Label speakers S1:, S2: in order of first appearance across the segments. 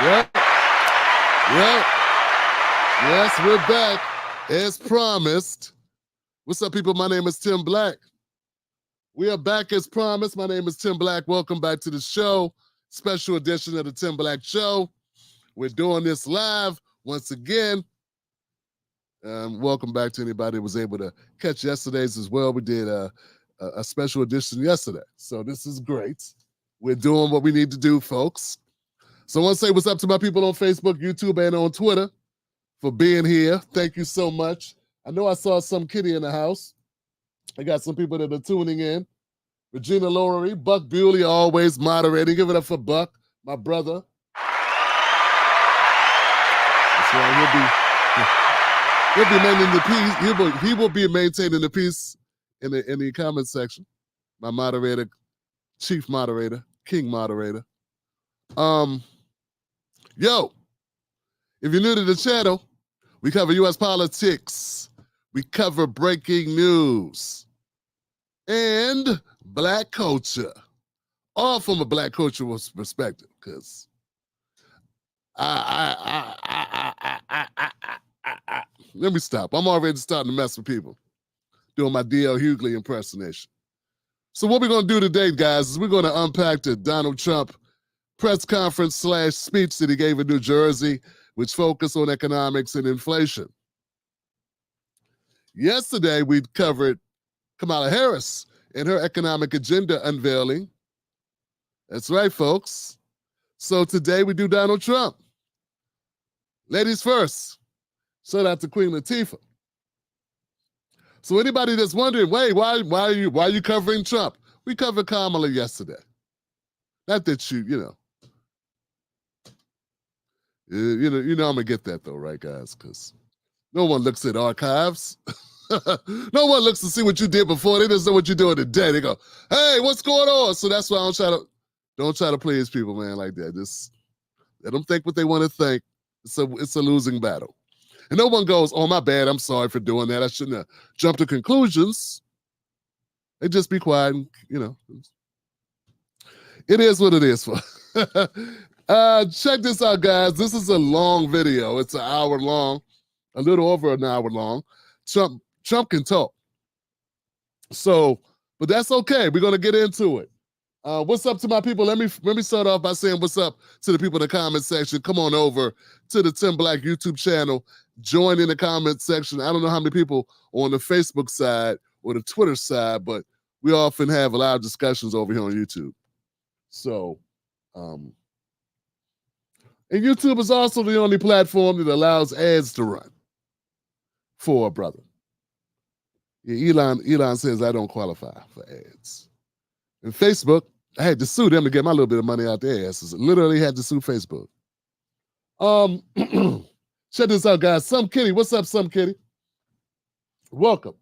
S1: Yep. Yep. Yes, we're back as promised. What's up, people? My name is Tim Black. We are back as promised. My name is Tim Black. Welcome back to the show. Special edition of the Tim Black Show. We're doing this live once again. Welcome back to anybody who was able to catch yesterday's as well. We did a special edition yesterday. So this is great. We're doing what we need to do, folks. So I want to say what's up to my people on Facebook, YouTube, and on Twitter for being here. Thank you so much. I know I saw some kitty in the house. I got some people that are tuning in. Regina Lowery, Buck Bewley, always moderating. Give it up for Buck, my brother. That's right. He'll be maintaining the peace. He will be maintaining the peace in the comment section. My moderator, chief moderator, king moderator. Yo, if you're new to the channel, we cover U.S. politics. We cover breaking news and black culture, all from a black cultural perspective. Because let me stop. I'm already starting to mess with people doing my D.L. Hughley impersonation. So what we're going to do today, guys, is we're going to unpack the Donald Trump press conference / speech that he gave in New Jersey, which focused on economics and inflation. Yesterday, we covered Kamala Harris and her economic agenda unveiling. That's right, folks. So today we do Donald Trump. Ladies first. Shout out to Queen Latifah. So anybody that's wondering, wait, why are you covering Trump? We covered Kamala yesterday. Not that you know I'm gonna get that though, right, guys? Because no one looks at archives. No one looks to see what you did before. They just know what you're doing today. They go, "Hey, what's going on?" So that's why don't try to please people, man, like that. Just let them think what they want to think. It's a losing battle. And no one goes, "Oh, my bad. I'm sorry for doing that. I shouldn't have jumped to conclusions." They just be quiet and, it is what it is. Check this out, guys. This is a long video. It's an hour long, a little over an hour long. Trump can talk. So, but that's okay. We're going to get into it. What's up to my people? Let me start off by saying what's up to the people in the comment section. Come on over to the Tim Black YouTube channel. Join in the comment section. I don't know how many people on the Facebook side or the Twitter side, but we often have a lot of discussions over here on YouTube. So, and YouTube is also the only platform that allows ads to run for a brother. Yeah, Elon says I don't qualify for ads. And Facebook, I had to sue them to get my little bit of money out their asses. Literally had to sue Facebook. Check this out, guys. Some Kitty, what's up, Some Kitty? Welcome.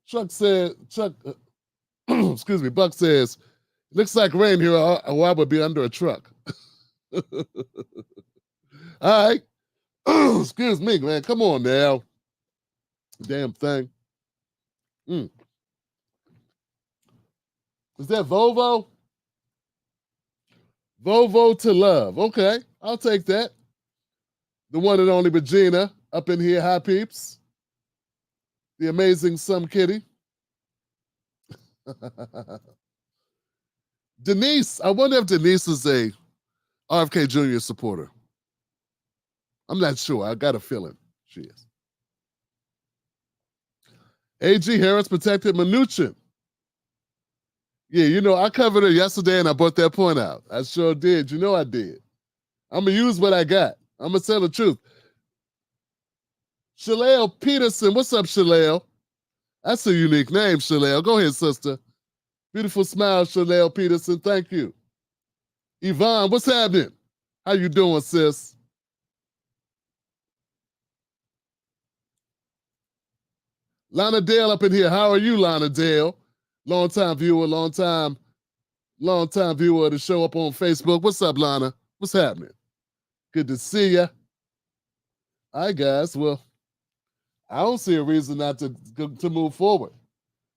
S1: Chuck said, excuse me, Buck says, looks like rain here, or I would be under a truck. All right. Excuse me, man. Come on now. Damn thing. Is that Volvo? Volvo to love. Okay, I'll take that. The one and only Regina up in here. Hi, peeps. The amazing Some Kitty. Denise. I wonder if Denise is a RFK Jr. supporter. I'm not sure. I got a feeling she is. A.G. Harris protected Mnuchin. Yeah, you know, I covered her yesterday and I brought that point out. I sure did. You know I did. I'm going to use what I got. I'm going to tell the truth. Shalale Peterson. What's up, Shalale? That's a unique name, Shalale. Go ahead, sister. Beautiful smile, Shalale Peterson. Thank you. Yvonne, what's happening? How you doing, sis? Lana Dale up in here. How are you, Lana Dale? Long-time viewer, long-time viewer to show up on Facebook. What's up, Lana? What's happening? Good to see ya. All right, guys. Well, I don't see a reason not to move forward.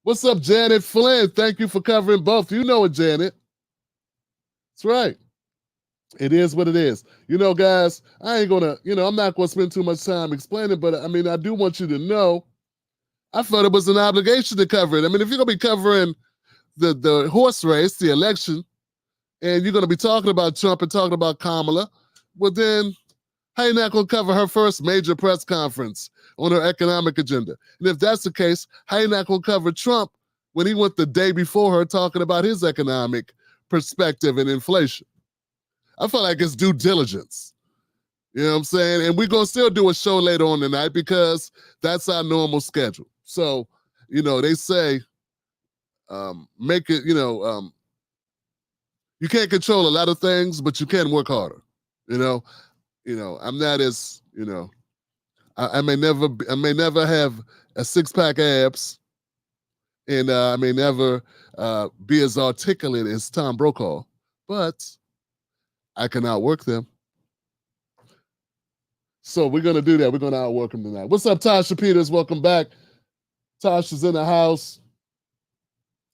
S1: What's up, Janet Flynn? Thank you for covering both. You know it, Janet. That's right. It is what it is. You know, guys, I ain't gonna, I'm not gonna spend too much time explaining, but I mean, I do want you to know, I felt it was an obligation to cover it. I mean, if you're gonna be covering the horse race, the election, and you're gonna be talking about Trump and talking about Kamala, well then, how you not gonna cover her first major press conference on her economic agenda? And if that's the case, how you not gonna cover Trump when he went the day before her talking about his economic perspective and inflation? I feel like it's due diligence. You know what I'm saying? And we're going to still do a show later on tonight because that's our normal schedule. So, they say, make it, you can't control a lot of things, but you can work harder. I'm not as, I may never have a six-pack abs, and I may never be as articulate as Tom Brokaw, but I can outwork them. So we're going to do that. We're going to outwork them tonight. What's up, Tasha Peters? Welcome back. Tasha's in the house.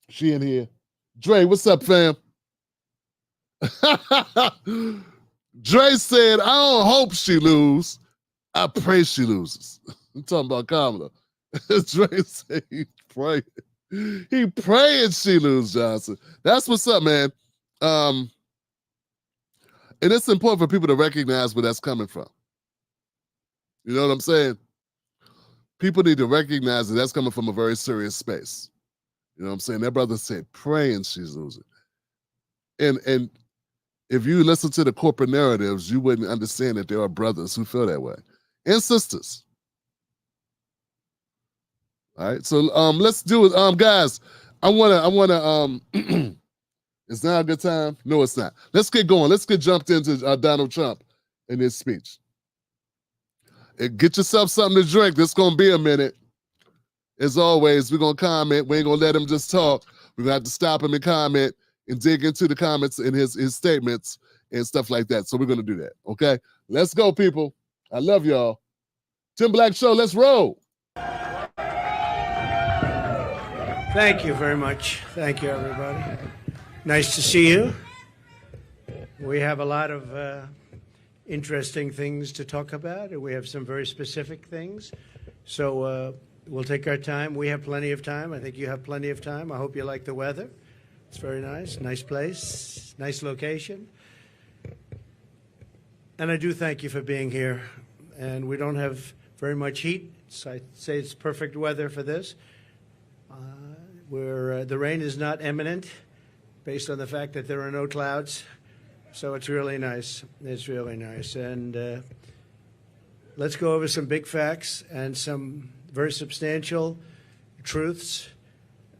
S1: She in here. Dre, what's up, fam? Dre said, I don't hope she lose. I pray she loses. I'm talking about Kamala. Dre said he praying. He praying she lose, Johnson. That's what's up, man. And it's important for people to recognize where that's coming from. You know what I'm saying? People need to recognize that that's coming from a very serious space. You know what I'm saying? That brother said, praying she's losing. And if you listen to the corporate narratives, you wouldn't understand that there are brothers who feel that way. And sisters. All right, so let's do it. Guys, I wanna it's not a good time? No, it's not. Let's get going. Let's get jumped into Donald Trump in his speech. And get yourself something to drink. This is gonna be a minute. As always, we're gonna comment. We ain't gonna let him just talk. We're gonna have to stop him and comment and dig into the comments and his statements and stuff like that. So we're gonna do that. Okay. Let's go, people. I love y'all. Tim Black Show, let's roll.
S2: Thank you very much. Thank you, everybody. Nice to see you. We have a lot of interesting things to talk about, and we have some very specific things. So we'll take our time. We have plenty of time. I think you have plenty of time. I hope you like the weather. It's very nice. Nice place. Nice location. And I do thank you for being here. And we don't have very much heat, so I'd say it's perfect weather for this. The rain is not imminent, based on the fact that there are no clouds. So it's really nice. It's really nice. And let's go over some big facts and some very substantial truths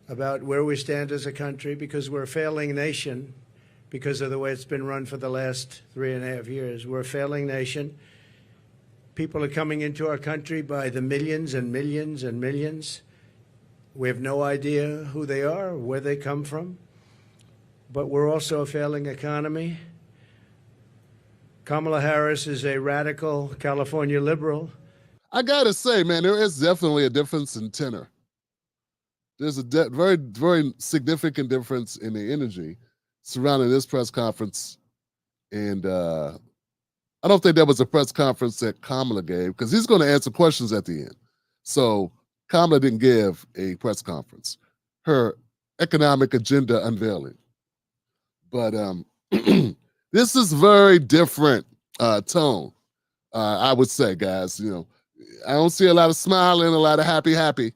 S2: about where we stand as a country, because we're a failing nation because of the way it's been run for the last 3.5 years. We're a failing nation. People are coming into our country by the millions and millions and millions. We have no idea who they are, where they come from. But we're also a failing economy. Kamala Harris is a radical California liberal.
S1: I gotta say, man, there is definitely a difference in tenor. There's a very, very significant difference in the energy surrounding this press conference. And I don't think that was a press conference that Kamala gave, because he's going to answer questions at the end. So Kamala didn't give a press conference. Her economic agenda unveiling. But this is very different tone, I would say, guys. You know, I don't see a lot of smiling, a lot of happy.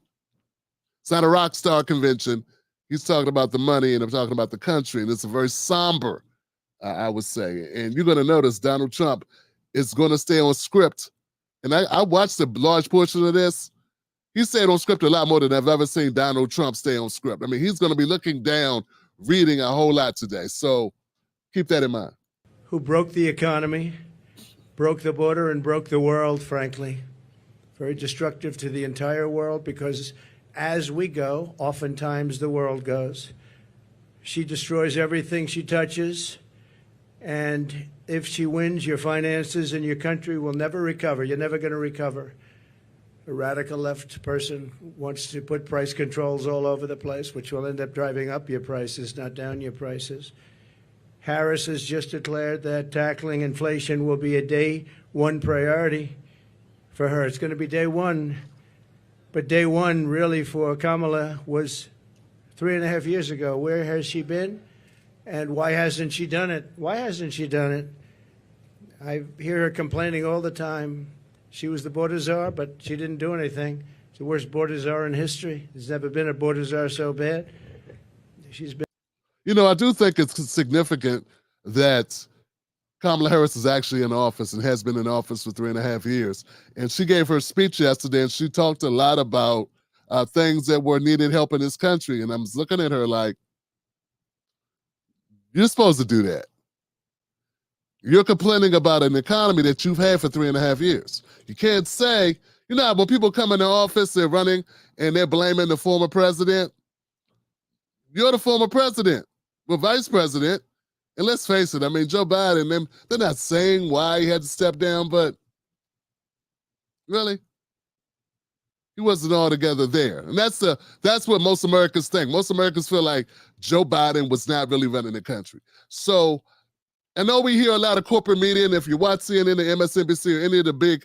S1: It's not a rock star convention. He's talking about the money, and I'm talking about the country, and it's a very somber, I would say. And you're going to notice Donald Trump is going to stay on script. And I watched a large portion of this. He stayed on script a lot more than I've ever seen Donald Trump stay on script. I mean, he's going to be looking down, reading a whole lot today. So keep that in mind.
S2: Who broke the economy, broke the border, and broke the world, frankly. Very destructive to the entire world, because as we go, oftentimes the world goes. She destroys everything she touches, and if she wins, your finances and your country will never recover. You're never going to recover. A radical left person wants to put price controls all over the place, which will end up driving up your prices, not down your prices. Harris has just declared that tackling inflation will be a day one priority for her. It's going to be day one. But day one, really, for Kamala was 3.5 years ago. Where has she been? And why hasn't she done it? Why hasn't she done it? I hear her complaining all the time. She was the border czar, but she didn't do anything. It's the worst border czar in history. There's never been a border czar so bad. She's been.
S1: You know, I do think it's significant that Kamala Harris is actually in office and has been in office for 3.5 years. And she gave her speech yesterday, and she talked a lot about things that were needed help in this country. And I'm looking at her like, you're supposed to do that. You're complaining about an economy that you've had for 3.5 years. You can't say, you know, when people come into office, they're running and they're blaming the former president. You're the former president. We're vice president. And let's face it, I mean, Joe Biden, they're not saying why he had to step down, but really? He wasn't altogether there. And that's what most Americans think. Most Americans feel like Joe Biden was not really running the country. So I know we hear a lot of corporate media, and if you watch CNN or MSNBC or any of the big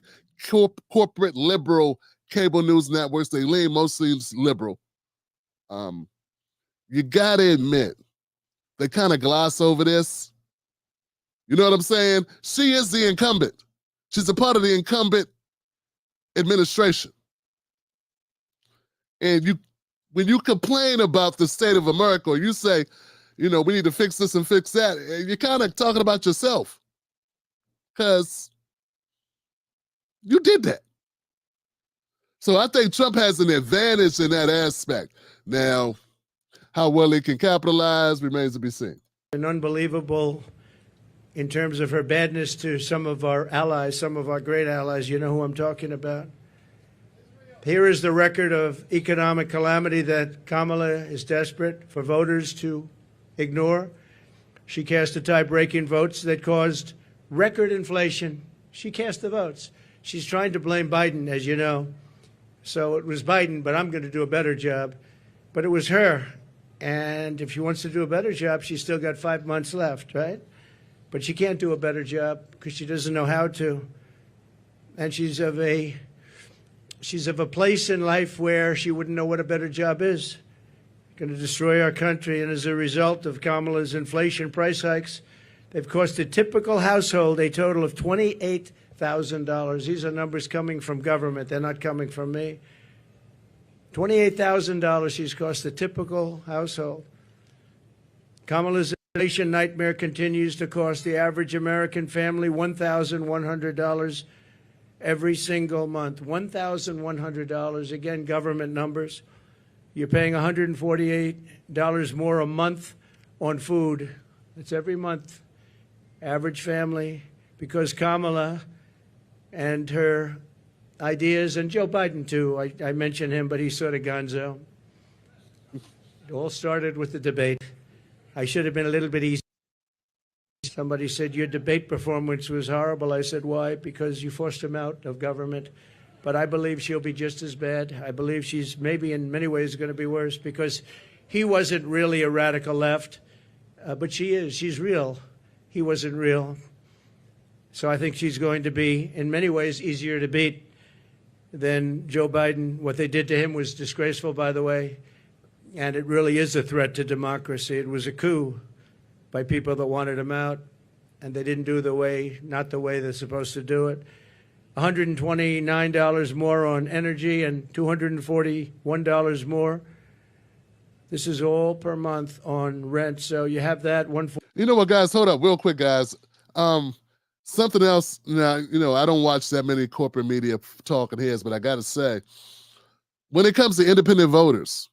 S1: corporate liberal cable news networks, they lean mostly liberal. You got to admit, they kind of gloss over this. You know what I'm saying? She is the incumbent. She's a part of the incumbent administration. And when you complain about the state of America, or you say, you know, we need to fix this and fix that, you're kind of talking about yourself, because you did that. So I think Trump has an advantage in that aspect. Now, how well he can capitalize remains to be seen.
S2: And unbelievable in terms of her badness to some of our allies, some of our great allies. You know who I'm talking about. Here is the record of economic calamity that Kamala is desperate for voters to ignore. She cast the tie-breaking votes that caused record inflation. She cast the votes. She's trying to blame Biden, as you know. So it was Biden, but I'm going to do a better job. But it was her. And if she wants to do a better job, she's still got 5 months left, right? But she can't do a better job because she doesn't know how to. And she's of a place in life where she wouldn't know what a better job is. Going to destroy our country. And as a result of Kamala's inflation price hikes, they've cost a typical household a total of $28,000. These are numbers coming from government. They're not coming from me. $28,000 she's cost the typical household. Kamala's inflation nightmare continues to cost the average American family $1,100 every single month, $1,100. Again, government numbers. You're paying $148 more a month on food. It's every month. Average family, because Kamala and her ideas, and Joe Biden too, I mention him, but he's sort of gonzo. It all started with the debate. I should have been a little bit easy. Somebody said, your debate performance was horrible. I said, why? Because you forced him out of government. But I believe she'll be just as bad. I believe she's maybe in many ways going to be worse, because he wasn't really a radical left, but she is. She's real. He wasn't real. So I think she's going to be, in many ways, easier to beat than Joe Biden. What they did to him was disgraceful, by the way, and it really is a threat to democracy. It was a coup by people that wanted him out, and they didn't do not the way they're supposed to do it. $129 more on energy and $241 more. This is all per month on rent. So you have that.
S1: You know what, guys? Hold up real quick, guys. Something else. Now, I don't watch that many corporate media talking heads, but I got to say, when it comes to independent voters,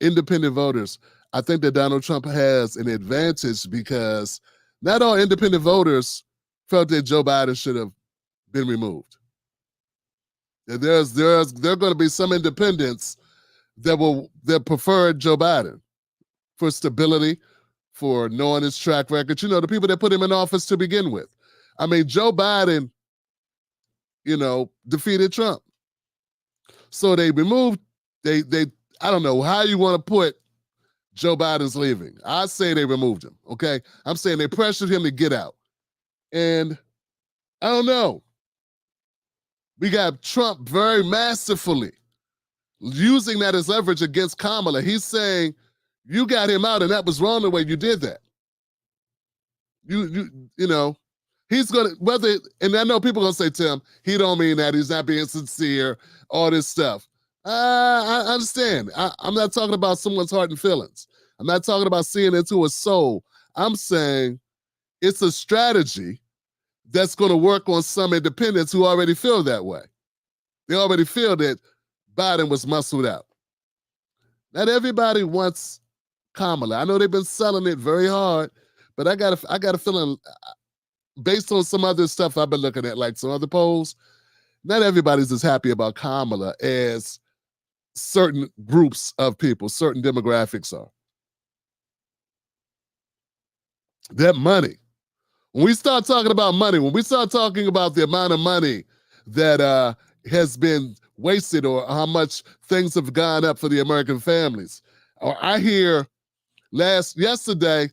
S1: I think that Donald Trump has an advantage, because not all independent voters felt that Joe Biden should have been removed. There's going to be some independents that preferred Joe Biden for stability, for knowing his track record. The people that put him in office to begin with. I mean, Joe Biden, defeated Trump. So they removed, I don't know how you want to put Joe Biden's leaving. I say they removed him, okay? I'm saying they pressured him to get out. And I don't know. We got Trump very masterfully using that as leverage against Kamala. He's saying, you got him out, and that was wrong the way you did that. He's gonna, and I know people are gonna say, Tim, he don't mean that, he's not being sincere, all this stuff. I understand. I'm not talking about someone's heart and feelings. I'm not talking about seeing into a soul. I'm saying it's a strategy that's gonna work on some independents who already feel that way. They already feel that Biden was muscled out. Not everybody wants Kamala. I know they've been selling it very hard, but I got a feeling, based on some other stuff I've been looking at, like some other polls, not everybody's as happy about Kamala as certain groups of people, certain demographics are. That money. When we start talking about money, when we start talking about the amount of money that has been wasted, or how much things have gone up for the American families, or I hear yesterday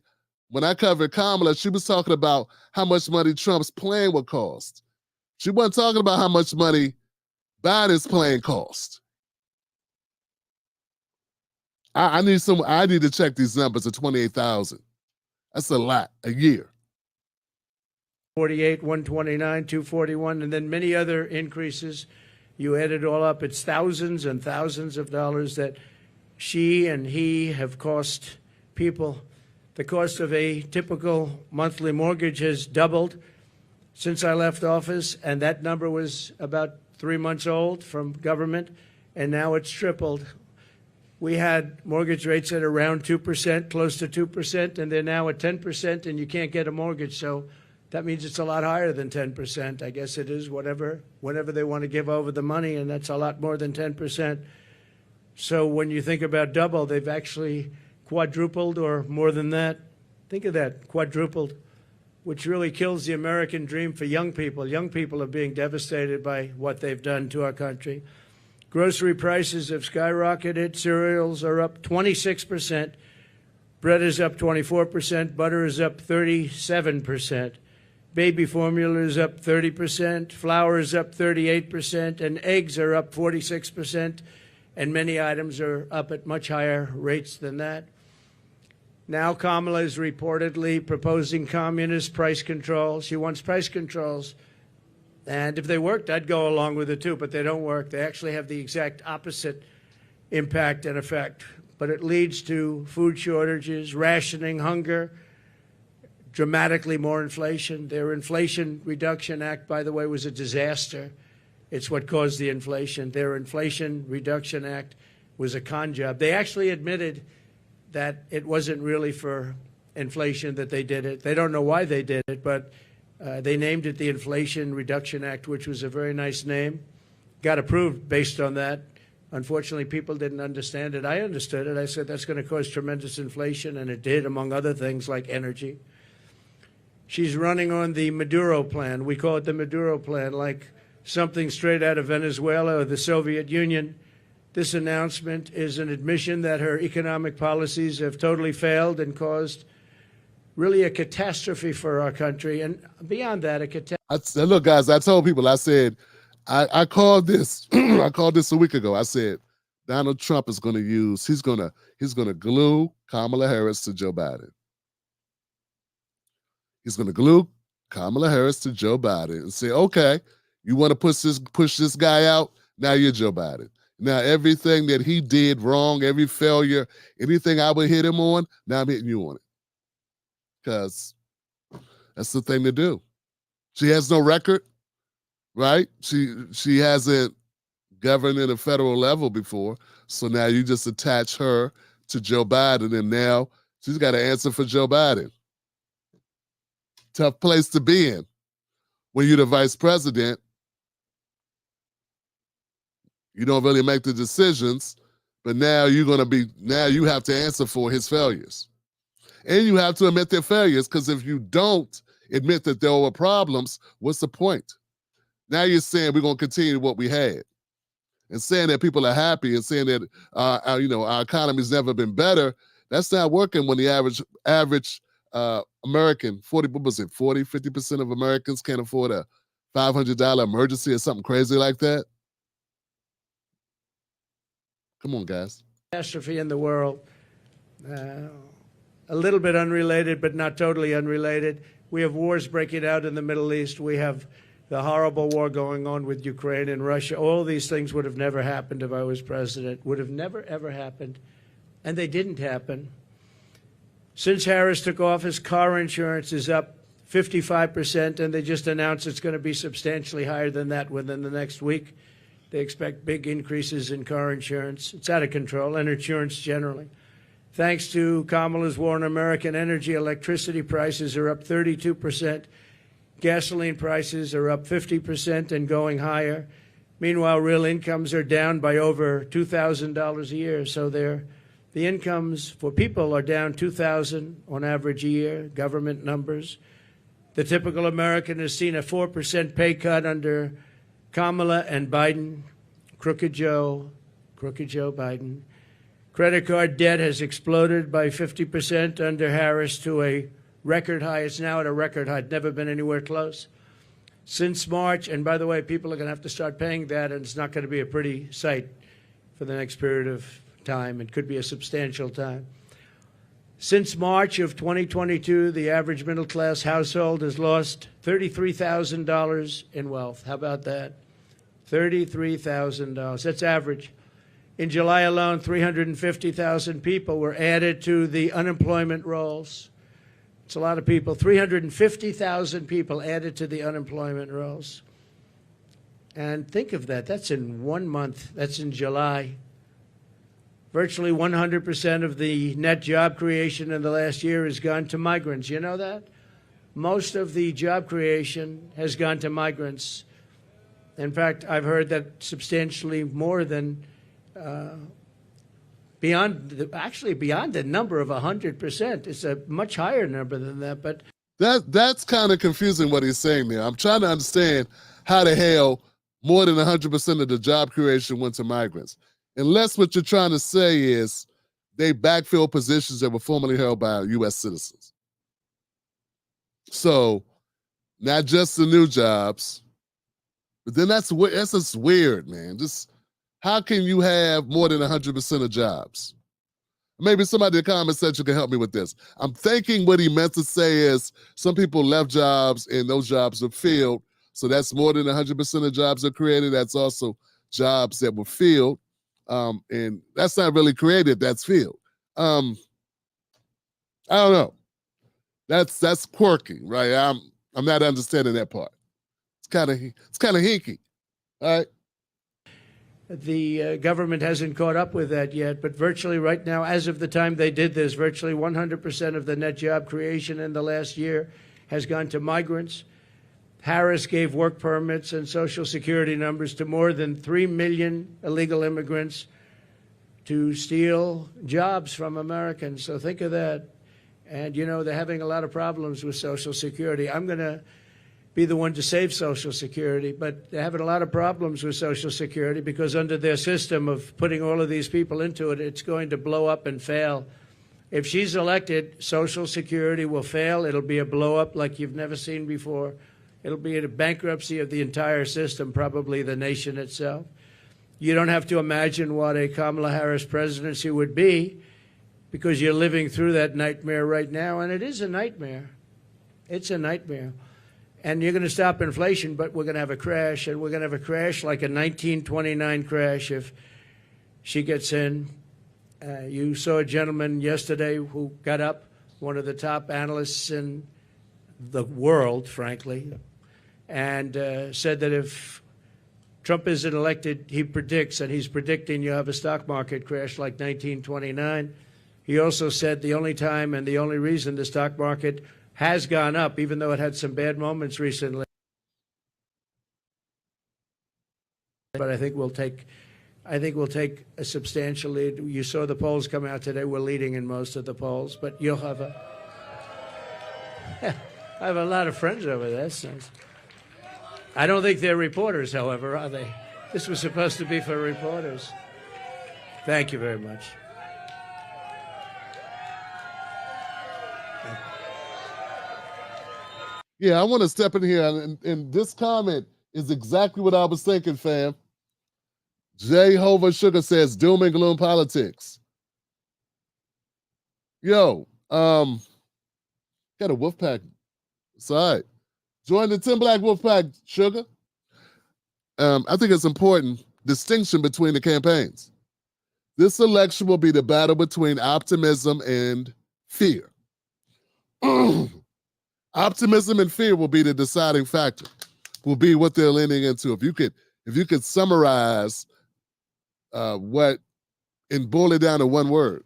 S1: when I covered Kamala, she was talking about how much money Trump's plane would cost. She wasn't talking about how much money Biden's plane cost. I need to check these numbers at 28,000. That's a lot a year.
S2: 48, 129, 241, and then many other increases. You add it all up, it's thousands and thousands of dollars that she and he have cost people. The cost of a typical monthly mortgage has doubled since I left office, and that number was about 3 months old from government, and now it's tripled. We had mortgage rates at around 2%, close to 2%, and they're now at 10%, and you can't get a mortgage. So that means it's a lot higher than 10%. I guess it is whatever they want to give over the money, and that's a lot more than 10%. So when you think about double, they've actually quadrupled or more than that. Think of that, quadrupled, which really kills the American dream for young people. Young people are being devastated by what they've done to our country. Grocery prices have skyrocketed. Cereals are up 26%. Bread is up 24%. Butter is up 37%. Baby formula is up 30%. Flour is up 38%. And eggs are up 46%. And many items are up at much higher rates than that. Now Kamala is reportedly proposing communist price controls. She wants price controls. And if they worked, I'd go along with it too, but they don't work. They actually have the exact opposite impact and effect. But it leads to food shortages, rationing, hunger, dramatically more inflation. Their Inflation Reduction Act, by the way, was a disaster. It's what caused the inflation. Their Inflation Reduction Act was a con job. They actually admitted that it wasn't really for inflation that they did it. They don't know why they did it, but they named it the Inflation Reduction Act, which was a very nice name. Got approved based on that. Unfortunately, people didn't understand it. I understood it. I said that's going to cause tremendous inflation, and it did, among other things like energy. She's running on the Maduro plan. We call it the Maduro plan, like something straight out of Venezuela or the Soviet Union. This announcement is an admission that her economic policies have totally failed and caused really a catastrophe for our country. And beyond that, a catastrophe.
S1: Look, guys, I told people, I said, I called this, I called this a week ago. I said, Donald Trump is going to use, he's going to glue Kamala Harris to Joe Biden. He's going to glue Kamala Harris to Joe Biden and say, okay, you want to push this guy out? Now you're Joe Biden. Now everything that he did wrong, every failure, anything I would hit him on, now I'm hitting you on it. Because that's the thing to do. She has no record, right? She hasn't governed at a federal level before. So now you just attach her to Joe Biden, and now she's got to answer for Joe Biden. Tough place to be in when you're the vice president. You don't really make the decisions, but now you have to answer for his failures. And you have to admit their failures, because if you don't admit that there were problems, what's the point? Now you're saying we're going to continue what we had, and saying that people are happy, and saying that our economy's never been better. That's not working when the average American, 50% of Americans can't afford a $500 emergency or something crazy like that. Come on, guys.
S2: Catastrophe in the world. A little bit unrelated, but not totally unrelated. We have wars breaking out in the Middle East. We have the horrible war going on with Ukraine and Russia. All these things would have never happened if I was president. Would have never, ever happened. And they didn't happen. Since Harris took office, car insurance is up 55%, and they just announced it's going to be substantially higher than that within the next week. They expect big increases in car insurance. It's out of control, and insurance generally. Thanks to Kamala's war on American energy, electricity prices are up 32%. Gasoline prices are up 50% and going higher. Meanwhile, real incomes are down by over $2,000 a year. So the incomes for people are down $2,000 on average a year, government numbers. The typical American has seen a 4% pay cut under Kamala and Biden. Crooked Joe Biden. Credit card debt has exploded by 50% under Harris to a record high. It's now at a record high. It's never been anywhere close. Since March, and by the way, people are going to have to start paying that, and it's not going to be a pretty sight for the next period of time. It could be a substantial time. Since March of 2022, the average middle-class household has lost $33,000 in wealth. How about that? $33,000. That's average. In July alone, 350,000 people were added to the unemployment rolls. It's a lot of people. 350,000 people added to the unemployment rolls. And think of that. That's in 1 month. That's in July. Virtually 100% of the net job creation in the last year has gone to migrants. You know that? Most of the job creation has gone to migrants. In fact, I've heard that substantially more than beyond the number of 100%. It's a much higher number than that. But
S1: that's kind of confusing what he's saying there. I'm trying to understand how the hell more than 100% of the job creation went to migrants. Unless what you're trying to say is they backfill positions that were formerly held by U.S. citizens. So not just the new jobs, but then that's just weird, man. Just how can you have more than 100% of jobs? Maybe somebody in the comment section can help me with this. I'm thinking what he meant to say is some people left jobs and those jobs were filled. So that's more than 100% of jobs are created. That's also jobs that were filled. And that's not really created, that's filled. I don't know. That's quirky, right? I'm not understanding that part. It's kind of hinky. All right.
S2: The government hasn't caught up with that yet, but virtually right now, as of the time they did this, virtually 100% of the net job creation in the last year has gone to migrants. Harris gave work permits and Social Security numbers to more than 3 million illegal immigrants to steal jobs from Americans. So think of that. And, you know, they're having a lot of problems with Social Security. I'm going to be the one to save Social Security, but they're having a lot of problems with Social Security because under their system of putting all of these people into it, it's going to blow up and fail. If she's elected, Social Security will fail. It'll be a blow up like you've never seen before. It'll be a bankruptcy of the entire system, probably the nation itself. You don't have to imagine what a Kamala Harris presidency would be because you're living through that nightmare right now, and it is a nightmare. It's a nightmare. And you're going to stop inflation, but we're going to have a crash, and we're going to have a crash like a 1929 crash if she gets in. You saw a gentleman yesterday who got up, one of the top analysts in the world, frankly, and said that if Trump isn't elected, he predicts, and he's predicting you'll have a stock market crash like 1929. He also said the only time and the only reason the stock market has gone up, even though it had some bad moments recently. But I think we'll take a substantial lead. You saw the polls come out today. We're leading in most of the polls, but you'll have a. I have a lot of friends over there. So I don't think they're reporters, however, are they? This was supposed to be for reporters. Thank you very much.
S1: Yeah, I want to step in here, and this comment is exactly what I was thinking, fam. Jehovah Sugar says, doom and gloom politics. Yo, got a wolf pack. It's all right. Join the 10 Black Wolf Pack, Sugar. I think it's important distinction between the campaigns. This election will be the battle between optimism and fear. Optimism and fear will be the deciding factor, will be what they're leaning into. If you could summarize what and boil it down to one word,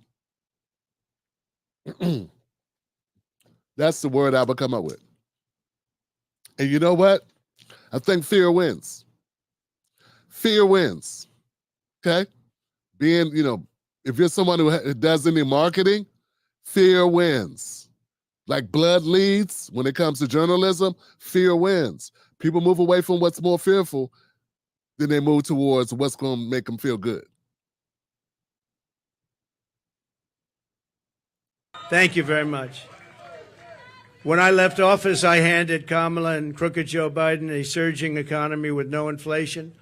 S1: that's the word I would come up with. And you know what? I think fear wins. Fear wins. Okay? Being, if you're someone who does any marketing, fear wins. Like blood leads when it comes to journalism, fear wins. People move away from what's more fearful, then they move towards what's going to make them feel good.
S2: Thank you very much. When I left office, I handed Kamala and crooked Joe Biden a surging economy with no inflation.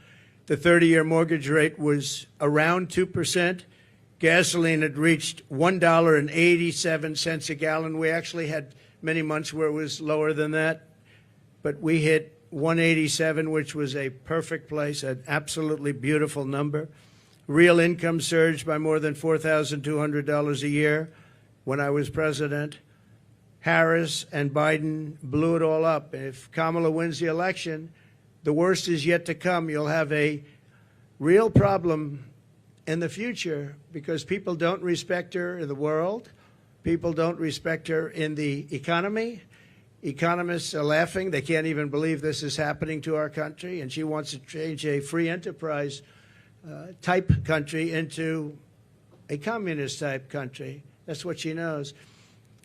S2: The 30-year mortgage rate was around 2%. Gasoline had reached $1.87 a gallon. We actually had many months where it was lower than that, but we hit 187, which was a perfect place, an absolutely beautiful number. Real income surged by more than $4,200 a year when I was president. Harris and Biden blew it all up. If Kamala wins the election, the worst is yet to come. You'll have a real problem in the future because people don't respect her in the world. People don't respect her in the economy. Economists are laughing. They can't even believe this is happening to our country. And she wants to change a free enterprise type country into a communist type country. That's what she knows.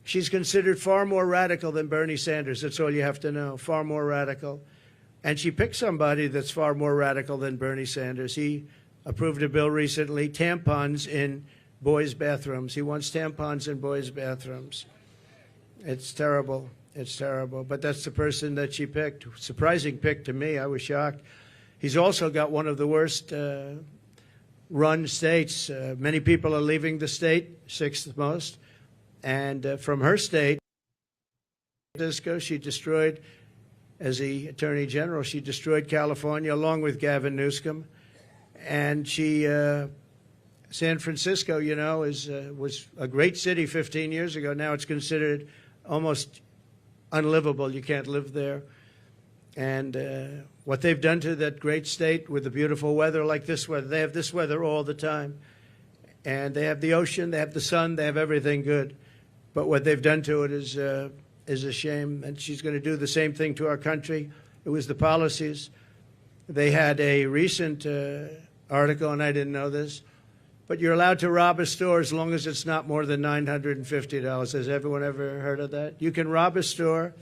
S2: She's considered far more radical than Bernie Sanders. That's all you have to know, far more radical. And she picked somebody that's far more radical than Bernie Sanders. He approved a bill recently, tampons in boys' bathrooms. He wants tampons in boys' bathrooms. It's terrible. It's terrible. But that's the person that she picked. Surprising pick to me. I was shocked. He's also got one of the worst run states. Many people are leaving the state, sixth most. And from her state, she destroyed, as the Attorney General, she destroyed California along with Gavin Newsom. And she, San Francisco, was a great city 15 years ago. Now it's considered almost unlivable. You can't live there. And what they've done to that great state with the beautiful weather like this weather, they have this weather all the time. And they have the ocean, they have the sun, they have everything good. But what they've done to it is a shame. And she's going to do the same thing to our country. It was the policies. They had a recent article, and I didn't know this, but you're allowed to rob a store as long as it's not more than $950. Has everyone ever heard of that? You can rob a store,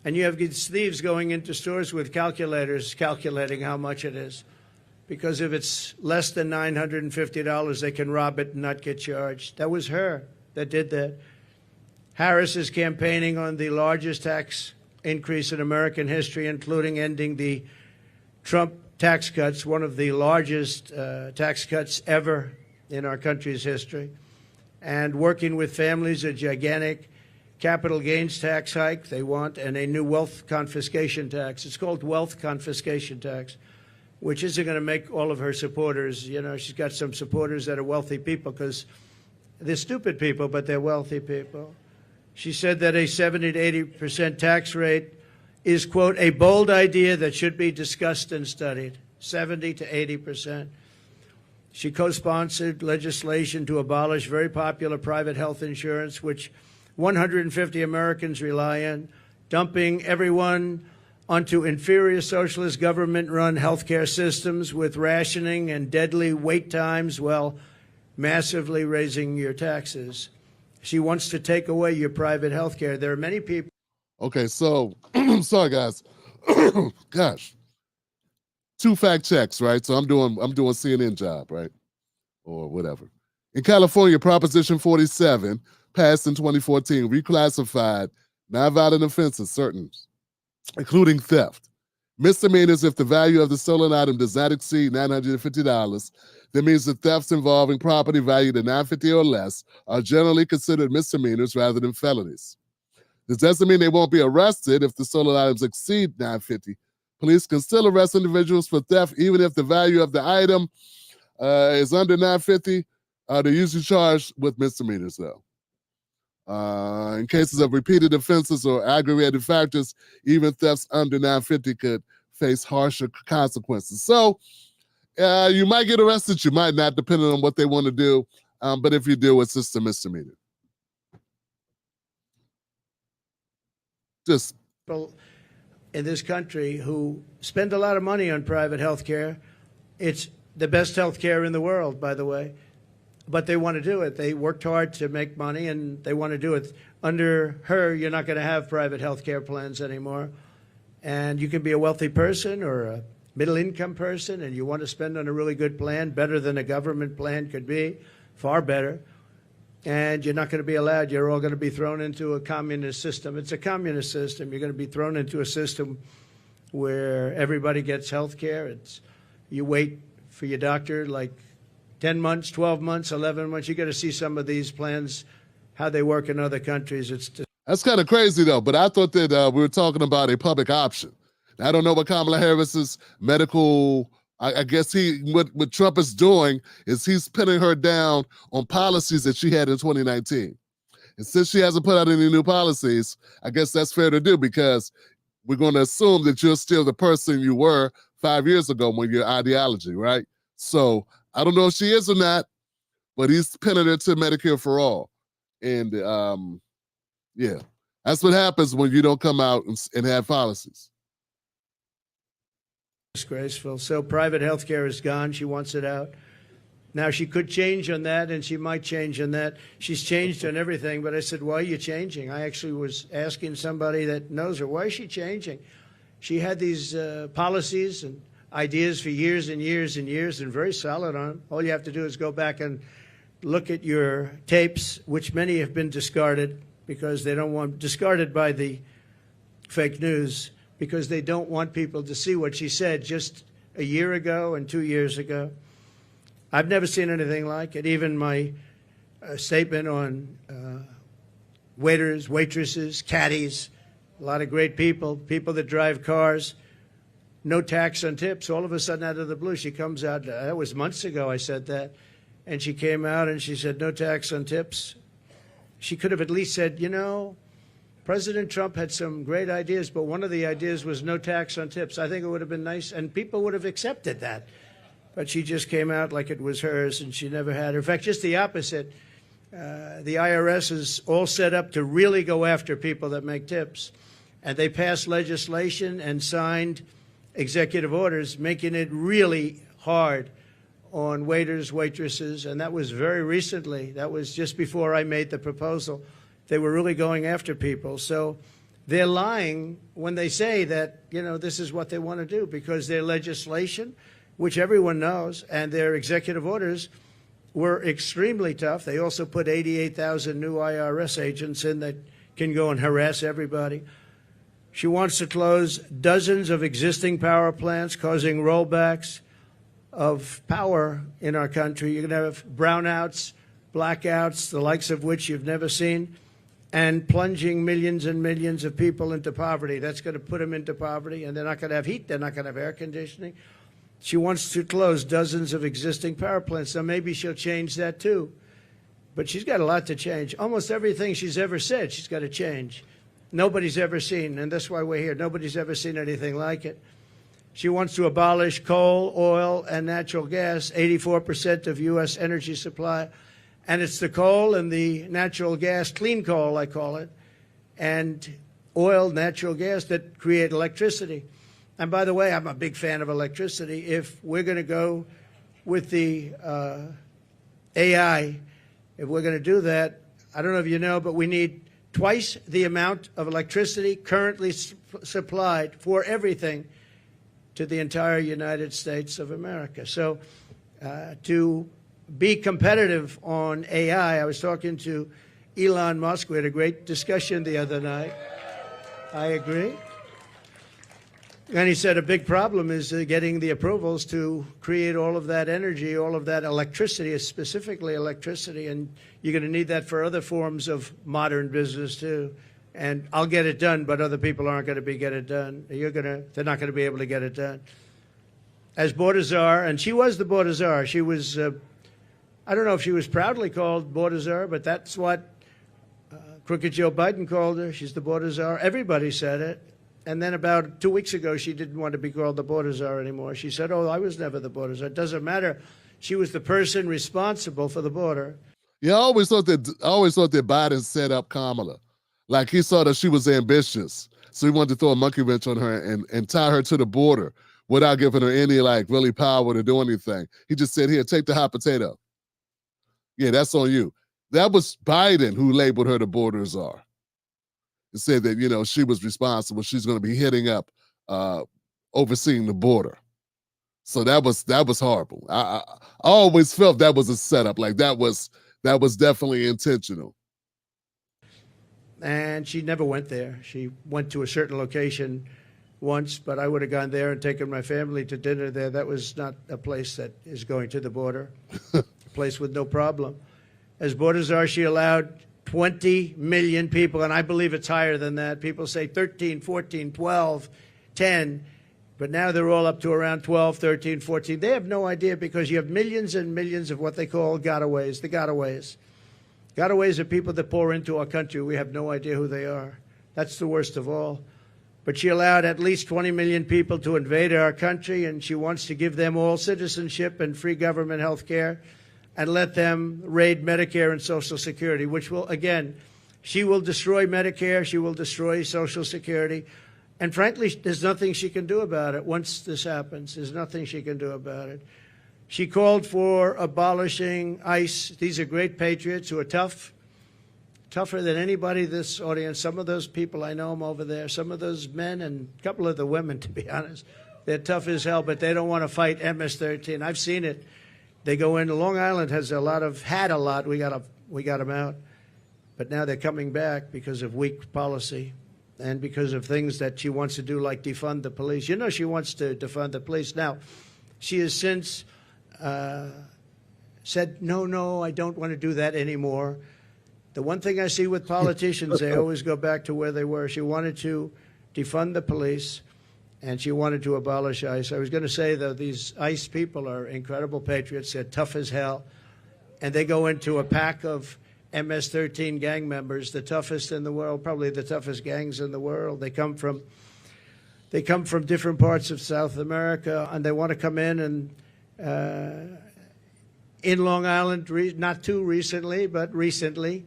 S2: and you have these thieves going into stores with calculators calculating how much it is. Because if it's less than $950, they can rob it and not get charged. That was her that did that. Harris is campaigning on the largest tax increase in American history, including ending the Trump tax cuts, one of the largest tax cuts ever in our country's history, and working with families, a gigantic capital gains tax hike they want, and a new wealth confiscation tax. It's called wealth confiscation tax, which isn't going to make all of her supporters, you know, she's got some supporters that are wealthy people because they're stupid people, but they're wealthy people. She said that a 70 to 80% tax rate is, quote, a bold idea that should be discussed and studied. 70 to 80%. She co-sponsored legislation to abolish very popular private health insurance, which 150 Americans rely on, dumping everyone onto inferior socialist government-run healthcare systems with rationing and deadly wait times while massively raising your taxes. She wants to take away your private health care. There are many people.
S1: Okay, so sorry guys. Gosh. 2 fact checks, right? So I'm doing CNN job, right? Or whatever. In California, Proposition 47, passed in 2014, reclassified nonviolent offenses, certain, including theft, misdemeanors if the value of the stolen item does not exceed $950. That means that thefts involving property valued at $950 or less are generally considered misdemeanors rather than felonies. This doesn't mean they won't be arrested if the stolen items exceed $950. Police can still arrest individuals for theft even if the value of the item is under $950. They're usually charged with misdemeanors, though. In cases of repeated offenses or aggravated factors, even thefts under $950 could face harsher consequences. So you might get arrested, you might not, depending on what they want to do. But if you do, it's just a misdemeanor. Just
S2: people in this country who spend a lot of money on private health care. It's the best health care in the world, by the way. But they want to do it. They worked hard to make money, and they want to do it. Under her, you're not going to have private health care plans anymore. And you can be a wealthy person or a middle-income person, and you want to spend on a really good plan, better than a government plan could be, far better. And you're not going to be allowed. You're all going to be thrown into a communist system. It's a communist system. You're going to be thrown into a system where everybody gets health care. You wait for your doctor like 10 months, 12 months, 11 months. You got to see some of these plans, how they work in other countries.
S1: That's kind of crazy, though. But I thought that we were talking about a public option. I don't know what Kamala Harris's medical, I guess what Trump is doing is he's pinning her down on policies that she had in 2019. And since she hasn't put out any new policies, I guess that's fair to do because we're going to assume that you're still the person you were 5 years ago when your ideology, right? So I don't know if she is or not, but he's pinning her to Medicare for all. And yeah, that's what happens when you don't come out and have policies.
S2: Disgraceful. So private health care is gone. She wants it out. Now, she could change on that, and she might change on that. She's changed on everything, but I said, why are you changing? I actually was asking somebody that knows her, why is she changing? She had these policies and ideas for years and years and years and very solid on them. All you have to do is go back and look at your tapes, which many have been discarded because they don't want, discarded by the fake news, because they don't want people to see what she said just a year ago and 2 years ago. I've never seen anything like it. Even my statement on waiters, waitresses, caddies, a lot of great people, people that drive cars, no tax on tips. All of a sudden, out of the blue, she comes out. That was months ago I said that. And she came out and she said, no tax on tips. She could have at least said, you know, President Trump had some great ideas, but one of the ideas was no tax on tips. I think it would have been nice, and people would have accepted that. But she just came out like it was hers, and she never had. In fact, just the opposite. The IRS is all set up to really go after people that make tips. And they passed legislation and signed executive orders making it really hard on waiters, waitresses, and that was very recently. That was just before I made the proposal. They were really going after people. So they're lying when they say that, this is what they want to do, because their legislation, which everyone knows, and their executive orders were extremely tough. They also put 88,000 new IRS agents in that can go and harass everybody. She wants to close dozens of existing power plants, causing rollbacks of power in our country. You're going to have brownouts, blackouts, the likes of which you've never seen, and plunging millions and millions of people into poverty. That's going to put them into poverty, and they're not going to have heat. They're not going to have air conditioning. She wants to close dozens of existing power plants. So maybe she'll change that too. But she's got a lot to change. Almost everything she's ever said, she's got to change. Nobody's ever seen, and that's why we're here. Nobody's ever seen anything like it. She wants to abolish coal, oil, and natural gas, 84% of U.S. energy supply. And it's the coal and the natural gas, clean coal, I call it, and oil, natural gas that create electricity. And by the way, I'm a big fan of electricity. If we're going to go with the AI, if we're going to do that, I don't know if you know, but we need twice the amount of electricity currently supplied for everything to the entire United States of America. So to be competitive on AI, I was talking to Elon Musk. We had a great discussion the other night. I agree. And he said a big problem is getting the approvals to create all of that energy, all of that electricity, specifically electricity, and you're going to need that for other forms of modern business too. And I'll get it done, but other people aren't going to get it done. They're not going to be able to get it done. As border czar, and she was the border czar. She was, I don't know if she was proudly called border czar, but that's what Crooked Joe Biden called her. She's the border czar. Everybody said it. And then about 2 weeks ago, she didn't want to be called the border czar anymore. She said, I was never the border czar. It doesn't matter. She was the person responsible for the border.
S1: Yeah, I always thought that Biden set up Kamala. Like he saw that she was ambitious. So he wanted to throw a monkey wrench on her and tie her to the border without giving her any really power to do anything. He just said, here, take the hot potato. Yeah, that's on you. That was Biden who labeled her the border czar. And said that, she was responsible. She's going to be heading up, overseeing the border. So that was horrible. I always felt that was a setup. Like that was definitely intentional.
S2: And she never went there. She went to a certain location once, but I would have gone there and taken my family to dinner there. That was not a place that is going to the border, a place with no problem. As border czar, she allowed 20 million people, and I believe it's higher than that. People say 13, 14, 12, 10, but now they're all up to around 12, 13, 14. They have no idea because you have millions and millions of what they call gotaways, the gotaways. Gotaways are people that pour into our country. We have no idea who they are. That's the worst of all. But she allowed at least 20 million people to invade our country, and she wants to give them all citizenship and free government health care and let them raid Medicare and Social Security, which will, again, she will destroy Medicare, she will destroy Social Security. And frankly, there's nothing she can do about it once this happens. There's nothing she can do about it. She called for abolishing ICE. These are great patriots who are tough, tougher than anybody in this audience. Some of those people, I know them over there. Some of those men and a couple of the women, to be honest, they're tough as hell, but they don't want to fight MS-13. I've seen it. They go in. Long Island had a lot. We got them out. But now they're coming back because of weak policy and because of things that she wants to do, like defund the police. She wants to defund the police. Now, she has since said, no, I don't want to do that anymore. The one thing I see with politicians, they always go back to where they were. She wanted to defund the police, and she wanted to abolish ICE. I was going to say, though, these ICE people are incredible patriots. They're tough as hell, and they go into a pack of MS-13 gang members, the toughest in the world, probably the toughest gangs in the world. They come from different parts of South America, and they want to come in and in Long Island, not too recently, but recently,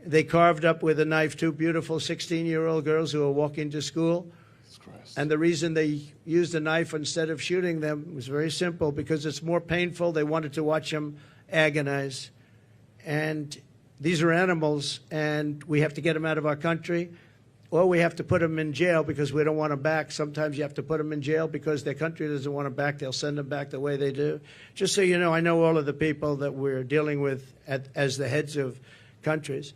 S2: they carved up with a knife two beautiful 16-year-old girls who were walking to school. And the reason they used a knife instead of shooting them was very simple, because it's more painful. They wanted to watch them agonize. And these are animals, and we have to get them out of our country, or we have to put them in jail because we don't want them back. Sometimes you have to put them in jail because their country doesn't want them back. They'll send them back the way they do. Just so you know, I know all of the people that we're dealing with as the heads of countries.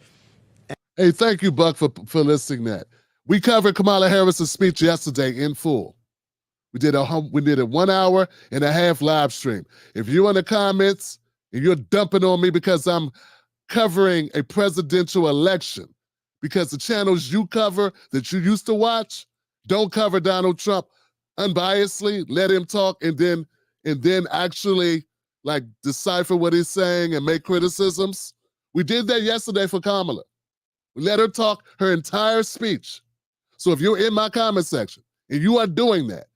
S1: Hey, thank you, Buck, for listing that. We covered Kamala Harris's speech yesterday in full. We did a 1 hour and a half live stream. If you're in the comments and you're dumping on me because I'm covering a presidential election, because the channels you cover that you used to watch don't cover Donald Trump unbiasedly, let him talk, and then actually like decipher what he's saying and make criticisms. We did that yesterday for Kamala. We let her talk her entire speech. So if you're in my comment section and you are doing that,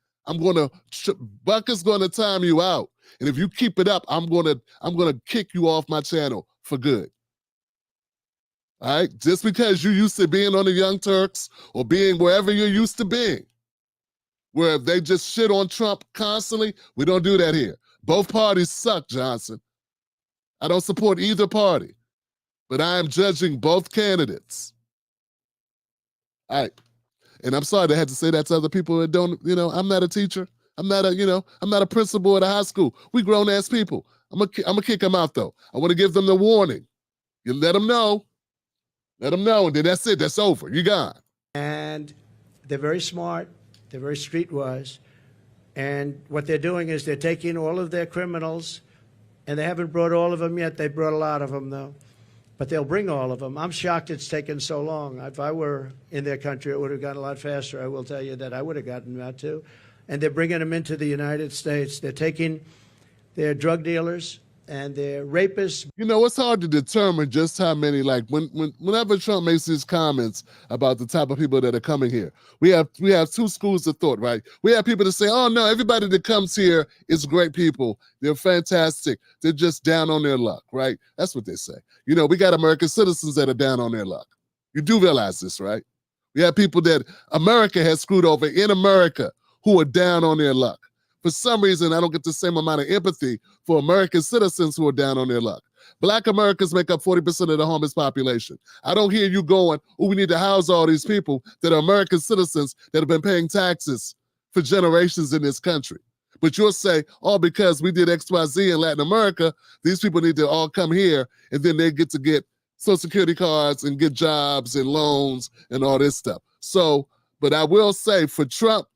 S1: Buck is gonna time you out. And if you keep it up, I'm gonna kick you off my channel for good. All right? Just because you used to being on the Young Turks or being wherever you're used to being, where they just shit on Trump constantly, we don't do that here. Both parties suck, Johnson. I don't support either party, but I am judging both candidates. All right. And I'm sorry to have to say that to other people that don't, I'm not a teacher. I'm not a principal at a high school. We grown ass people. I'm gonna kick them out though. I want to give them the warning. You let them know, and then that's it. That's over. You gone.
S2: And they're very smart. They're very streetwise. And what they're doing is they're taking all of their criminals, and they haven't brought all of them yet. They brought a lot of them though. But they'll bring all of them. I'm shocked it's taken so long. If I were in their country, it would have gone a lot faster. I will tell you that I would have gotten that too. And they're bringing them into the United States. They're taking their drug dealers and their rapists.
S1: It's hard to determine just how many, like whenever Trump makes these comments about the type of people that are coming here, we have two schools of thought, right? We have people that say, oh no, everybody that comes here is great people. They're fantastic. They're just down on their luck, right? That's what they say. We got American citizens that are down on their luck. You do realize this, right? We have people that America has screwed over in America who are down on their luck. For some reason, I don't get the same amount of empathy for American citizens who are down on their luck. Black Americans make up 40% of the homeless population. I don't hear you going, oh, we need to house all these people that are American citizens that have been paying taxes for generations in this country. But you'll say, oh, because we did XYZ in Latin America, these people need to all come here, and then they get to get Social Security cards and get jobs and loans and all this stuff. So, but I will say for Trump,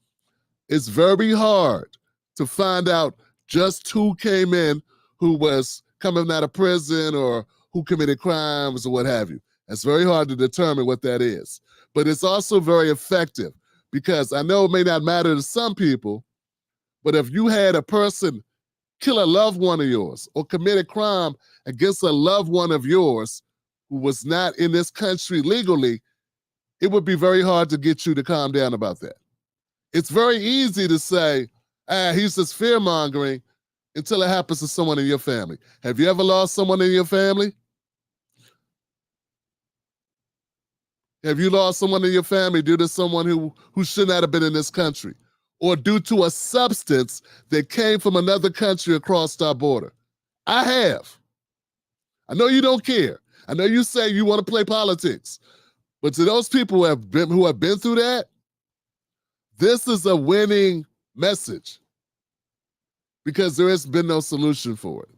S1: it's very hard to find out just who came in who was coming out of prison or who committed crimes or what have you. It's very hard to determine what that is. But it's also very effective because I know it may not matter to some people, but if you had a person kill a loved one of yours or commit a crime against a loved one of yours who was not in this country legally, it would be very hard to get you to calm down about that. It's very easy to say, he's just fear-mongering until it happens to someone in your family. Have you ever lost someone in your family? Have you lost someone in your family due to someone who should not have been in this country? Or due to a substance that came from another country across our border? I have. I know you don't care. I know you say you want to play politics. But to those people who have been through that, this is a winning message because there has been no solution for it.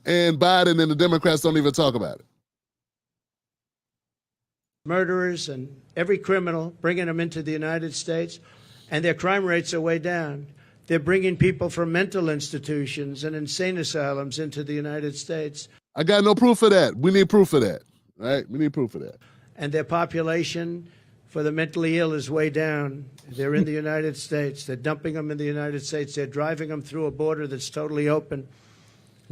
S1: And Biden and the Democrats don't even talk about it.
S2: Murderers and every criminal, bringing them into the United States, and their crime rates are way down. They're bringing people from mental institutions and insane asylums into the United States.
S1: I got no proof of that. We need proof of that, right? We need proof of that.
S2: And their population for the mentally ill is way down. They're in the United States. They're dumping them in the United States. They're driving them through a border that's totally open.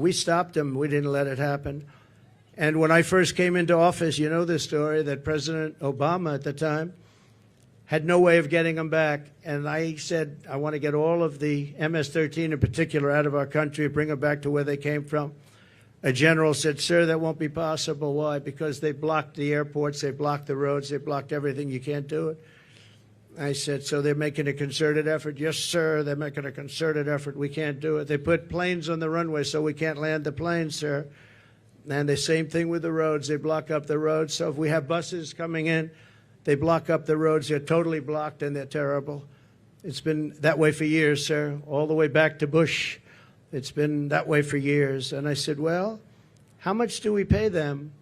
S2: We stopped them. We didn't let it happen. And when I first came into office, you know this story, that President Obama at the time had no way of getting them back. And I said, I want to get all of the MS-13 in particular out of our country, bring them back to where they came from. A general said, sir, that won't be possible. Why? Because they blocked the airports, they blocked the roads, they blocked everything. You can't do it. I said, so they're making a concerted effort? Yes, sir, they're making a concerted effort. We can't do it. They put planes on the runway so we can't land the planes, sir. And the same thing with the roads. They block up the roads. So if we have buses coming in, they block up the roads. They're totally blocked, and they're terrible. It's been that way for years, sir, all the way back to Bush. It's been that way for years. And I said, well, how much do we pay them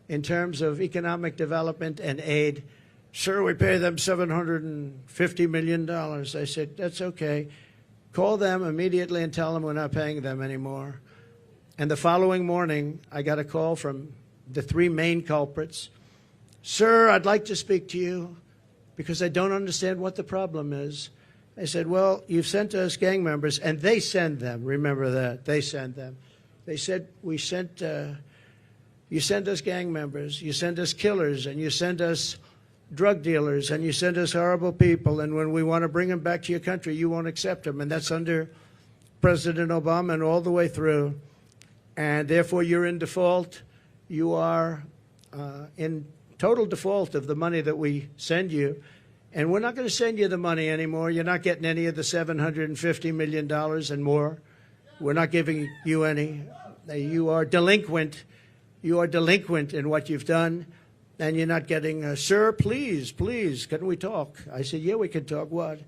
S2: in terms of economic development and aid? Sir, we pay them $750 million. I said, that's okay. Call them immediately and tell them we're not paying them anymore. And the following morning, I got a call from the three main culprits. Sir, I'd like to speak to you because I don't understand what the problem is. I said, well, you've sent us gang members, and they send them. Remember that. They send them. They said, you sent us gang members, you sent us killers, and you sent us drug dealers, and you send us horrible people, and when we want to bring them back to your country, you won't accept them. And that's under President Obama and all the way through. And therefore, you're in default. You are in total default of the money that we send you. And we're not going to send you the money anymore. You're not getting any of the $750 million and more. We're not giving you any. You are delinquent. You are delinquent in what you've done. And you're not getting, sir, please, can we talk? I said, yeah, we can talk. What?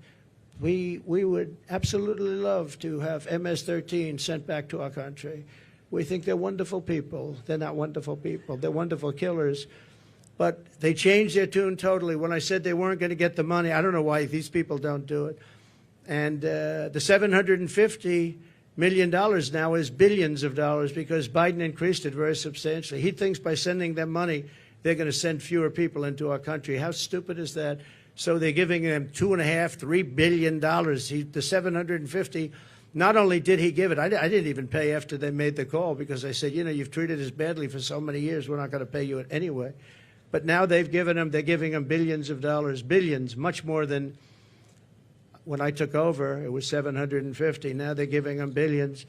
S2: We would absolutely love to have MS-13 sent back to our country. We think they're wonderful people. They're not wonderful people. They're wonderful killers. But they changed their tune totally. When I said they weren't going to get the money, I don't know why these people don't do it. And the $750 million now is billions of dollars because Biden increased it very substantially. He thinks by sending them money, they're going to send fewer people into our country. How stupid is that? So they're giving them $2.5–3 billion. The 750. Not only did he give it, I didn't even pay after they made the call because I said, you know, you've treated us badly for so many years. We're not going to pay you anyway. But now they're giving them billions of dollars, billions, much more than when I took over. It was 750. Now they're giving them billions.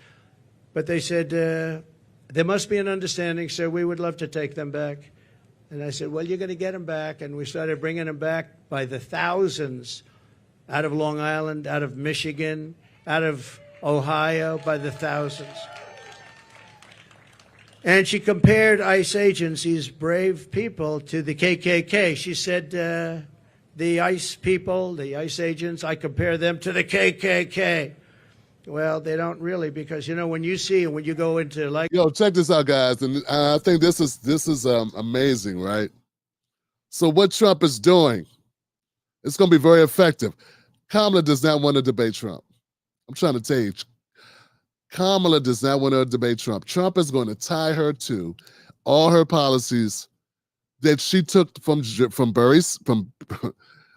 S2: But they said, there must be an understanding, sir. We would love to take them back. And I said, well, you're going to get them back. And we started bringing them back by the thousands out of Long Island, out of Michigan, out of Ohio, by the thousands. And she compared ICE agents, these brave people, to the KKK. She said, the ICE people, the ICE agents, I compare them to the KKK. Well, they don't really, because, you know, when you go into like...
S1: Yo, check this out, guys. And I think this is amazing, right? So what Trump is doing, it's going to be very effective. Kamala does not want to debate Trump. I'm trying to tell you, Kamala does not want to debate Trump. Trump is going to tie her to all her policies that she took from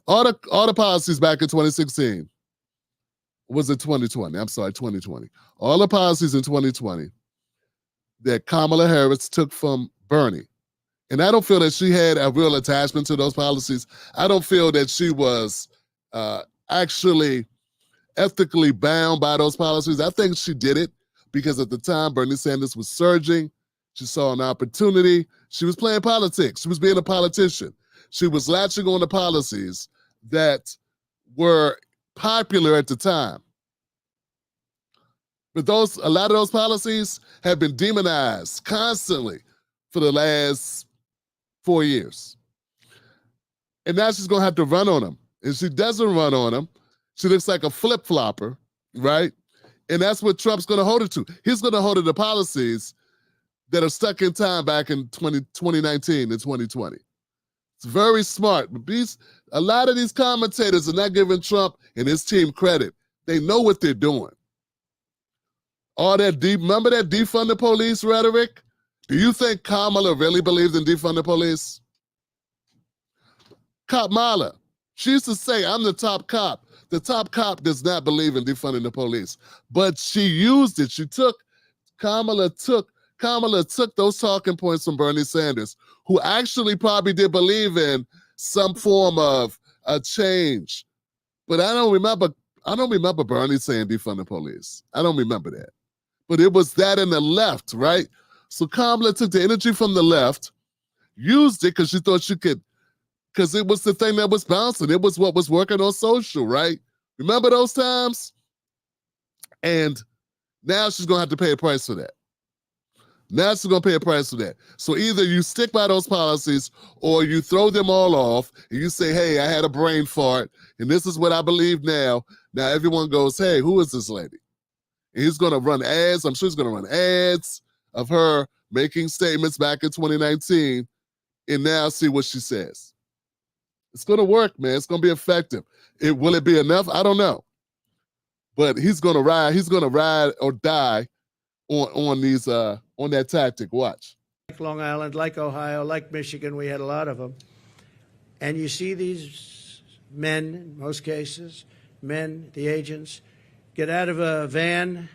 S1: all the policies back in 2016. Was it 2020? I'm sorry, 2020. All the policies in 2020 that Kamala Harris took from Bernie. And I don't feel that she had a real attachment to those policies. I don't feel that she was actually ethically bound by those policies. I think she did it because at the time Bernie Sanders was surging. She saw an opportunity. She was playing politics. She was being a politician. She was latching on to policies that were popular at the time. But a lot of those policies have been demonized constantly for the last 4 years. And now she's going to have to run on them. And she doesn't run on them. She looks like a flip-flopper, right? And that's what Trump's going to hold her to. He's going to hold her to policies that are stuck in time back in 2019 and 2020. It's very smart. A lot of these commentators are not giving Trump and his team credit. They know what they're doing. Remember that defund the police rhetoric? Do you think Kamala really believes in defund the police? Kamala, she used to say, I'm the top cop. The top cop does not believe in defunding the police, but she used it. She took Kamala took those talking points from Bernie Sanders, who actually probably did believe in some form of a change. But I don't remember Bernie saying defund the police. I don't remember that. But it was that in the left, right? So Kamala took the energy from the left, used it because she thought she could, because it was the thing that was bouncing. It was what was working on social, right? Remember those times? And now she's going to have to pay a price for that. Now she's going to pay a price for that. So either you stick by those policies or you throw them all off and you say, hey, I had a brain fart and this is what I believe now. Now everyone goes, hey, who is this lady? And he's going to run ads. I'm sure he's going to run ads of her making statements back in 2019 and now see what she says. It's going to work, man. It's going to be effective. Will it be enough? I don't know. But he's going to ride or die on that tactic. Watch.
S2: Like Long Island, like Ohio, like Michigan, we had a lot of them. And you see these men, in most cases, the agents, get out of a van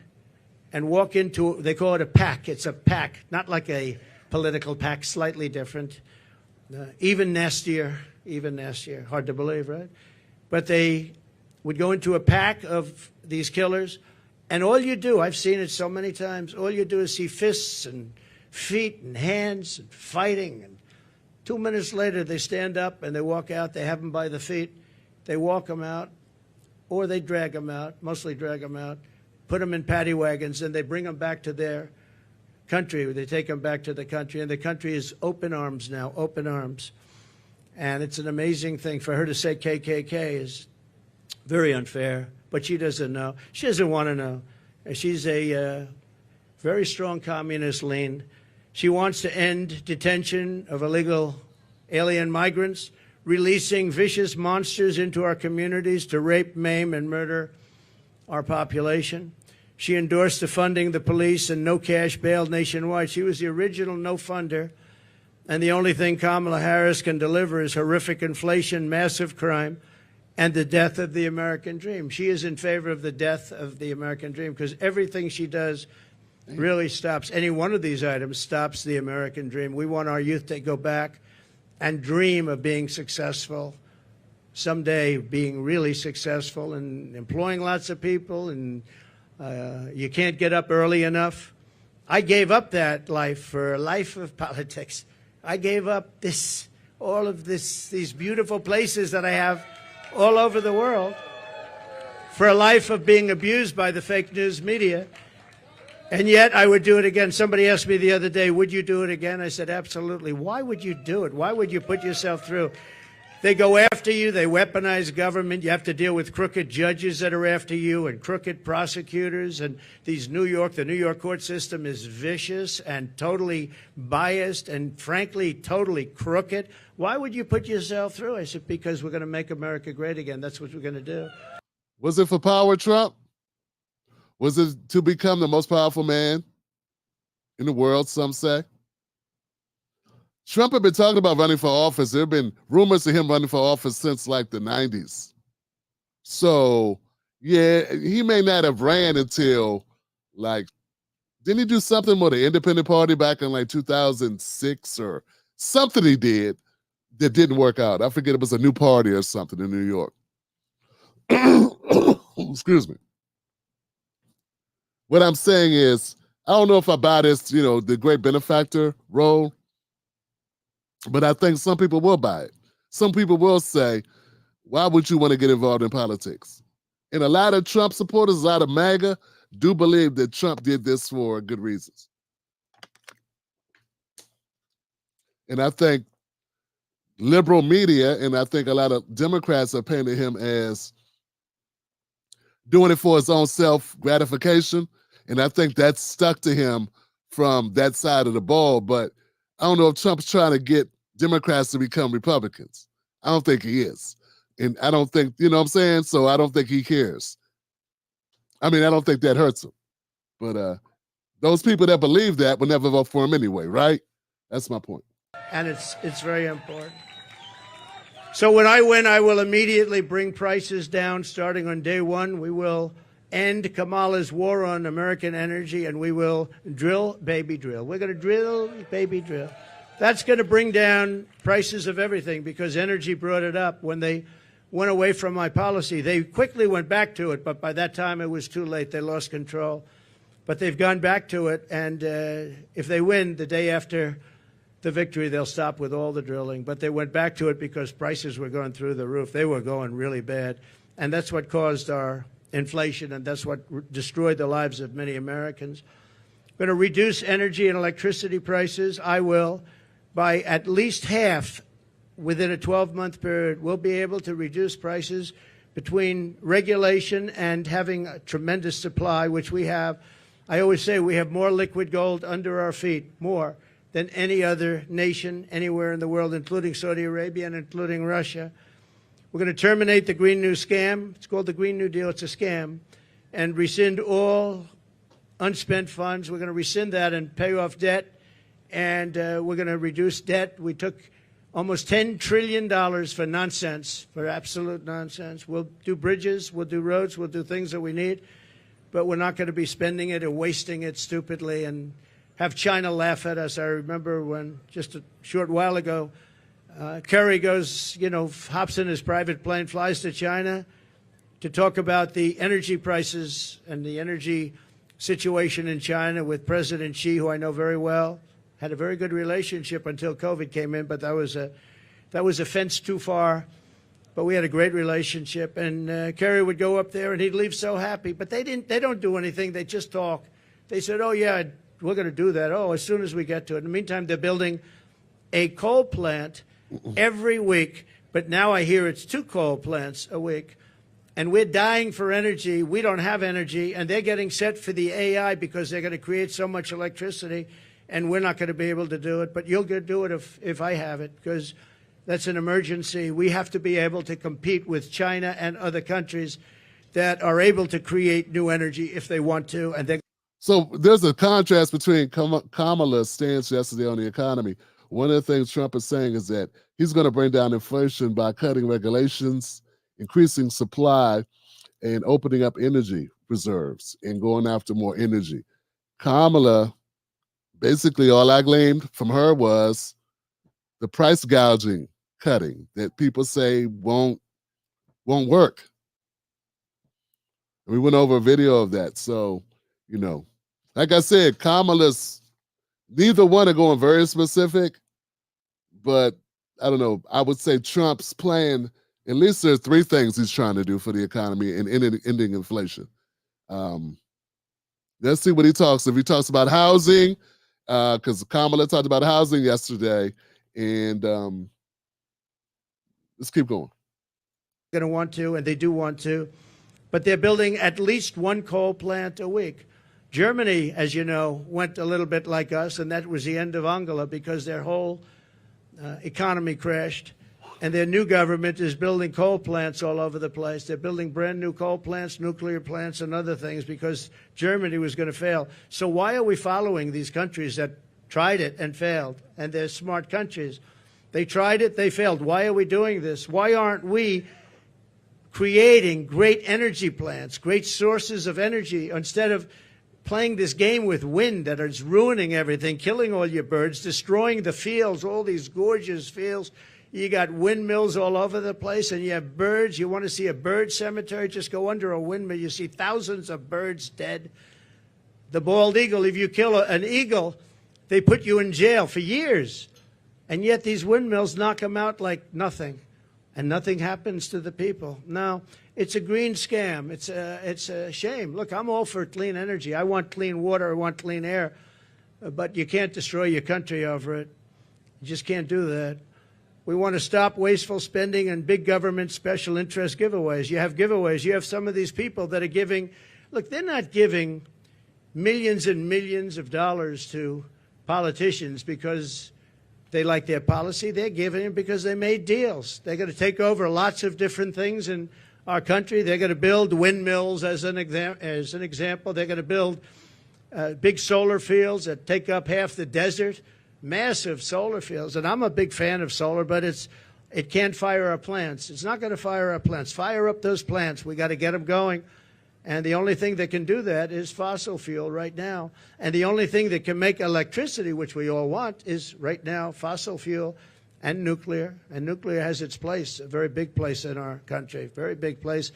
S2: and walk into, they call it a pack. It's a pack, not like a political pack, slightly different, even nastier, hard to believe, right? But they would go into a pack of these killers, and all you do, I've seen it so many times, all you do is see fists and feet and hands and fighting. And 2 minutes later, they stand up and they walk out. They have them by the feet. They walk them out, or they drag them out, mostly drag them out, put them in paddy wagons, and they bring them back to their country. They take them back to the country, and the country is open arms now, open arms. And it's an amazing thing. For her to say KKK is very unfair, but she doesn't know. She doesn't want to know. She's a very strong communist lean. She wants to end detention of illegal alien migrants, releasing vicious monsters into our communities to rape, maim, and murder our population. She endorsed defunding the police and no cash bail nationwide. She was the original no funder. And the only thing Kamala Harris can deliver is horrific inflation, massive crime, and the death of the American dream. She is in favor of the death of the American dream because everything she does really stops. Any one of these items stops the American dream. We want our youth to go back and dream of being successful, someday being really successful and employing lots of people, and you can't get up early enough. I gave up that life for a life of politics. I gave up all of these beautiful places that I have all over the world for a life of being abused by the fake news media. And yet I would do it again. Somebody asked me the other day, would you do it again? I said, absolutely. Why would you do it? Why would you put yourself through? They go after you. They weaponize government. You have to deal with crooked judges that are after you and crooked prosecutors. And the New York court system is vicious and totally biased and, frankly, totally crooked. Why would you put yourself through? I said, because we're going to make America great again. That's what we're going to do.
S1: Was it for power, Trump? Was it to become the most powerful man in the world, some say? Trump had been talking about running for office. There have been rumors of him running for office since like the 90s. So, yeah, he may not have ran until like, didn't he do something with the Independent Party back in like 2006 or something he did that didn't work out? I forget, it was a new party or something in New York. Excuse me. What I'm saying is, I don't know if I buy this, the great benefactor role, but I think some people will buy it. Some people will say, why would you want to get involved in politics? And a lot of Trump supporters, a lot of MAGA, do believe that Trump did this for good reasons. And I think liberal media, and I think a lot of Democrats are painting him as doing it for his own self-gratification. And I think that's stuck to him from that side of the ball. But I don't know if Trump's trying to get Democrats to become Republicans. I don't think he is. And I don't think, you know what I'm saying? So I don't think he cares. I mean, I don't think that hurts him. But those people that believe that will never vote for him anyway, right? That's my point.
S2: And it's very important. So when I win, I will immediately bring prices down starting on day one. We will end Kamala's war on American energy, and we will drill, baby, drill. We're going to drill, baby, drill. That's going to bring down prices of everything because energy brought it up. When they went away from my policy, they quickly went back to it, but by that time it was too late. They lost control. But they've gone back to it, and if they win the day after the victory, they'll stop with all the drilling. But they went back to it because prices were going through the roof. They were going really bad, and that's what caused our inflation, and that's what destroyed the lives of many Americans. We're going to reduce energy and electricity prices. I will, by at least half within a 12-month period. We'll be able to reduce prices between regulation and having a tremendous supply, which we have. I always say we have more liquid gold under our feet, more than any other nation anywhere in the world, including Saudi Arabia and including Russia. We're going to terminate the Green New Scam. It's called the Green New Deal. It's a scam. And rescind all unspent funds. We're going to rescind that and pay off debt. And we're going to reduce debt. We took almost $10 trillion for nonsense, for absolute nonsense. We'll do bridges, we'll do roads, we'll do things that we need, but we're not going to be spending it or wasting it stupidly and have China laugh at us. I remember when, just a short while ago, Kerry goes, hops in his private plane, flies to China to talk about the energy prices and the energy situation in China with President Xi, who I know very well. Had a very good relationship until COVID came in, but that was a fence too far. But we had a great relationship, and Kerry would go up there, and he'd leave so happy. But they don't do anything. They just talk. They said, "Oh yeah, we're going to do that. Oh, as soon as we get to it." In the meantime, they're building a coal plant every week. But now I hear it's 2 coal plants a week, and we're dying for energy. We don't have energy, and they're getting set for the AI because they're going to create so much electricity. And we're not going to be able to do it, but you'll get do it if I have it, because that's an emergency. We have to be able to compete with China and other countries that are able to create new energy if they want to. And
S1: so there's a contrast between Kamala's stance yesterday on the economy. One of the things Trump is saying is that he's going to bring down inflation by cutting regulations, increasing supply, and opening up energy reserves and going after more energy. Kamala, basically, all I gleaned from her was the price gouging cutting that people say won't work. And we went over a video of that. So, like I said, Kamala's, neither one are going very specific, but I don't know. I would say Trump's plan, at least there's 3 things he's trying to do for the economy and ending inflation. Let's see what he talks. If he talks about housing, because Kamala talked about housing yesterday, and let's keep going.
S2: Going to want to, and they do want to, but they're building at least 1 coal plant a week. Germany, as you know, went a little bit like us, and that was the end of Angela because their whole economy crashed, and their new government is building coal plants all over the place. They're building brand new coal plants, nuclear plants, and other things because Germany was going to fail. So why are we following these countries that tried it and failed? And they're smart countries. They tried it, they failed. Why are we doing this? Why aren't we creating great energy plants, great sources of energy, instead of playing this game with wind that is ruining everything, killing all your birds, destroying the fields, all these gorgeous fields. You got windmills all over the place, and you have birds. You want to see a bird cemetery? Just go under a windmill. You see thousands of birds dead. The bald eagle, if you kill an eagle, they put you in jail for years. And yet these windmills knock them out like nothing, and nothing happens to the people. Now, it's a green scam. It's a shame. Look, I'm all for clean energy. I want clean water. I want clean air. But you can't destroy your country over it. You just can't do that. We want to stop wasteful spending and big government special interest giveaways. You have giveaways. You have some of these people that are giving. Look, they're not giving millions and millions of dollars to politicians because they like their policy. They're giving it because they made deals. They're going to take over lots of different things in our country. They're going to build windmills as an example. They're going to build big solar fields that take up half the desert, massive solar fields. And I'm a big fan of solar, but it can't fire our plants. It's not going to fire our plants. Fire up those plants. We got to get them going. And the only thing that can do that is fossil fuel right now. And the only thing that can make electricity, which we all want, is right now fossil fuel and nuclear. And nuclear has its place, a very big place in our country, very big place.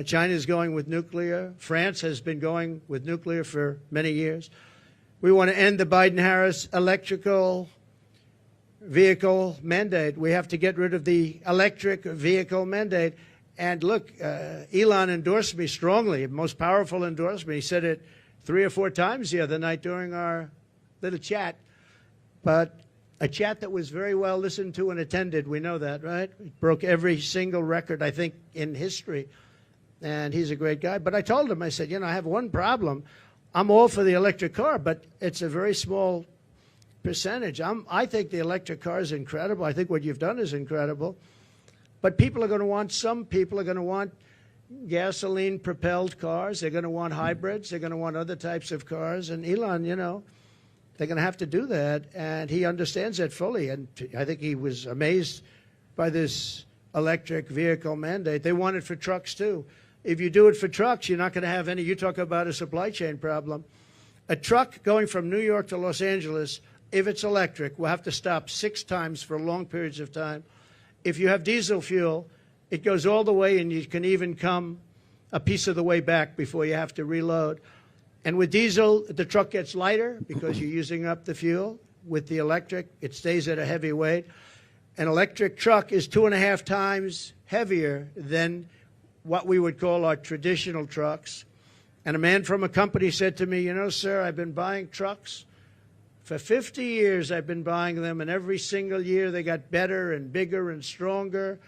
S2: China is going with nuclear. France has been going with nuclear for many years. We want to end the Biden-Harris electrical vehicle mandate. We have to get rid of the electric vehicle mandate. And look, Elon endorsed me strongly, most powerful endorsement. He said it 3 or 4 times the other night during our little chat, but a chat that was very well listened to and attended. We know that, right? It broke every single record, I think, in history. And he's a great guy. But I told him, I said, I have one problem. I'm all for the electric car, but it's a very small percentage. I think the electric car is incredible. I think what you've done is incredible. But some people are going to want gasoline-propelled cars. They're going to want hybrids. They're going to want other types of cars. And Elon, they're going to have to do that. And he understands that fully. And I think he was amazed by this electric vehicle mandate. They want it for trucks, too. If you do it for trucks, you're not going to have any. You talk about a supply chain problem. A truck going from New York to Los Angeles, if it's electric, will have to stop 6 times for long periods of time. If you have diesel fuel, it goes all the way, and you can even come a piece of the way back before you have to reload. And with diesel, the truck gets lighter because you're using up the fuel. With the electric, it stays at a heavy weight. An electric truck is 2.5 times heavier than what we would call our traditional trucks. And a man from a company said to me, sir, I've been buying trucks. For 50 years, I've been buying them, and every single year they got better and bigger and stronger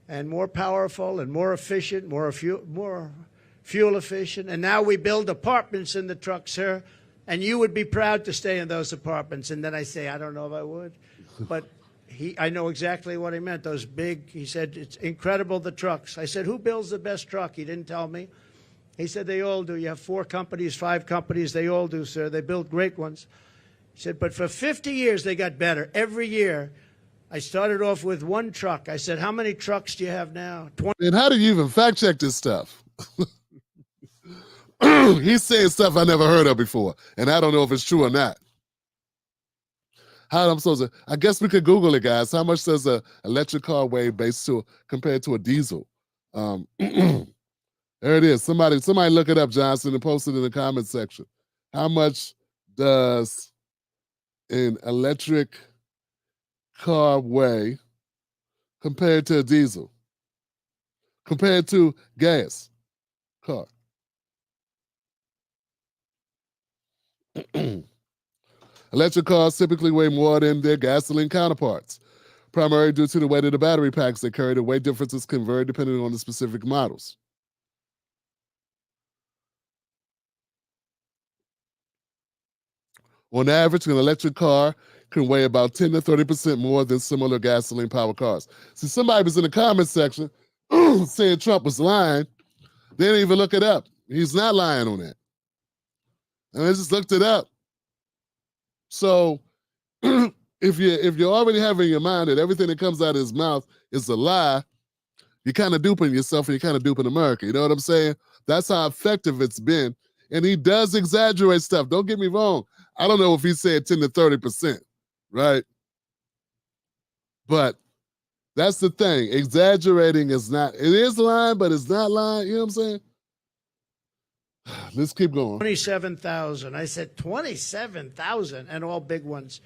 S2: and more powerful and more efficient, more fuel efficient. And now we build apartments in the truck, sir, and you would be proud to stay in those apartments. And then I say, I don't know if I would. But I know exactly what he meant, those big, he said, it's incredible, the trucks. I said, who builds the best truck? He didn't tell me. He said, they all do. You have 4 companies, 5 companies, they all do, sir. They build great ones. He said, but for 50 years, they got better. Every year, I started off with 1 truck. I said, how many trucks do you have now? 20.
S1: And how do you even fact check this stuff? He's saying stuff I never heard of before, and I don't know if it's true or not. How am I supposed to? I guess we could Google it, guys. How much does an electric car weigh compared to a diesel? There it is. Somebody look it up, Johnson, and post it in the comment section. How much does an electric car weigh compared to a diesel? Compared to gas car? Electric cars typically weigh more than their gasoline counterparts, primarily due to the weight of the battery packs they carry. The weight differences can vary depending on the specific models. On average, an electric car can weigh about 10 to 30% more than similar gasoline-powered cars. See, somebody was in the comment section saying Trump was lying. They didn't even look it up. He's not lying on that. And I just looked it up. So if you're already having in your mind that everything that comes out of his mouth is a lie, you're kind of duping yourself and you're kind of duping America. You know what I'm saying? That's how effective it's been. And he does exaggerate stuff. Don't get me wrong. I don't know if he said 10 to 30%, right? But that's the thing. Exaggerating is not, it is lying, but it's not lying. You know what I'm saying? Let's keep going.
S2: 27,000. I said 27,000, and all big ones.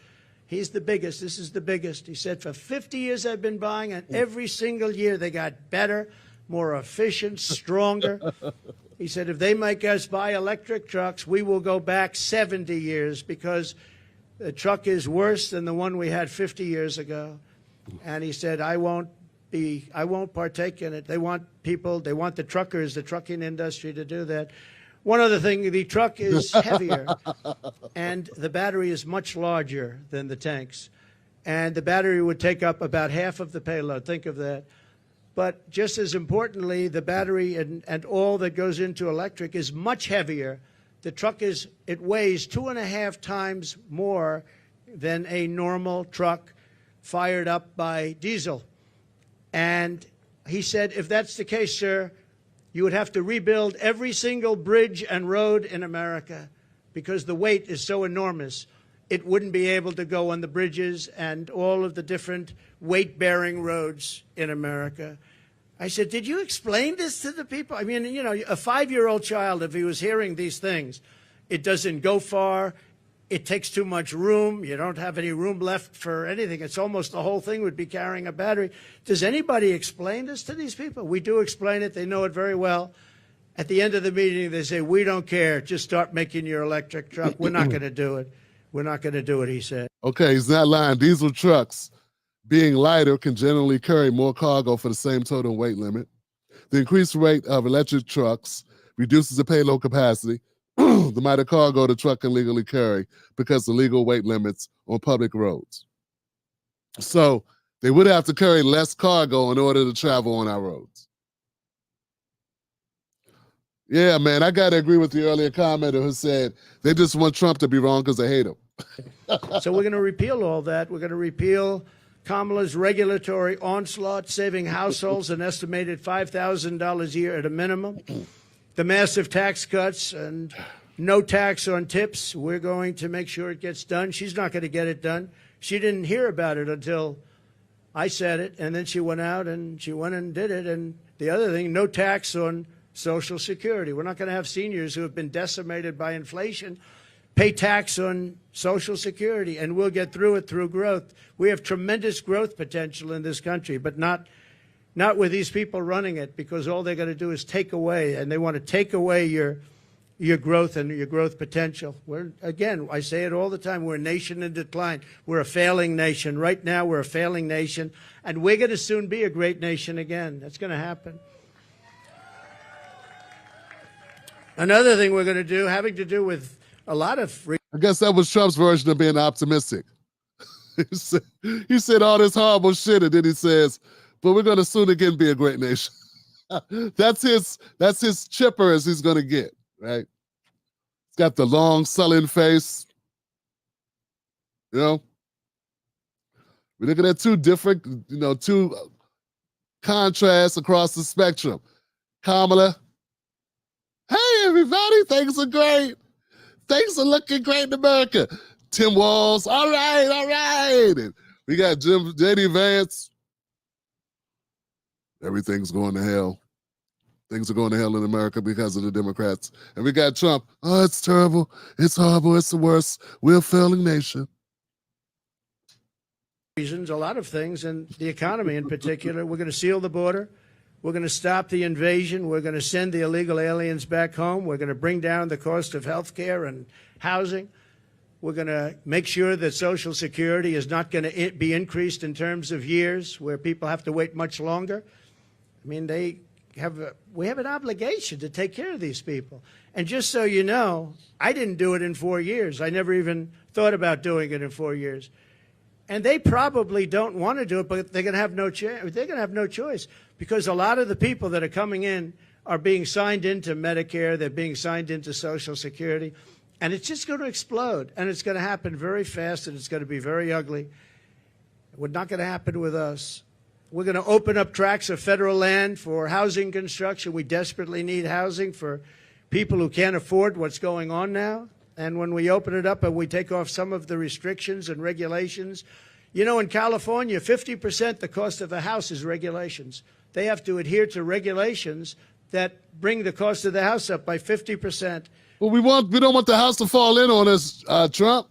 S2: He's the biggest. This is the biggest. He said, for 50 years I've been buying, and every single year they got better, more efficient, stronger. He said, if they make us buy electric trucks, we will go back 70 years because the truck is worse than the one we had 50 years ago. And he said, I won't partake in it. They want the truckers, the trucking industry to do that. One other thing, the truck is heavier, and the battery is much larger than the tanks. And the battery would take up about half of the payload. Think of that. But just as importantly, the battery and all that goes into electric is much heavier. The truck it weighs 2.5 times more than a normal truck fired up by diesel. And he said, if that's the case, sir, You would have to rebuild every single bridge and road in America because the weight is so enormous. It wouldn't be able to go on the bridges and all of the different weight-bearing roads in America. I said, did you explain this to the people? I mean, you know, a 5-year-old child, if he was hearing these things, it doesn't go far. It takes too much room. You don't have any room left for anything. It's almost the whole thing would be carrying a battery. Does anybody explain this to these people? We do explain it. They know it very well. At the end of the meeting, they say, we don't care. Just start making your electric truck. We're not going to do it. We're not going to do it, he said.
S1: Okay, he's not lying. Diesel trucks, being lighter, can generally carry more cargo for the same total weight limit. The increased rate of electric trucks reduces the payload capacity, the amount of cargo the truck can legally carry because of legal weight limits on public roads. So they would have to carry less cargo in order to travel on our roads. Yeah, man, I got to agree with the earlier commenter who said they just want Trump to be wrong because they hate him.
S2: So we're going to repeal all that. We're going to repeal Kamala's regulatory onslaught, saving households an estimated $5,000 a year at a minimum. The massive tax cuts and no tax on tips. We're going to make sure it gets done. She's not going to get it done. She didn't hear about it until I said it, and then she went out and she went and did it. And the other thing, no tax on Social Security. We're not going to have seniors who have been decimated by inflation pay tax on Social Security, and we'll get through it through growth. We have tremendous growth potential in this country, but not with these people running it, because all they're going to do is take away, and they want to take away your growth and your growth potential. Again, I say it all the time, we're a nation in decline. We're a failing nation. Right now, we're a failing nation, and we're going to soon be a great nation again. That's going to happen. Another thing we're going to do, having to do with a lot of...
S1: I guess that was Trump's version of being optimistic. he said all this horrible shit, and then he says, but we're going to soon again be a great nation. That's his chipper as he's going to get, right? He's got the long, sullen face. You know? We're looking at two different, two contrasts across the spectrum. Kamala, hey, everybody, things are great. Things are looking great in America. Tim Walz, all right. And we got J.D. Vance. Everything's going to hell. Things are going to hell in America because of the Democrats. And we got Trump. Oh, it's terrible. It's horrible. It's the worst. We're a failing nation.
S2: Reasons, a lot of things, and the economy in particular. We're going to seal the border. We're going to stop the invasion. We're going to send the illegal aliens back home. We're going to bring down the cost of health care and housing. We're going to make sure that Social Security is not going to be increased in terms of years where people have to wait much longer. I mean, we have an obligation to take care of these people. And just so you know, I didn't do it in 4 years. I never even thought about doing it in 4 years. And they probably don't want to do it, but they're going to have no choice because a lot of the people that are coming in are being signed into Medicare. They're being signed into Social Security. And it's just going to explode. And it's going to happen very fast, and it's going to be very ugly. It's not going to happen with us. We're going to open up tracts of federal land for housing construction. We desperately need housing for people who can't afford what's going on now. And when we open it up and we take off some of the restrictions and regulations, in California, 50% the cost of a house is regulations. They have to adhere to regulations that bring the cost of the house up by 50%.
S1: Well, we don't want the house to fall in on us, Trump.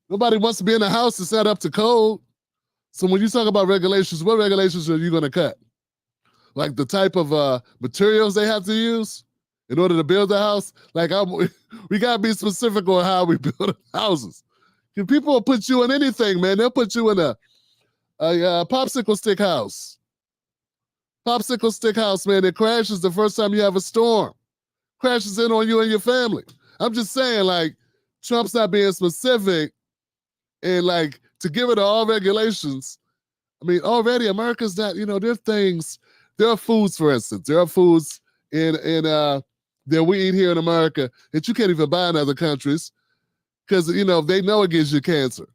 S1: Nobody wants to be in a house that's not up to code. So when you talk about regulations, what regulations are you going to cut? Like the type of materials they have to use in order to build a house? Like we got to be specific on how we build houses. People will put you in anything, man. They'll put you in a popsicle stick house. Popsicle stick house, man. It crashes the first time you have a storm. Crashes in on you and your family. I'm just saying, like, Trump's not being specific and, like, to give it all regulations. I mean, already America's not, there are things, there are foods, for instance. There are foods that we eat here in America that you can't even buy in other countries because, they know it gives you cancer.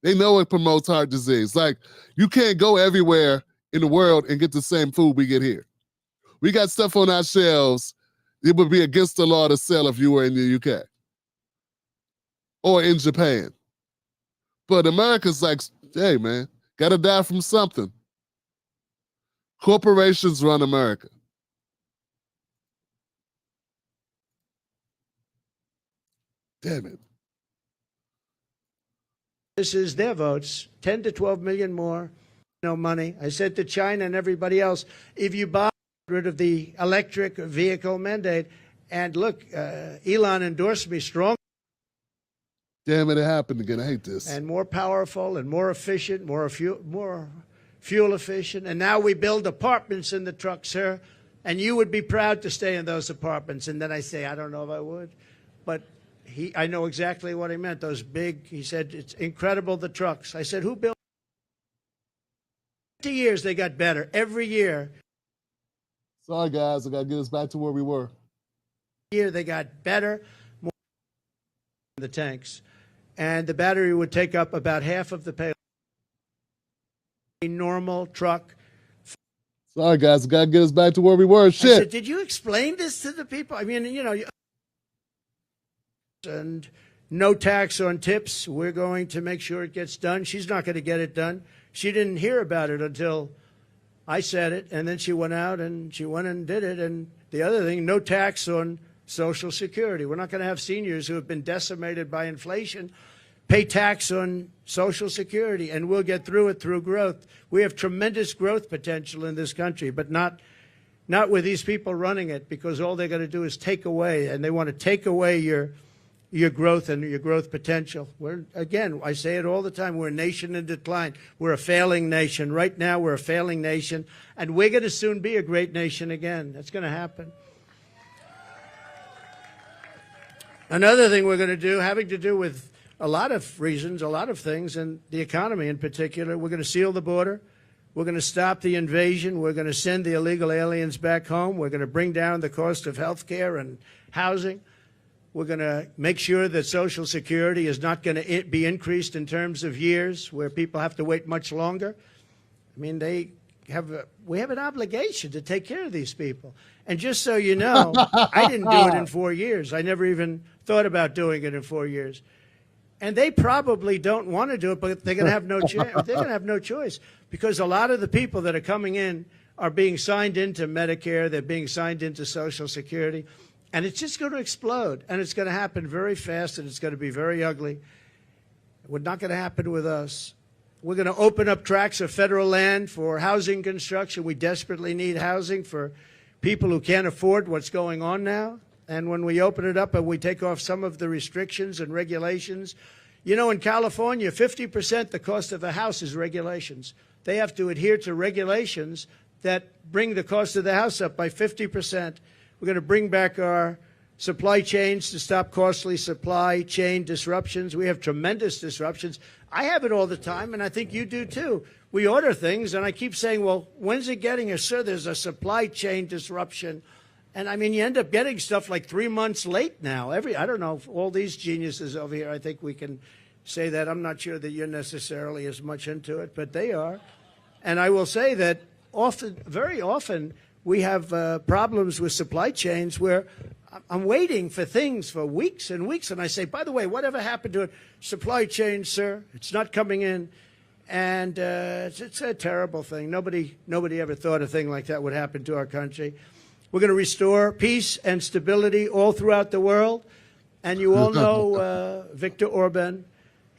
S1: They know it promotes heart disease. Like, you can't go everywhere in the world and get the same food we get here. We got stuff on our shelves. It would be against the law to sell if you were in the UK or in Japan. But America's like, hey, man, gotta die from something. Corporations run America. Damn it.
S2: This is their votes, 10 to 12 million more, no money. I said to China and everybody else, if you buy rid of the electric vehicle mandate, and look, Elon endorsed me strong.
S1: Damn it, it happened again. I hate this.
S2: And more powerful and more efficient, more fuel efficient. And now we build apartments in the truck, sir. And you would be proud to stay in those apartments. And then I say, I don't know if I would. But I know exactly what he meant. Those big, he said, it's incredible, the trucks. I said, who built? 50 years they got better. Every year.
S1: Sorry, guys. I got to get us back to where we were.
S2: Year they got better, more the tanks. And the battery would take up about half of the payload. A normal truck.
S1: Sorry, guys. I got to get us back to where we were. Shit.
S2: I said, did you explain this to the people? I mean, you know, and no tax on tips. We're going to make sure it gets done. She's not going to get it done. She didn't hear about it until I said it, and then she went out and she went and did it. And the other thing, no tax on Social Security. We're not going to have seniors who have been decimated by inflation pay tax on Social Security, and we'll get through it through growth. We have tremendous growth potential in this country, but not with these people running it, because all they're going to do is take away, and they want to take away your growth and your growth potential. Again, I say it all the time, we're a nation in decline. We're a failing nation. Right now, we're a failing nation, and we're going to soon be a great nation again. That's going to happen. Another thing we're going to do, having to do with a lot of reasons, a lot of things, and the economy in particular, we're going to seal the border. We're going to stop the invasion. We're going to send the illegal aliens back home. We're going to bring down the cost of health care and housing. We're going to make sure that Social Security is not going to be increased in terms of years where people have to wait much longer. I mean, we have an obligation to take care of these people. And just so you know, I didn't do it in 4 years. I never even thought about doing it in 4 years. And they probably don't want to do it, but they're going to have no chance. They're going to have no choice, because a lot of the people that are coming in are being signed into Medicare. They're being signed into Social Security. And it's just going to explode. And it's going to happen very fast, and it's going to be very ugly. It's not going to happen with us. We're going to open up tracts of federal land for housing construction. We desperately need housing for people who can't afford what's going on now. And when we open it up and we take off some of the restrictions and regulations, you know, in California, 50% the cost of a house is regulations. They have to adhere to regulations that bring the cost of the house up by 50%. We're going to bring back our supply chains to stop costly supply chain disruptions. We have tremendous disruptions. I have it all the time, and I think you do too. We order things, and I keep saying, well, when's it getting here? Sir, there's a supply chain disruption. And, I mean, you end up getting stuff like 3 months late now. I don't know, all these geniuses over here, I think we can say that. I'm not sure that you're necessarily as much into it, but they are. And I will say that very often, we have problems with supply chains where I'm waiting for things for weeks and weeks. And I say, by the way, whatever happened to a supply chain, sir? It's not coming in. And it's a terrible thing. Nobody ever thought a thing like that would happen to our country. We're going to restore peace and stability all throughout the world. And you all know Viktor Orban.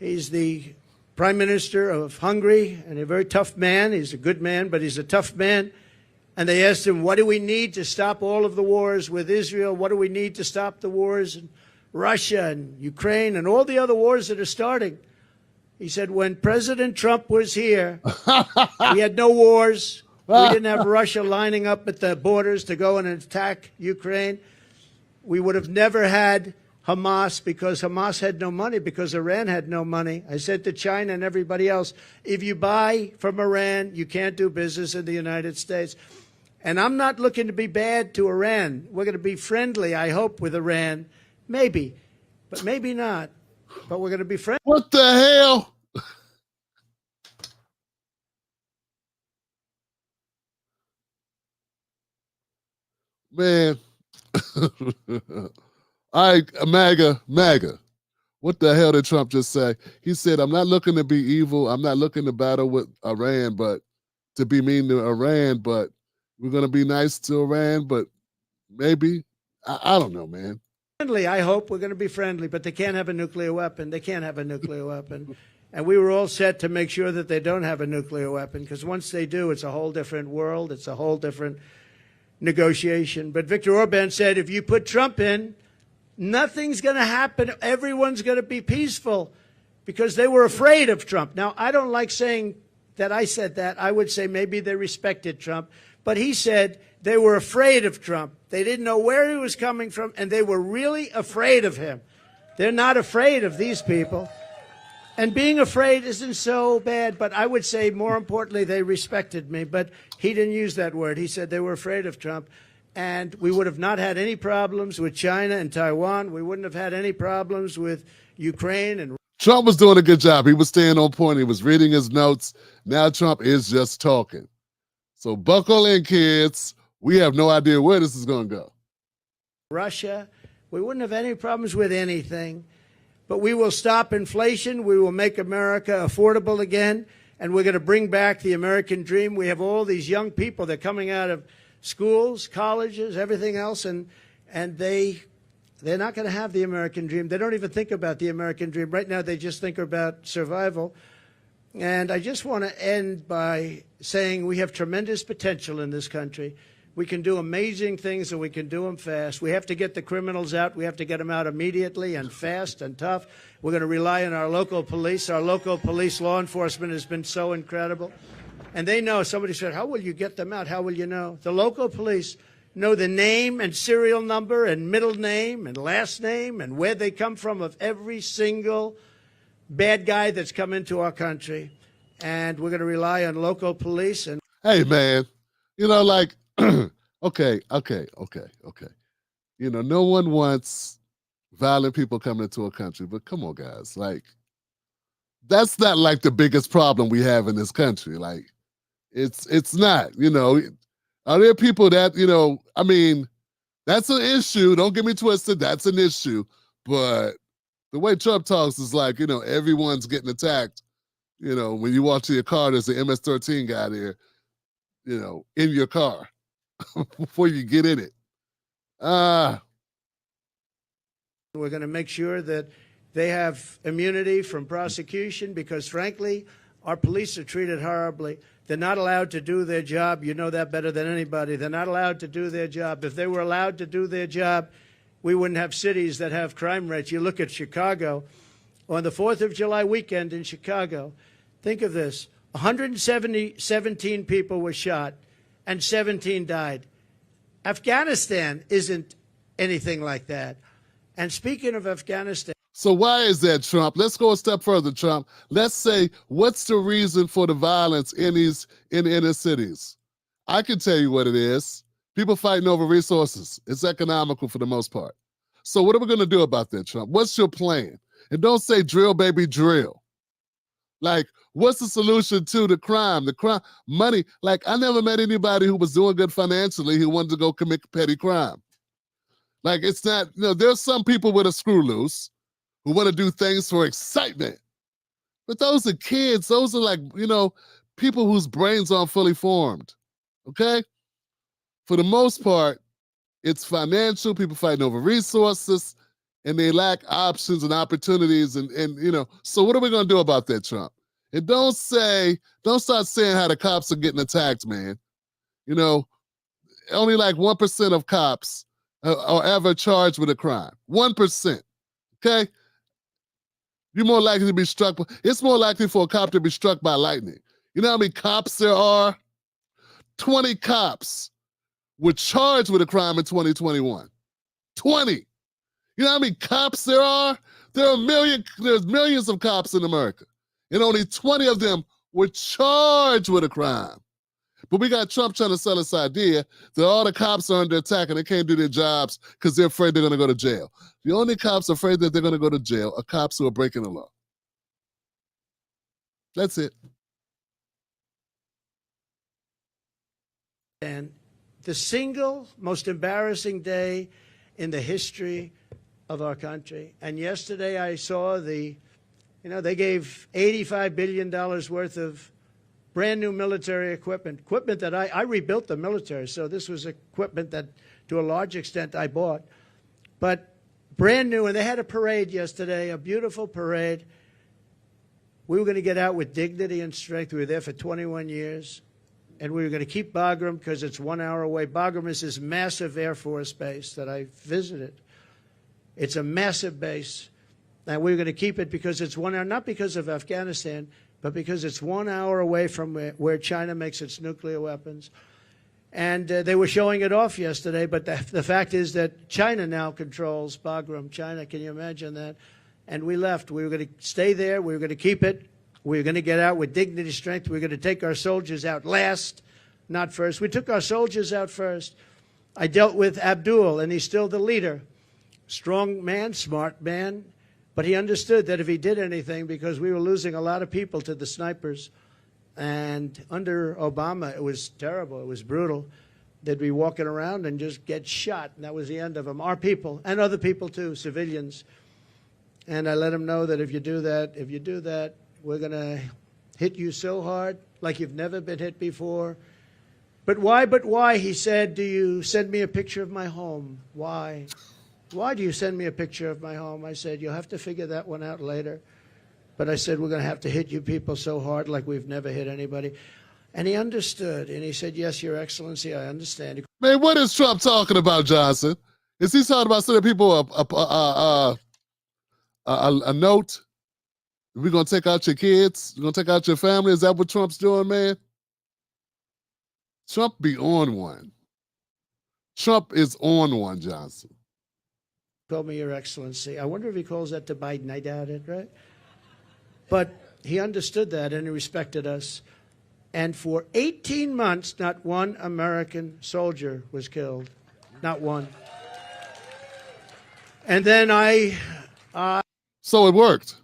S2: He's the prime minister of Hungary, and a very tough man. He's a good man, but he's a tough man. And they asked him, what do we need to stop all of the wars with Israel? What do we need to stop the wars in Russia and Ukraine and all the other wars that are starting? He said, when President Trump was here, we had no wars. We didn't have Russia lining up at the borders to go and attack Ukraine. We would have never had Hamas, because Hamas had no money, because Iran had no money. I said to China and everybody else, if you buy from Iran, you can't do business in the United States. And I'm not looking to be bad to Iran. We're going to be friendly, I hope, with Iran. Maybe, but maybe not. But we're going to be friendly.
S1: What the hell? Man. All right, MAGA. What the hell did Trump just say? He said, I'm not looking to be evil. I'm not looking to battle with Iran, but to be mean to Iran, but we're going to be nice to Iran, but maybe. I don't know, man.
S2: Friendly, I hope we're going to be friendly, but they can't have a nuclear weapon. They can't have a nuclear weapon. And we were all set to make sure that they don't have a nuclear weapon, because once they do, it's a whole different world. It's a whole different negotiation. But Viktor Orban said, if you put Trump in, nothing's going to happen. Everyone's going to be peaceful, because they were afraid of Trump. Now, I don't like saying that I said that. I would say maybe they respected Trump. But he said they were afraid of Trump. They didn't know where he was coming from, and they were really afraid of him. They're not afraid of these people. And being afraid isn't so bad, but I would say more importantly, they respected me. But he didn't use that word. He said they were afraid of Trump. And we would have not had any problems with China and Taiwan. We wouldn't have had any problems with Ukraine. And
S1: Trump was doing a good job. He was staying on point. He was reading his notes. Now Trump is just talking. So buckle in, kids. We have no idea where this is going to go.
S2: Russia, we wouldn't have any problems with anything. But we will stop inflation. We will make America affordable again. And we're going to bring back the American dream. We have all these young people. They're coming out of schools, colleges, everything else. And they're not going to have the American dream. They don't even think about the American dream. Right now, they just think about survival. And I just want to end by saying we have tremendous potential in this country. We can do amazing things, and we can do them fast. We have to get the criminals out. We have to get them out immediately and fast and tough. We're going to rely on our local police. Our local police law enforcement has been so incredible. And they know. Somebody said, how will you get them out? How will you know? The local police know the name and serial number and middle name and last name and where they come from of every single bad guy that's come into our country. And we're going to rely on local police. And
S1: hey, man, you know, like, okay. You know, no one wants violent people coming into a country, but come on, guys. Like, that's not like the biggest problem we have in this country. Like, it's not, you know. Are there people that, you know, I mean, that's an issue. Don't get me twisted. That's an issue. But the way Trump talks is like, you know, everyone's getting attacked. You know, when you walk to your car, there's an MS-13 guy there, you know, in your car before you get in it.
S2: we're going to make sure that they have immunity from prosecution because, frankly, our police are treated horribly. They're not allowed to do their job. You know that better than anybody. They're not allowed to do their job. If they were allowed to do their job, we wouldn't have cities that have crime rates. You look at Chicago. On the 4th of July weekend in Chicago, think of this. 117 people were shot and 17 died. Afghanistan isn't anything like that. And speaking of Afghanistan.
S1: So why is that, Trump? Let's go a step further, Trump. Let's say, what's the reason for the violence in the inner cities? I can tell you what it is. People fighting over resources. It's economical for the most part. So what are we going to do about that, Trump? What's your plan? And don't say drill, baby, drill. Like, what's the solution to the crime? The crime, money. Like, I never met anybody who was doing good financially who wanted to go commit petty crime. Like, it's not, you know, there's some people with a screw loose who want to do things for excitement. But those are kids. Those are like, you know, people whose brains aren't fully formed. Okay? For the most part, it's financial, people fighting over resources, and they lack options and opportunities. And you know, so what are we going to do about that, Trump? And don't start saying how the cops are getting attacked, man. You know, only like 1% of cops are ever charged with a crime. 1%. Okay? You're more likely to be struck. It's more likely for a cop to be struck by lightning. You know how many cops there are? 20 cops were charged with a crime in 2021. 20. You know how many cops there are? There's millions of cops in America. And only 20 of them were charged with a crime. But we got Trump trying to sell this idea that all the cops are under attack and they can't do their jobs because they're afraid they're going to go to jail. The only cops afraid that they're going to go to jail are cops who are breaking the law. That's it.
S2: And the single most embarrassing day in the history of our country. And yesterday I saw they gave $85 billion worth of brand new military equipment that I rebuilt the military. So this was equipment that to a large extent I bought, but brand new. And they had a parade yesterday, a beautiful parade. We were going to get out with dignity and strength. We were there for 21 years. And we were going to keep Bagram because it's 1 hour away. Bagram is this massive Air Force base that I visited. It's a massive base. And we were going to keep it because it's 1 hour, not because of Afghanistan, but because it's 1 hour away from where China makes its nuclear weapons. And they were showing it off yesterday, but the fact is that China now controls Bagram. China, can you imagine that? And we left. We were going to stay there. We were going to keep it. We were going to get out with dignity, strength. We were going to take our soldiers out last, not first. We took our soldiers out first. I dealt with Abdul, and he's still the leader. Strong man, smart man. But he understood that if he did anything, because we were losing a lot of people to the snipers, and under Obama, it was terrible. It was brutal. They'd be walking around and just get shot, and that was the end of them. Our people, and other people too, civilians. And I let him know that if you do that, we're going to hit you so hard like you've never been hit before. But why, he said, do you send me a picture of my home? Why? Why do you send me a picture of my home? I said, you'll have to figure that one out later. But I said, we're going to have to hit you people so hard like we've never hit anybody. And he understood. And he said, yes, Your Excellency, I understand.
S1: Man, what is Trump talking about, Johnson? Is he talking about sending people a note? We're going to take out your kids? We're going to take out your family? Is that what Trump's doing, man? Trump be on one. Trump is on one, Johnson.
S2: Told me, Your Excellency. I wonder if he calls that to Biden. I doubt it, right? But he understood that and he respected us. And for 18 months, not one American soldier was killed. Not one. And then
S1: So it worked.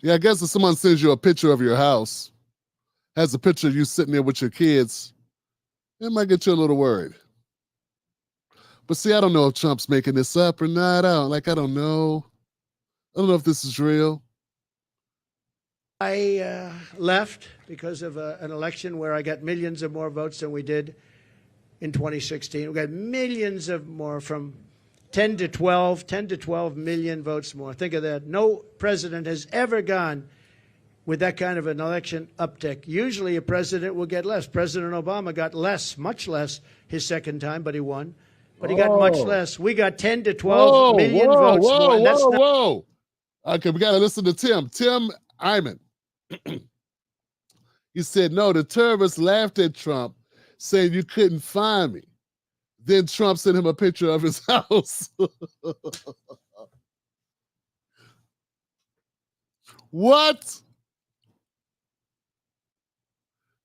S1: Yeah, I guess if someone sends you a picture of your house, has a picture of you sitting there with your kids, it might get you a little worried. But see, I don't know if Trump's making this up or not. I don't know. I don't know if this is real.
S2: I left because of an election where I got millions of more votes than we did in 2016. We got millions of more, from 10 to 12 million votes more. Think of that. No president has ever gone with that kind of an election uptick. Usually a president will get less. President Obama got less, much less, his second time, but he won. But he got much less. We got 10 to 12 million votes more.
S1: Whoa. Okay, we got to listen to Tim. Tim Eyman. He said, no, the terrorists laughed at Trump, saying you couldn't find me. Then Trump sent him a picture of his house. What?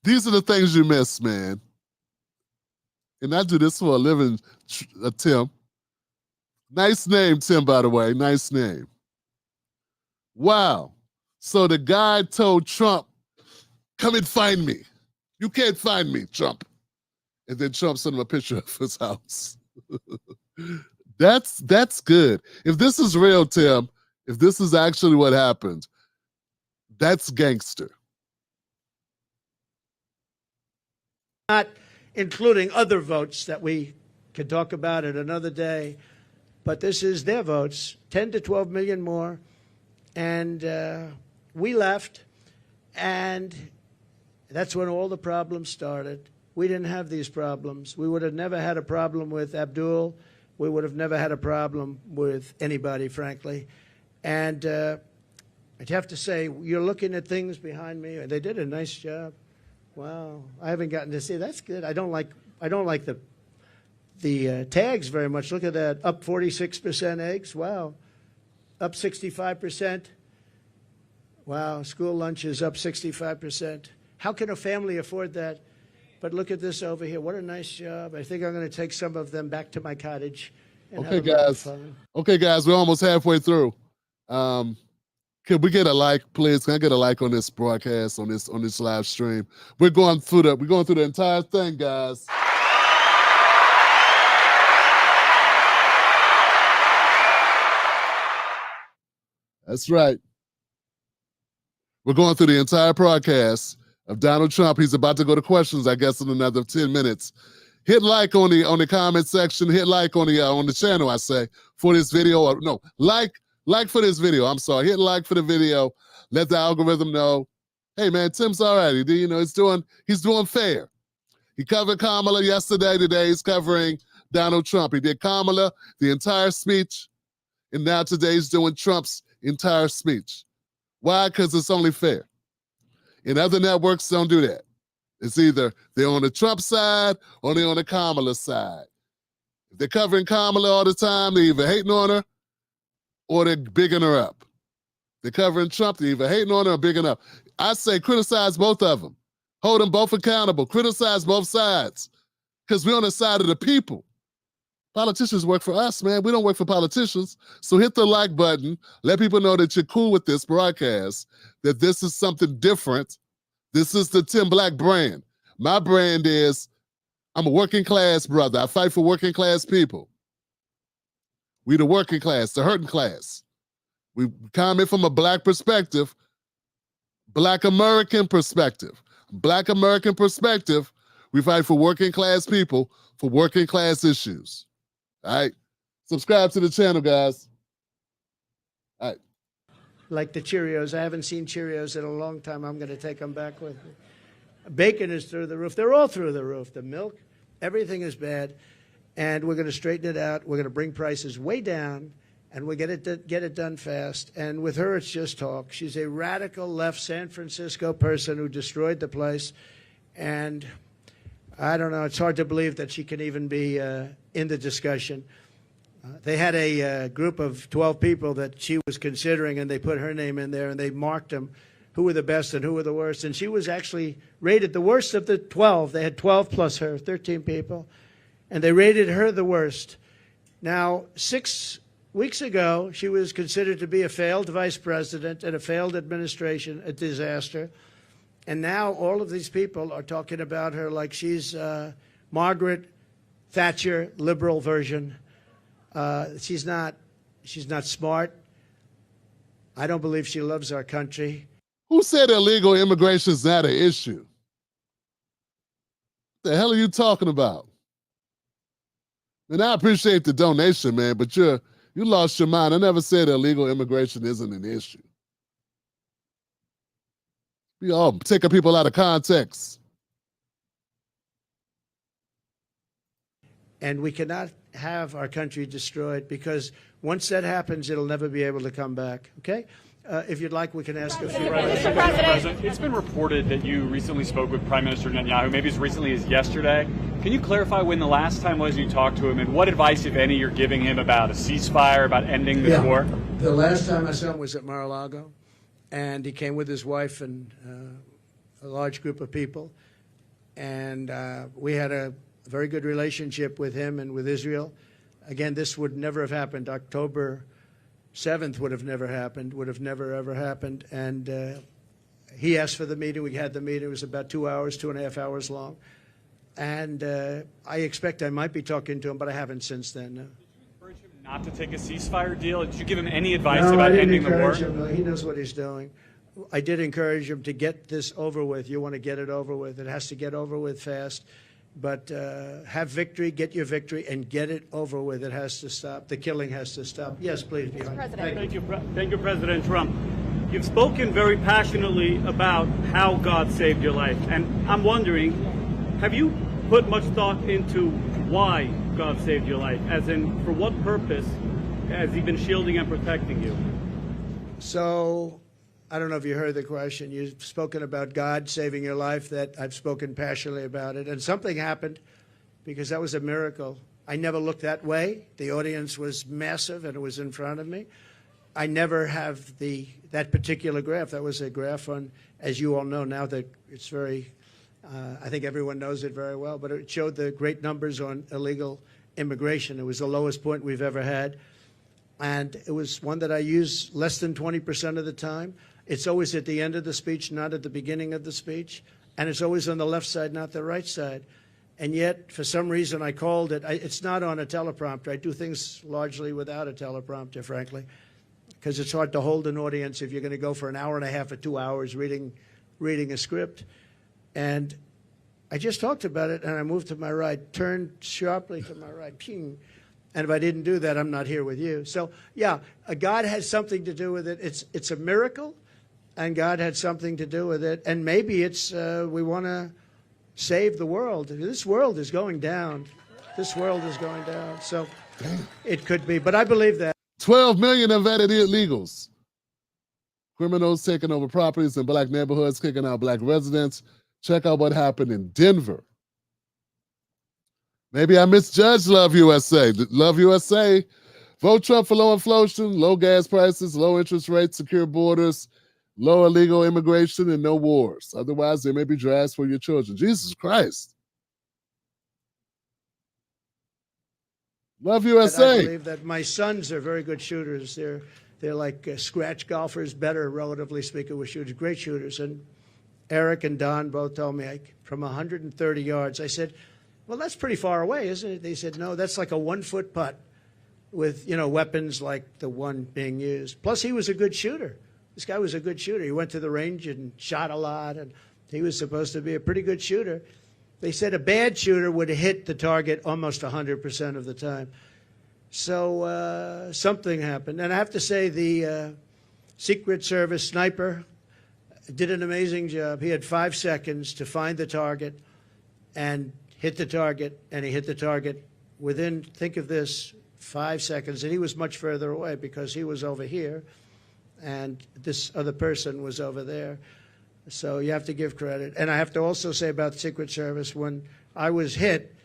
S1: These are the things you miss, man. And I do this for a living, Tim. Nice name, Tim, by the way. Nice name. Wow. So the guy told Trump, come and find me. You can't find me, Trump. And then Trump sent him a picture of his house. That's good. If this is real, Tim, if this is actually what happened, that's gangster.
S2: Not including other votes that we can talk about at another day. But this is their votes, 10 to 12 million more. And we left, and that's when all the problems started. We didn't have these problems. We would have never had a problem with Abdul. We would have never had a problem with anybody, frankly. And I'd have to say, you're looking at things behind me. They did a nice job. Wow, I haven't gotten to see. That's good. I don't like the tags very much. Look at that, up 46% eggs. Wow, up 65%. Wow, school lunch is up 65%. How can a family afford that? But look at this over here. What a nice job. I think I'm going to take some of them back to my cottage. And
S1: Okay, guys. Okay, guys, we're almost halfway through. Can we get a like, please? Can I get a like on this broadcast, on this live stream? We're going through the entire thing, guys. That's right. We're going through the entire broadcast of Donald Trump. He's about to go to questions, I guess, in another 10 minutes. Hit like on the comment section. Hit like on the channel, I say, for this video. Or no, like for this video. I'm sorry. Hit like for the video. Let the algorithm know. Hey man, Tim's all right. You know, he's doing fair. He covered Kamala yesterday. Today he's covering Donald Trump. He did Kamala, the entire speech, and now today he's doing Trump's entire speech. Why? Because it's only fair. And other networks don't do that. It's either they're on the Trump side or they're on the Kamala side. If they're covering Kamala all the time, they're either hating on her or they're bigging her up. They're covering Trump, they're either hating on her or bigging up. I say criticize both of them. Hold them both accountable. Criticize both sides. Because we're on the side of the people. Politicians work for us, man. We don't work for politicians. So hit the like button. Let people know that you're cool with this broadcast, that this is something different. This is the Tim Black brand. My brand is, I'm a working class brother. I fight for working class people. We the working class, the hurting class. We comment from a Black perspective, Black American perspective. Black American perspective, we fight for working class people, for working class issues. All right? Subscribe to the channel, guys. All right.
S2: Like the Cheerios. I haven't seen Cheerios in a long time. I'm going to take them back with me. Bacon is through the roof. They're all through the roof. The milk, everything is bad. And we're going to straighten it out. We're going to bring prices way down, and we'll get it done fast. And with her, it's just talk. She's a radical left San Francisco person who destroyed the place. And I don't know. It's hard to believe that she can even be in the discussion. They had a group of 12 people that she was considering, and they put her name in there, and they marked them, who were the best and who were the worst. And she was actually rated the worst of the 12. They had 12 plus her, 13 people, and they rated her the worst. Now, 6 weeks ago, she was considered to be a failed vice president and a failed administration, a disaster. And now all of these people are talking about her like she's Margaret Thatcher, liberal version. She's not smart. I don't believe she loves our country.
S1: Who said illegal immigration is not an issue? What the hell are you talking about? And I appreciate the donation, man, but you lost your mind. I never said illegal immigration isn't an issue. We all taking people out of context.
S2: And we cannot have our country destroyed, because once that happens, it'll never be able to come back. Okay? If you'd like, we can ask a few questions.
S3: Mr. President, it's been reported that you recently spoke with Prime Minister Netanyahu, maybe as recently as yesterday. Can you clarify when the last time was you talked to him, and what advice, if any, you're giving him about a ceasefire, about ending this war?
S2: The last time I saw him was at Mar-a-Lago, and he came with his wife and a large group of people. And we had a very good relationship with him and with Israel. Again, this would never have happened. October 7th would have never happened, would have never, ever happened. And he asked for the meeting. We had the meeting. It was about 2 hours, 2.5 hours long. And I expect I might be talking to him, but I haven't since then. No.
S3: Did you encourage him not to take a ceasefire deal? Did you give him any advice about ending the war?
S2: No, he knows what he's doing. I did encourage him to get this over with. You want to get it over with. It has to get over with fast. But have victory, get your victory, and get it over with. It has to stop. The killing has to stop. Yes, please.
S4: Thank you, President Trump. You've spoken very passionately about how God saved your life. And I'm wondering, have you put much thought into why God saved your life? As in, for what purpose has he been shielding and protecting you?
S2: So, I don't know if you heard the question. You've spoken about God saving your life. That I've spoken passionately about it. And something happened, because that was a miracle. I never looked that way. The audience was massive, and it was in front of me. I never have that particular graph. That was a graph on, as you all know now, that it's very, I think everyone knows it very well, but it showed the great numbers on illegal immigration. It was the lowest point we've ever had. and it was one that I use less than 20% of the time. It's always at the end of the speech, not at the beginning of the speech, and it's always on the left side, not the right side. And yet, for some reason, I called it. It's not on a teleprompter. I do things largely without a teleprompter, frankly, because it's hard to hold an audience if you're going to go for an hour and a half or 2 hours reading a script. And I just talked about it, and I moved to my right, turned sharply to my right, ping. And if I didn't do that, I'm not here with you. So, yeah, God has something to do with it. It's a miracle, and God had something to do with it. And maybe it's we want to save the world. This world is going down. This world is going down. So it could be. But I believe that.
S1: 12 million of vetted illegals. Criminals taking over properties in black neighborhoods, kicking out black residents. Check out what happened in Denver. Maybe I misjudged Love USA. Love USA. Vote Trump for low inflation, low gas prices, low interest rates, secure borders, low illegal immigration, and no wars. Otherwise, there may be drafts for your children. Jesus Christ. Love USA.
S2: I believe that my sons are very good shooters. They're like scratch golfers, better, relatively speaking, with shooters, great shooters. And Eric and Don both told me from 130 yards. I said, well, that's pretty far away, isn't it? They said, no, that's like a 1-foot putt with, weapons like the one being used. Plus, he was a good shooter. This guy was a good shooter. He went to the range and shot a lot, and he was supposed to be a pretty good shooter. They said a bad shooter would hit the target almost 100% of the time. So something happened. And I have to say the Secret Service sniper did an amazing job. He had 5 seconds to find the target and hit the target, and he hit the target within, think of this, 5 seconds. And he was much further away because he was over here, and this other person was over there. So you have to give credit. And I have to also say about the Secret Service, when I was hit,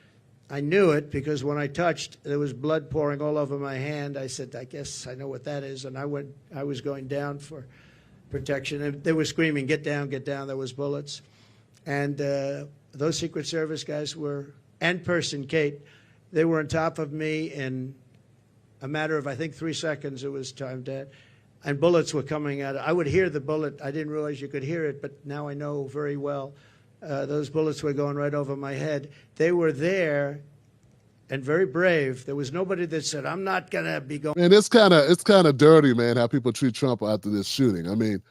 S2: I knew it because when I touched, there was blood pouring all over my hand. I said, I guess I know what that is. And I was going down for protection. And they were screaming, get down, get down. There was bullets. And those Secret Service guys were, and person, Kate, they were on top of me in a matter of, I think, 3 seconds. It was time dead. And bullets were coming out. I would hear the bullet. I didn't realize you could hear it, but now I know very well. Those bullets were going right over my head. They were there and very brave. There was nobody that said, I'm not going to be going.
S1: Man, it's kind of dirty, man, how people treat Trump after this shooting. I mean,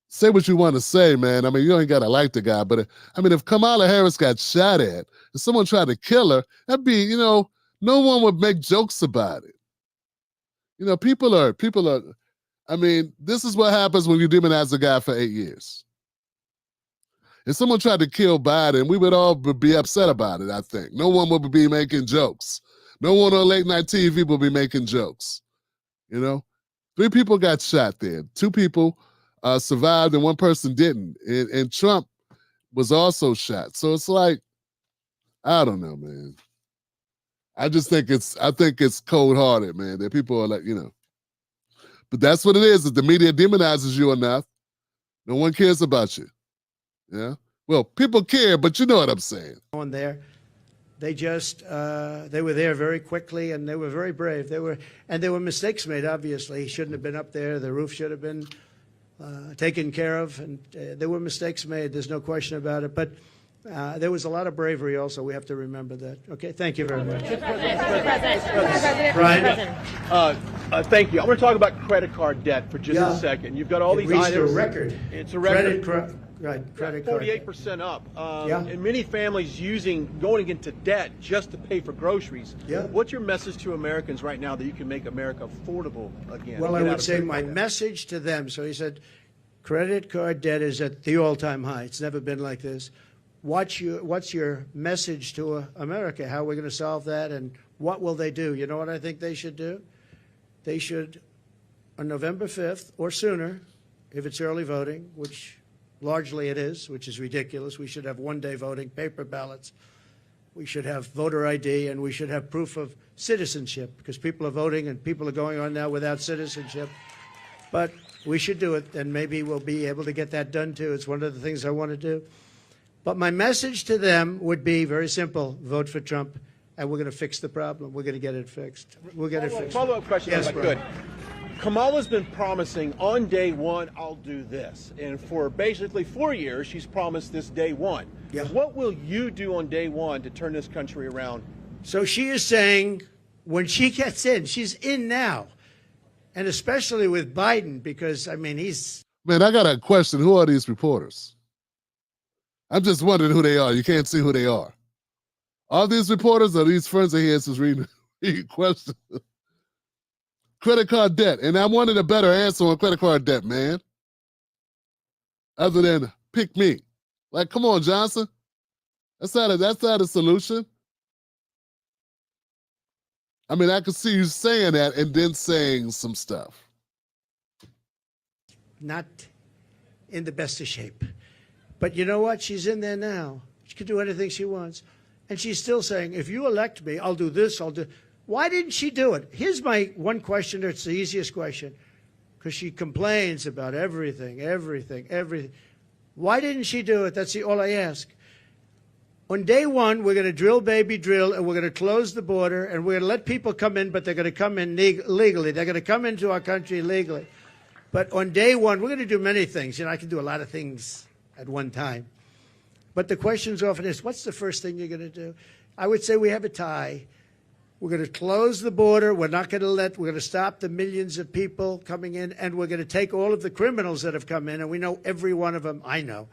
S1: say what you want to say, man. I mean, you ain't got to like the guy, but I mean, if Kamala Harris got shot at and someone tried to kill her, that'd be, no one would make jokes about it. People are, I mean, this is what happens when you demonize a guy for 8 years. If someone tried to kill Biden, we would all be upset about it, I think. No one would be making jokes. No one on late night TV would be making jokes. 3 people got shot there. 2 people survived and 1 person didn't. And Trump was also shot. So it's like, I don't know, man. I think it's cold-hearted, man, that people are like, But that's what it is. If the media demonizes you enough, no one cares about you. Yeah. Well, people care, but you know what I'm saying.
S2: On there, they just they were there very quickly, and they were very brave. There were mistakes made. Obviously, he shouldn't have been up there. The roof should have been taken care of, and there were mistakes made. There's no question about it. But there was a lot of bravery also. We have to remember that. Okay, thank you very much. Brian?
S5: Thank you. I want to talk about credit card debt for just a second. You've got all these items.
S2: It's a record.
S5: It's a record.
S2: Credit card.
S5: 48% up. And many families going into debt just to pay for groceries.
S2: Yeah.
S5: What's your message to Americans right now that you can make America affordable again?
S2: Well, I would say my message to them. So he said, credit card debt is at the all-time high. It's never been like this. What's your message to America? How are we going to solve that, and what will they do? You know what I think they should do? They should, on November 5th or sooner, if it's early voting, which largely it is, which is ridiculous. We should have one-day voting, paper ballots. We should have voter ID, and we should have proof of citizenship, because people are voting and people are going on now without citizenship. But we should do it, and maybe we'll be able to get that done too. It's one of the things I want to do. But my message to them would be very simple: vote for Trump and we're going to fix the problem. We're going to get it fixed. We'll get it fixed.
S5: Follow-up question,
S2: Yes,
S5: if I
S2: Brian.
S5: could. Kamala's been promising on day one, I'll do this. And for basically 4 years, she's promised this day one.
S2: Yeah.
S5: What will you do on day one to turn this country around?
S2: So she is saying when she gets in, she's in now, and especially with Biden, because, I mean, he's...
S1: Man, I got a question. Who are these reporters? I'm just wondering who they are. You can't see who they are. Are these reporters or these friends of his who's reading questions? Credit card debt. And I wanted a better answer on credit card debt, man. Other than pick me. Like, come on, Johnson. That's not a solution. I mean, I could see you saying that and then saying some stuff.
S2: not in the best of shape. But you know what? She's in there now. She can do anything she wants. And she's still saying, if you elect me, I'll do this, I'll do... Why didn't she do it? Here's my one question. It's the easiest question. Because she complains about everything. Why didn't she do it? That's all I ask. On day one, we're going to drill, baby, drill, and we're going to close the border, and we're going to let people come in, but they're going to come in legally. They're going to come into our country legally. But on day one, we're going to do many things. You know, I can do a lot of things at one time. But the questions often is, what's the first thing you're going to do? I would say we have a tie. We're going to close the border. We're going to stop the millions of people coming in, and we're going to take all of the criminals that have come in, and we know every one of them. I know.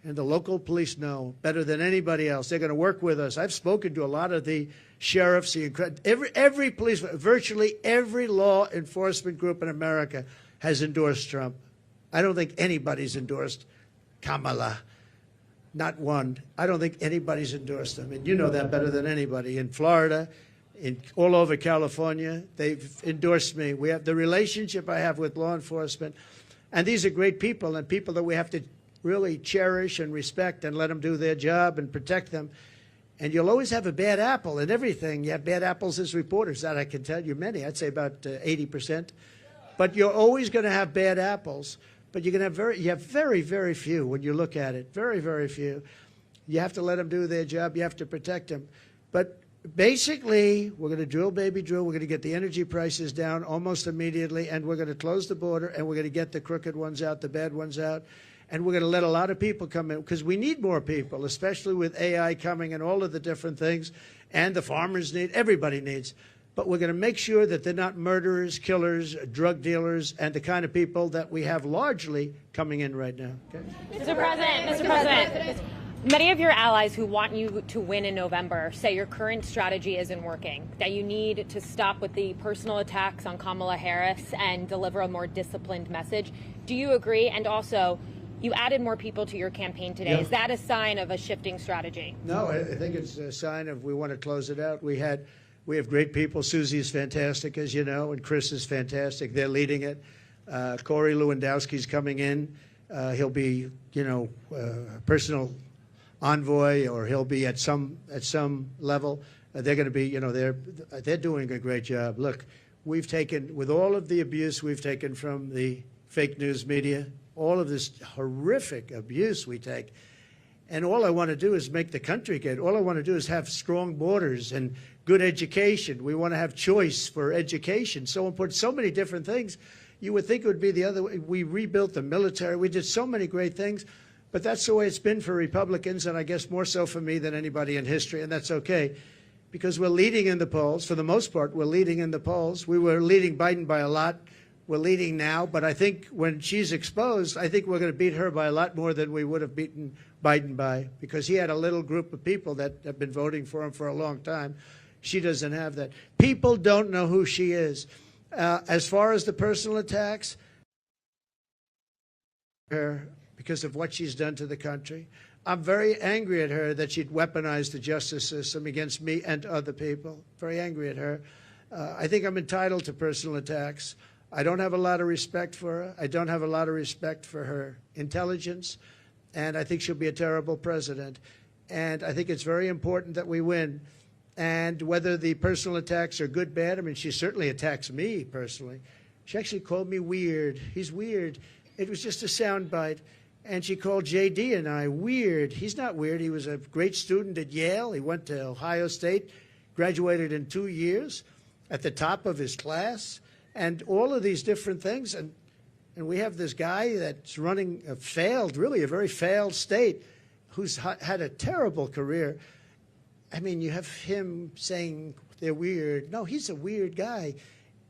S2: And the local police know better than anybody else. They're going to work with us. I've spoken to a lot of the sheriffs, every police, virtually every law enforcement group in America has endorsed Trump. I don't think anybody's endorsed Kamala. Not one. I don't think anybody's endorsed them. And you know that better than anybody. In Florida, all over California, they've endorsed me. We have the relationship I have with law enforcement. And these are great people and people that we have to really cherish and respect and let them do their job and protect them. And you'll always have a bad apple in everything. You have bad apples as reporters. That I can tell you many. I'd say about 80%. But you're always going to have bad apples. But you're going to have very, very few when you look at it. Very, very few. You have to let them do their job. You have to protect them. But basically, we're going to drill, baby, drill. We're going to get the energy prices down almost immediately. And we're going to close the border. And we're going to get the crooked ones out, the bad ones out. And we're going to let a lot of people come in because we need more people, especially with AI coming and all of the different things. And the farmers need, everybody needs. But we're going to make sure that they're not murderers, killers, drug dealers, and the kind of people that we have largely coming in right now. Okay?
S6: Mr. President, many of your allies who want you to win in November say your current strategy isn't working, that you need to stop with the personal attacks on Kamala Harris and deliver a more disciplined message. Do you agree? And also, you added more people to your campaign today. Yeah. Is that a sign of a shifting strategy?
S2: No, I think it's a sign of we want to close it out. We have great people. Susie is fantastic, as you know, and Chris is fantastic. They're leading it. Corey Lewandowski's coming in. He'll be, personal envoy, or he'll be at some level. They're going to be, they're doing a great job. Look, we've taken, with all of the abuse we've taken from the fake news media, all of this horrific abuse we take, and all I want to do is make the country good. All I want to do is have strong borders and good education. We want to have choice for education. So important, so many different things. You would think it would be the other way. We rebuilt the military. We did so many great things. But that's the way it's been for Republicans, and I guess more so for me than anybody in history, and that's okay. Because we're leading in the polls. For the most part, we're leading in the polls. We were leading Biden by a lot. We're leading now. But I think when she's exposed, I think we're going to beat her by a lot more than we would have beaten Biden by, because he had a little group of people that have been voting for him for a long time. She doesn't have that. People don't know who she is. As far as the personal attacks, her because of what she's done to the country. I'm very angry at her that she'd weaponized the justice system against me and other people. Very angry at her. I think I'm entitled to personal attacks. I don't have a lot of respect for her. I don't have a lot of respect for her intelligence. And I think she'll be a terrible president. And I think it's very important that we win. And whether the personal attacks are good, bad, I mean, she certainly attacks me personally. She actually called me weird. He's weird. It was just a soundbite. And she called J.D. and I weird. He's not weird. He was a great student at Yale. He went to Ohio State. graduated in 2 years at the top of his class, and all of these different things. And we have this guy that's running a very failed state, who's had a terrible career. I mean, you have him saying they're weird. No, he's a weird guy.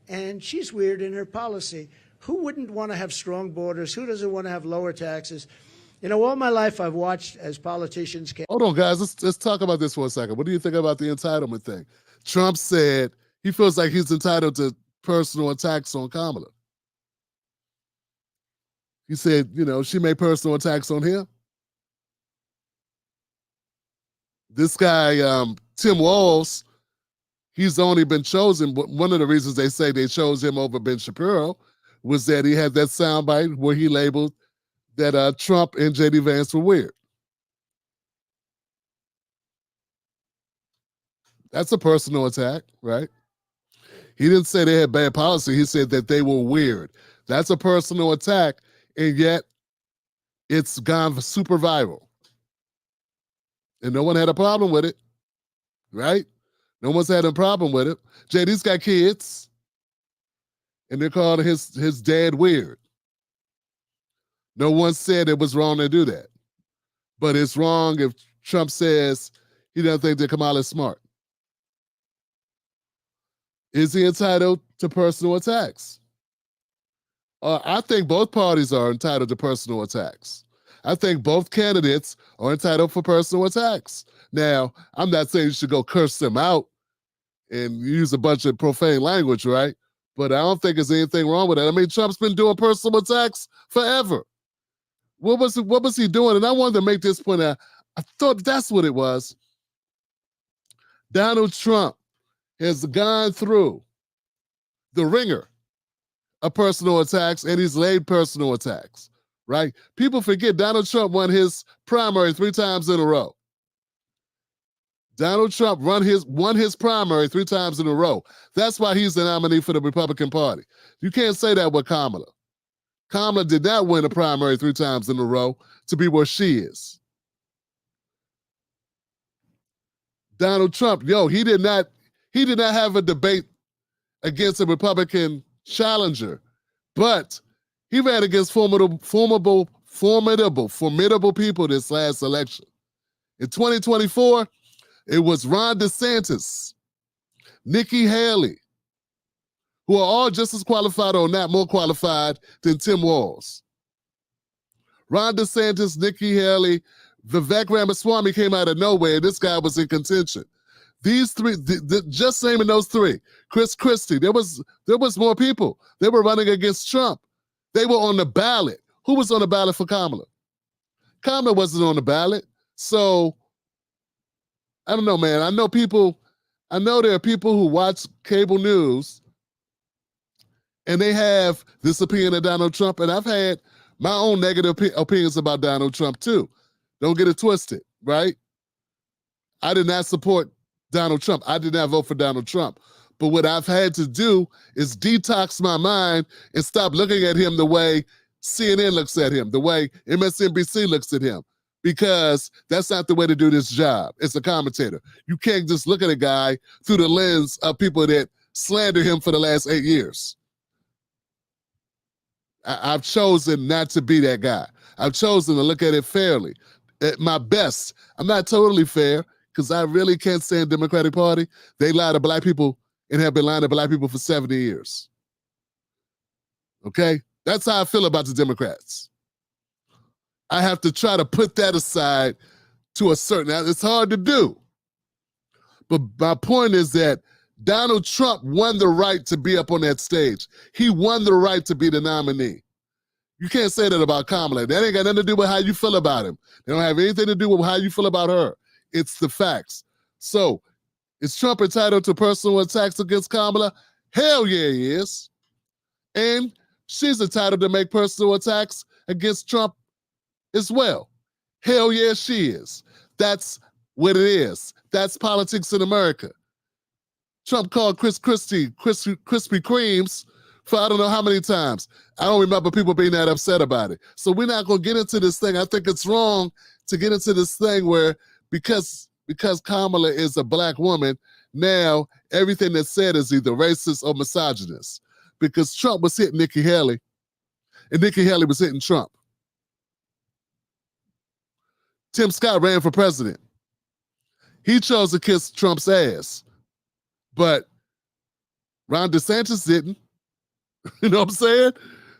S2: And she's weird in her policy. Who wouldn't want to have strong borders? Who doesn't want to have lower taxes? You know, all my life I've watched as politicians came.
S1: Hold on, guys. Let's talk about this for a second. What do you think about the entitlement thing? Trump said he feels like he's entitled to personal attacks on Kamala. He said, you know, she made personal attacks on him. This guy, Tim Walz, he's only been chosen. One of the reasons they say they chose him over Ben Shapiro was that he had that soundbite where he labeled that Trump and J.D. Vance were weird. That's a personal attack, right? He didn't say they had bad policy. He said that they were weird. That's a personal attack, and yet it's gone super viral. And no one had a problem with it, right? No one's had a problem with it. JD's got kids, and they're calling his dad weird. No one said it was wrong to do that. But it's wrong if Trump says he doesn't think that Kamala is smart. Is he entitled to personal attacks? I think both parties are entitled to personal attacks. I think both candidates are entitled for personal attacks. Now, I'm not saying you should go curse them out and use a bunch of profane language, right? But I don't think there's anything wrong with that. I mean, Trump's been doing personal attacks forever. What was he doing? And I wanted to make this point out. I thought that's what it was. Donald Trump has gone through the ringer of personal attacks, and he's laid personal attacks, right? People forget Donald Trump won his primary 3 times in a row. Donald Trump won his primary 3 times in a row. That's why he's the nominee for the Republican Party. You can't say that with Kamala. Kamala did not win a primary 3 times in a row to be where she is. Donald Trump, he did not have a debate against a Republican challenger, but he ran against formidable people this last election. In 2024, it was Ron DeSantis, Nikki Haley, who are all just as qualified or not more qualified than Tim Walz. Ron DeSantis, Nikki Haley, Vivek Ramaswamy came out of nowhere. This guy was in contention. These three, just naming those three, Chris Christie, there was more people. They were running against Trump. They were on the ballot. Who was on the ballot for Kamala? Kamala wasn't on the ballot. So, I don't know, man. I know there are people who watch cable news and they have this opinion of Donald Trump, and I've had my own negative opinions about Donald Trump too. Don't get it twisted, right? I did not support Donald Trump. I did not vote for Donald Trump. But what I've had to do is detox my mind and stop looking at him the way CNN looks at him, the way MSNBC looks at him, because that's not the way to do this job. It's a commentator. You can't just look at a guy through the lens of people that slander him for the last 8 years. I've chosen not to be that guy. I've chosen to look at it fairly. At my best, I'm not totally fair because I really can't stand the Democratic Party. They lie to black people and have been lying to black people for 70 years. Okay? That's how I feel about the Democrats. I have to try to put that aside to a certain, it's hard to do. But my point is that Donald Trump won the right to be up on that stage. He won the right to be the nominee. You can't say that about Kamala. That ain't got nothing to do with how you feel about him. They don't have anything to do with how you feel about her. It's the facts. So, is Trump entitled to personal attacks against Kamala? Hell yeah, he is. And she's entitled to make personal attacks against Trump as well. Hell yeah, she is. That's what it is. That's politics in America. Trump called Chris Christie Krispy Kremes for I don't know how many times. I don't remember people being that upset about it. So we're not going to get into this thing. I think it's wrong to get into this thing where because Kamala is a black woman, now everything that's said is either racist or misogynist because Trump was hitting Nikki Haley and Nikki Haley was hitting Trump. Tim Scott ran for president. He chose to kiss Trump's ass, but Ron DeSantis didn't. You know what I'm saying?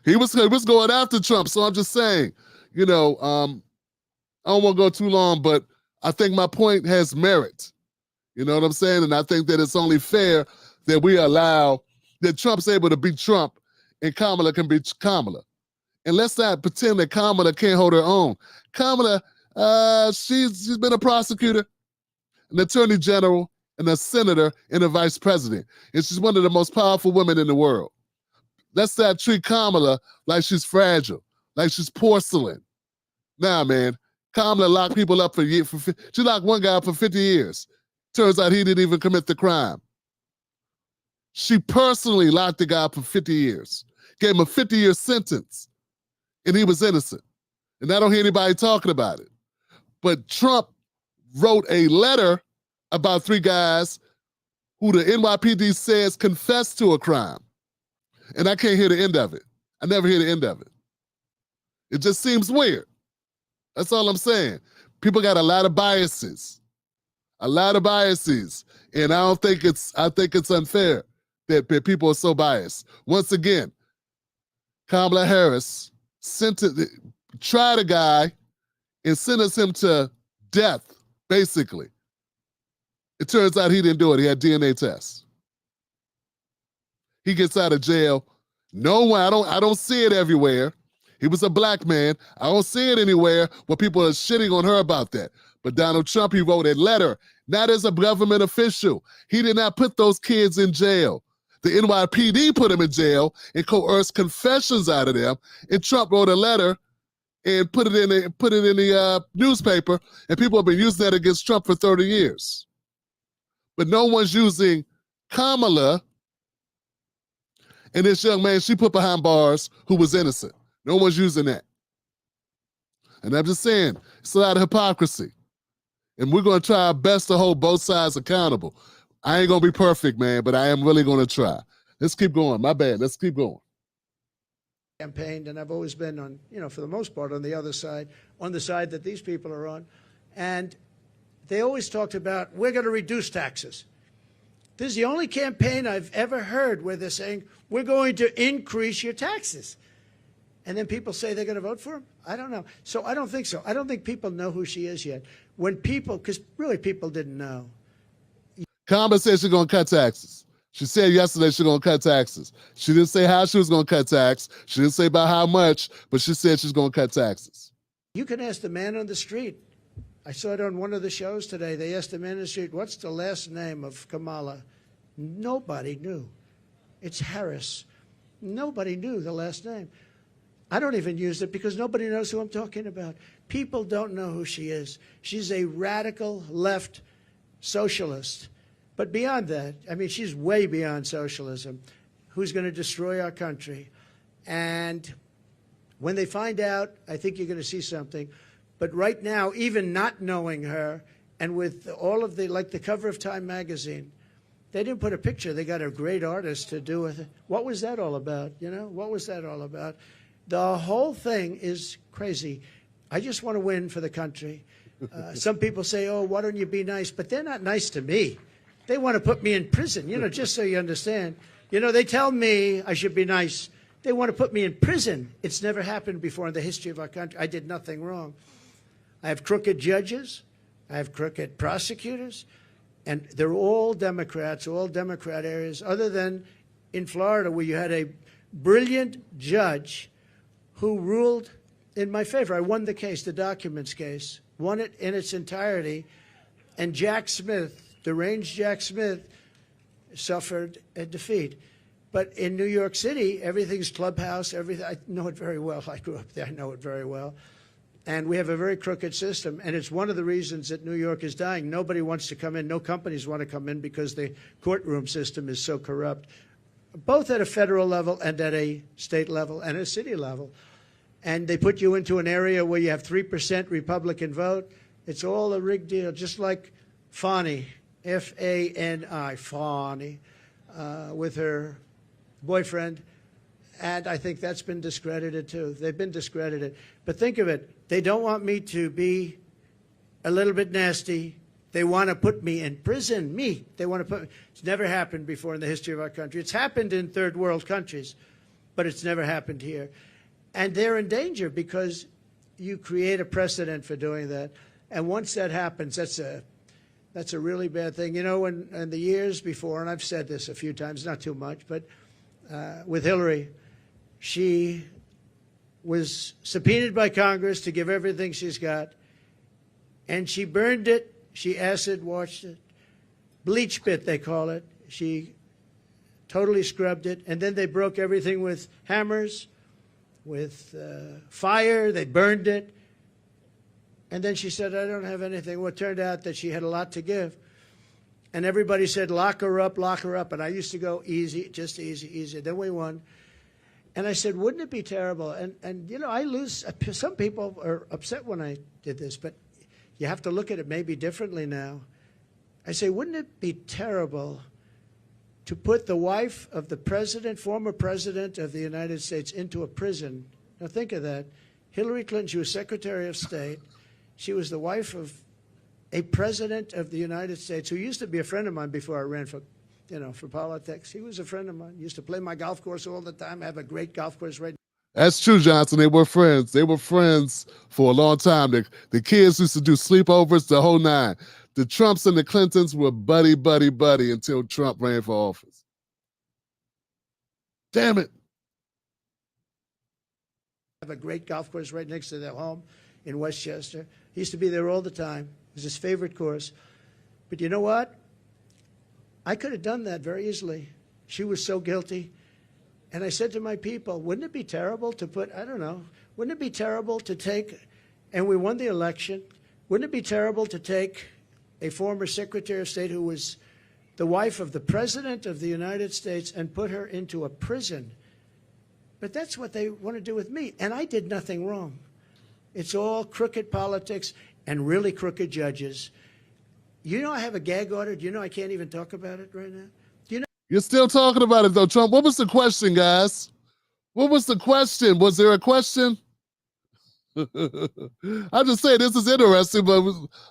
S1: He was going after Trump. So I'm just saying, I don't want to go too long, but I think my point has merit. You know what I'm saying? And I think that it's only fair that we allow that Trump's able to beat Trump and Kamala can beat Kamala. And let's not pretend that Kamala can't hold her own. Kamala, she's been a prosecutor, an attorney general, and a senator, and a vice president. And she's one of the most powerful women in the world. Let's not treat Kamala like she's fragile, like she's porcelain. Nah, man. Kamala locked people up for years. She locked one guy up for 50 years. Turns out he didn't even commit the crime. She personally locked the guy up for 50 years, gave him a 50-year sentence, and he was innocent. And I don't hear anybody talking about it. But Trump wrote a letter about 3 guys who the NYPD says confessed to a crime. And I can't hear the end of it. I never hear the end of it. It just seems weird. That's all I'm saying. People got a lot of biases. A lot of biases. And I think it's unfair that people are so biased. Once again, Kamala Harris tried a guy and sentenced him to death, basically. It turns out he didn't do it. He had DNA tests. He gets out of jail. No one, I don't see it everywhere. He was a black man. I don't see it anywhere where people are shitting on her about that. But Donald Trump, he wrote a letter, not as a government official. He did not put those kids in jail. The NYPD put them in jail and coerced confessions out of them. And Trump wrote a letter and put it in the newspaper, and people have been using that against Trump for 30 years. But no one's using Kamala and this young man she put behind bars who was innocent. No one's using that. And I'm just saying, it's a lot of hypocrisy. And we're going to try our best to hold both sides accountable. I ain't going to be perfect, man, but I am really going to try. Let's keep going. My bad. Let's keep going.
S2: Campaigned, and I've always been on, for the most part, on the other side, on the side that these people are on. And they always talked about, we're going to reduce taxes. This is the only campaign I've ever heard where they're saying, we're going to increase your taxes. And then people say they're going to vote for him? I don't know. So I don't think so. I don't think people know who she is yet. When people, because really people didn't know.
S1: Kamala said she's going to cut taxes. She said yesterday she's going to cut taxes. She didn't say how she was going to cut tax. She didn't say about how much, but she said she's going to cut taxes.
S2: You can ask the man on the street. I saw it on one of the shows today. They asked the man on the street, what's the last name of Kamala? Nobody knew. It's Harris. Nobody knew the last name. I don't even use it because nobody knows who I'm talking about. People don't know who she is. She's a radical left socialist. But beyond that, I mean, she's way beyond socialism, who's going to destroy our country. And when they find out, I think you're going to see something. But right now, even not knowing her, and with all of like the cover of Time magazine, they didn't put a picture. They got a great artist to do it. What was that all about? What was that all about? The whole thing is crazy. I just want to win for the country. Some people say, oh, why don't you be nice? But they're not nice to me. They want to put me in prison, just so you understand. They tell me I should be nice. They want to put me in prison. It's never happened before in the history of our country. I did nothing wrong. I have crooked judges. I have crooked prosecutors. And they're all Democrats, all Democrat areas, other than in Florida where you had a brilliant judge who ruled in my favor. I won the case, the documents case, won it in its entirety. And Jack Smith, deranged Jack Smith, suffered a defeat. But in New York City, everything's clubhouse, everything. I know it very well. I grew up there. I know it very well. And we have a very crooked system. And it's one of the reasons that New York is dying. Nobody wants to come in. No companies want to come in because the courtroom system is so corrupt, both at a federal level and at a state level and a city level. And they put you into an area where you have 3% Republican vote. It's all a rigged deal, just like Fani F-A-N-I, Fani, with her boyfriend. And I think that's been discredited, too. They've been discredited. But think of it. They don't want me to be a little bit nasty. They want to put me in prison. Me. They want to put me. It's never happened before in the history of our country. It's happened in third world countries, but it's never happened here. And they're in danger because you create a precedent for doing that. And once that happens, that's a really bad thing. You know, in the years before, and I've said this a few times, not too much, but with Hillary, she was subpoenaed by Congress to give everything she's got, and she burned it. She acid washed it, bleach bit they call it. She totally scrubbed it, and then they broke everything with hammers, with fire. They burned it, and then she said, "I don't have anything." Well, it turned out that she had a lot to give, and everybody said, "Lock her up, lock her up." And I used to go easy, just easy, easy. Then we won. And I said, wouldn't it be terrible? And you know, I lose. Some people are upset when I did this, but you have to look at it maybe differently now. I say, wouldn't it be terrible to put the wife of the president, former president of the United States, into a prison? Now think of that. Hillary Clinton, she was Secretary of State. She was the wife of a president of the United States who used to be a friend of mine before I ran for politics. He was a friend of mine. He used to play my golf course all the time. I have a great golf course right now.
S1: That's true, Johnson. They were friends. They were friends for a long time. The kids used to do sleepovers, the whole nine. The Trumps and the Clintons were buddy, buddy, buddy until Trump ran for office. Damn it.
S2: I have a great golf course right next to their home in Westchester. He used to be there all the time. It was his favorite course. But you know what? I could have done that very easily. She was so guilty. And I said to my people, wouldn't it be terrible to put, I don't know, wouldn't it be terrible to take, and we won the election, wouldn't it be terrible to take a former Secretary of State who was the wife of the President of the United States and put her into a prison? But that's what they want to do with me. And I did nothing wrong. It's all crooked politics and really crooked judges. You know I have a gag order. Do you know I can't even talk about it right now? Do you know?
S1: You're still talking about it, though, Trump. What was the question, guys? What was the question? Was there a question? I'm just saying this is interesting, but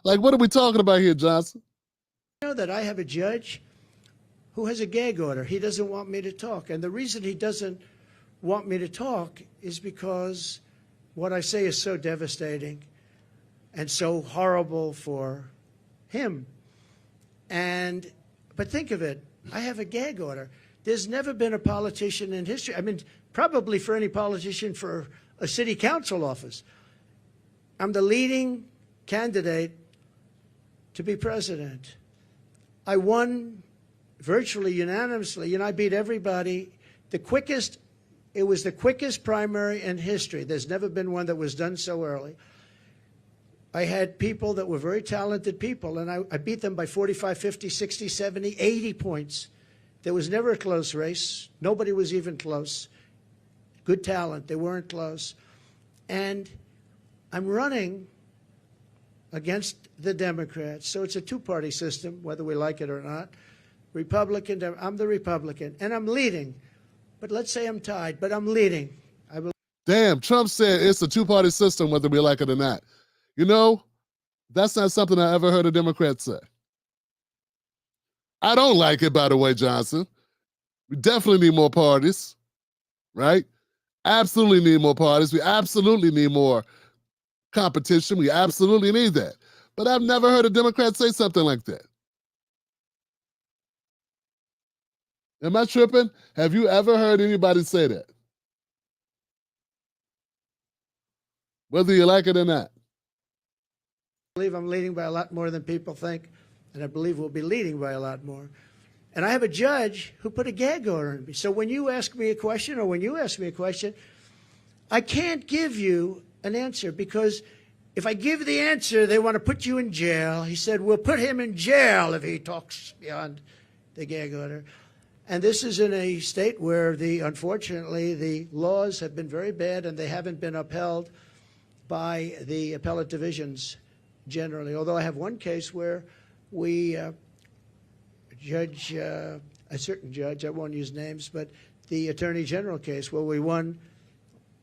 S1: like, what are we talking about here, Johnson?
S2: You know that I have a judge who has a gag order. He doesn't want me to talk. And the reason he doesn't want me to talk is because what I say is so devastating and so horrible for him. But think of it. I have a gag order. There's never been a politician in history. I mean, probably for any politician for a city council office. I'm the leading candidate to be president. I won virtually unanimously. You know, I beat everybody. It was the quickest primary in history. There's never been one that was done so early. I had people that were very talented people, and I beat them by 45, 50, 60, 70, 80 points. There was never a close race. Nobody was even close. Good talent. They weren't close. And I'm running against the Democrats. So it's a two-party system, whether we like it or not. Republican, I'm the Republican, and I'm leading. But let's say I'm tied, but I'm leading.
S1: Damn, Trump said it's a two-party system, whether we like it or not. You know, that's not something I ever heard a Democrat say. I don't like it, by the way, Johnson. We definitely need more parties, right? Absolutely need more parties. We absolutely need more competition. We absolutely need that. But I've never heard a Democrat say something like that. Am I tripping? Have you ever heard anybody say that? Whether you like it or not.
S2: I believe I'm leading by a lot more than people think, and I believe we'll be leading by a lot more. And I have a judge who put a gag order on me. So when you ask me a question, or when you ask me a question, I can't give you an answer, because if I give the answer, they want to put you in jail. He said, we'll put him in jail if he talks beyond the gag order. And this is in a state where, unfortunately, the laws have been very bad, and they haven't been upheld by the appellate divisions generally. Although I have one case where we a certain judge, I won't use names, but the Attorney General case where we won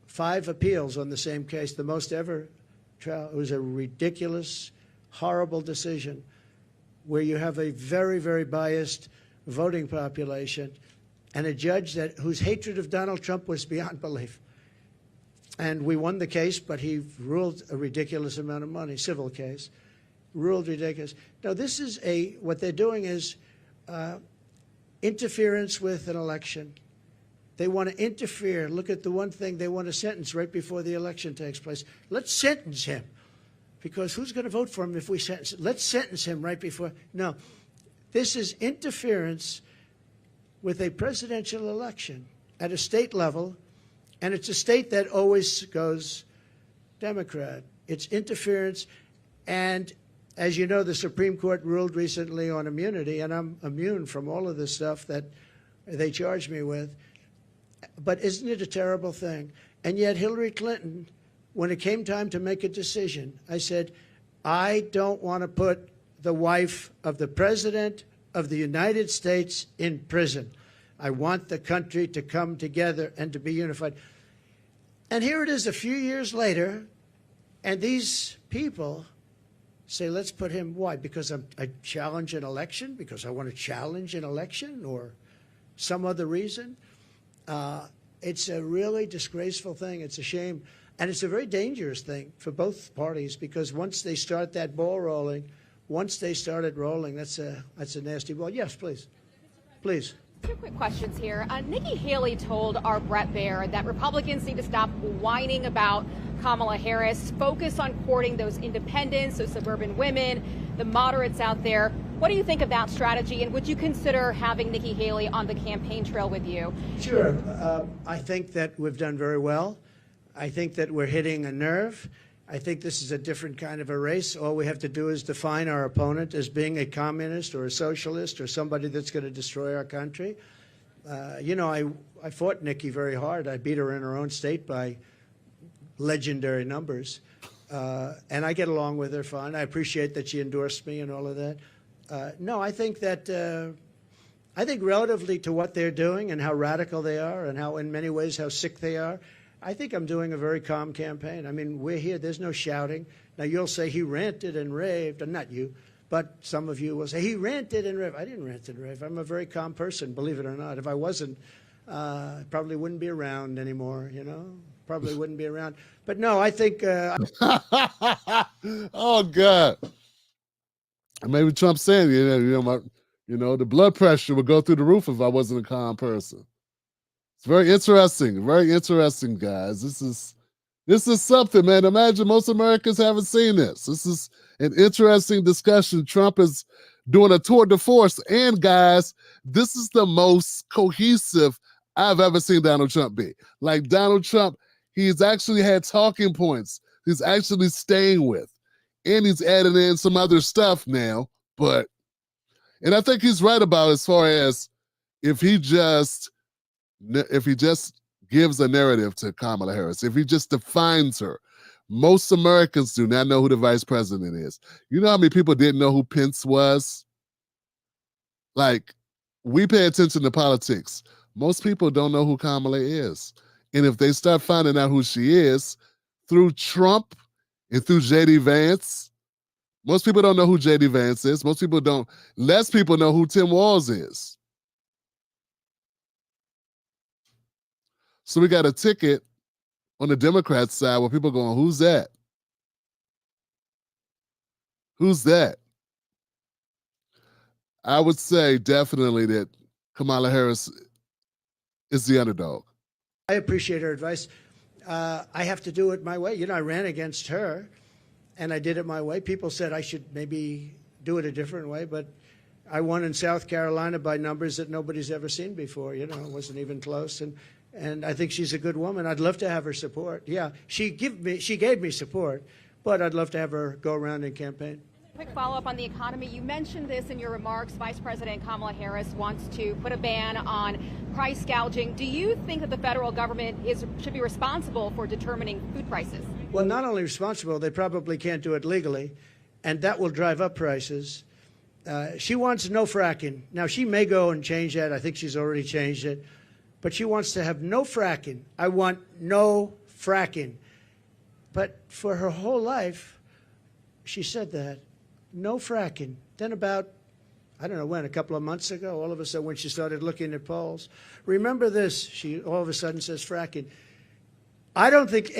S2: 5 appeals on the same case, the most ever trial. It was a ridiculous, horrible decision where you have a very, very biased voting population and a judge whose hatred of Donald Trump was beyond belief. And we won the case, but he ruled a ridiculous amount of money, civil case, ruled ridiculous. Now, this is what they're doing is interference with an election. They want to interfere. Look at the one thing they want to sentence right before the election takes place. Let's sentence him. Because who's going to vote for him if we sentence him? Let's sentence him right before. No. This is interference with a presidential election at a state level, and it's a state that always goes Democrat. It's interference, and as you know, the Supreme Court ruled recently on immunity, and I'm immune from all of this stuff that they charge me with. But isn't it a terrible thing? And yet Hillary Clinton, when it came time to make a decision, I said, I don't want to put the wife of the President of the United States in prison. I want the country to come together and to be unified. And here it is a few years later, and these people say, let's put him, why? Because I challenge an election? Because I want to challenge an election or some other reason? It's a really disgraceful thing. It's a shame. And it's a very dangerous thing for both parties because once they start that ball rolling, once they started rolling, that's a nasty ball. Yes, please. Please.
S6: 2 quick questions here. Nikki Haley told our Brett Baer that Republicans need to stop whining about Kamala Harris, focus on courting those independents, those suburban women, the moderates out there. What do you think of that strategy, and would you consider having Nikki Haley on the campaign trail with you?
S2: Sure. I think that we've done very well. I think that we're hitting a nerve. I think this is a different kind of a race. All we have to do is define our opponent as being a communist or a socialist or somebody that's going to destroy our country. You know, I fought Nikki very hard. I beat her in her own state by legendary numbers. And I get along with her fine. I appreciate that she endorsed me and all of that. No, I think that I think relatively to what they're doing and how radical they are and how in many ways how sick they are, I think I'm doing a very calm campaign. I mean, we're here. There's no shouting. Now, you'll say he ranted and raved, and not you, but some of you will say he ranted and raved. I didn't rant and rave. I'm a very calm person, believe it or not. If I wasn't, I probably wouldn't be around anymore, you know? Probably wouldn't be around. But no, I think...
S1: Oh, God. Maybe Trump's saying, the blood pressure would go through the roof if I wasn't a calm person. It's very interesting, guys. This is something, man. Imagine most Americans haven't seen this. This is an interesting discussion. Trump is doing a tour de force, and guys, this is the most cohesive I've ever seen Donald Trump be. Like Donald Trump, he's actually had talking points. He's actually staying with, and he's adding in some other stuff now. And I think he's right about as far as if he just gives a narrative to Kamala Harris, if he just defines her. Most Americans do not know who the vice president is. You know how many people didn't know who Pence was? Like, we pay attention to politics. Most people don't know who Kamala is. And if they start finding out who she is through Trump and through J.D. Vance, most people don't know who J.D. Vance is. Less people know who Tim Walz is. So we got a ticket on the Democrat side where people are going, who's that? Who's that? I would say definitely that Kamala Harris is the underdog.
S2: I appreciate her advice. I have to do it my way. You know, I ran against her, and I did it my way. People said I should maybe do it a different way, but I won in South Carolina by numbers that nobody's ever seen before. You know, it wasn't even close. And I think she's a good woman. I'd love to have her support. Yeah, she gave me support, but I'd love to have her go around and campaign.
S6: Quick follow-up on the economy. You mentioned this in your remarks. Vice President Kamala Harris wants to put a ban on price gouging. Do you think that the federal government should be responsible for determining food prices?
S2: Well, not only responsible, they probably can't do it legally, and that will drive up prices. She wants no fracking. Now, she may go and change that. I think she's already changed it. But she wants to have no fracking. I want no fracking. But for her whole life, she said that, no fracking. Then about, I don't know when, a couple of months ago, all of a sudden when she started looking at polls, remember this, she all of a sudden says fracking. I don't think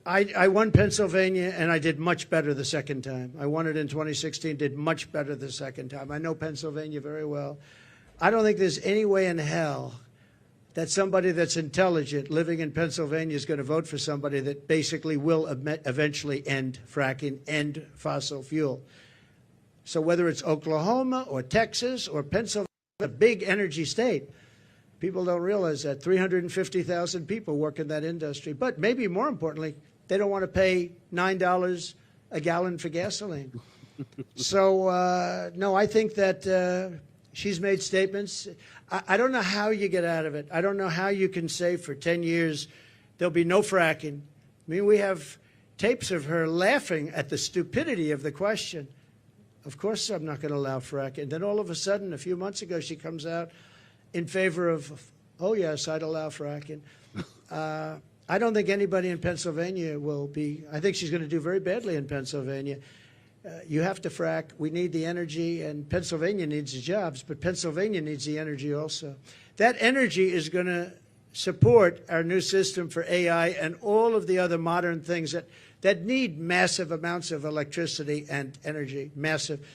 S2: I won Pennsylvania, and I did much better the second time. I won it in 2016, did much better the second time. I know Pennsylvania very well. I don't think there's any way in hell that somebody that's intelligent living in Pennsylvania is going to vote for somebody that basically will eventually end fracking, end fossil fuel. So whether it's Oklahoma or Texas or Pennsylvania, a big energy state, people don't realize that 350,000 people work in that industry. But maybe more importantly, they don't want to pay $9 a gallon for gasoline. So, no, I think that she's made statements. I don't know how you get out of it. I don't know how you can say for 10 years there'll be no fracking. I mean, we have tapes of her laughing at the stupidity of the question. Of course I'm not going to allow fracking. And then all of a sudden, a few months ago, she comes out in favor of, oh, yes, I'd allow fracking. I don't think anybody in Pennsylvania will be, I think she's going to do very badly in Pennsylvania. You have to frack. We need the energy, and Pennsylvania needs the jobs, but Pennsylvania needs the energy also. That energy is going to support our new system for AI and all of the other modern things that need massive amounts of electricity and energy, massive.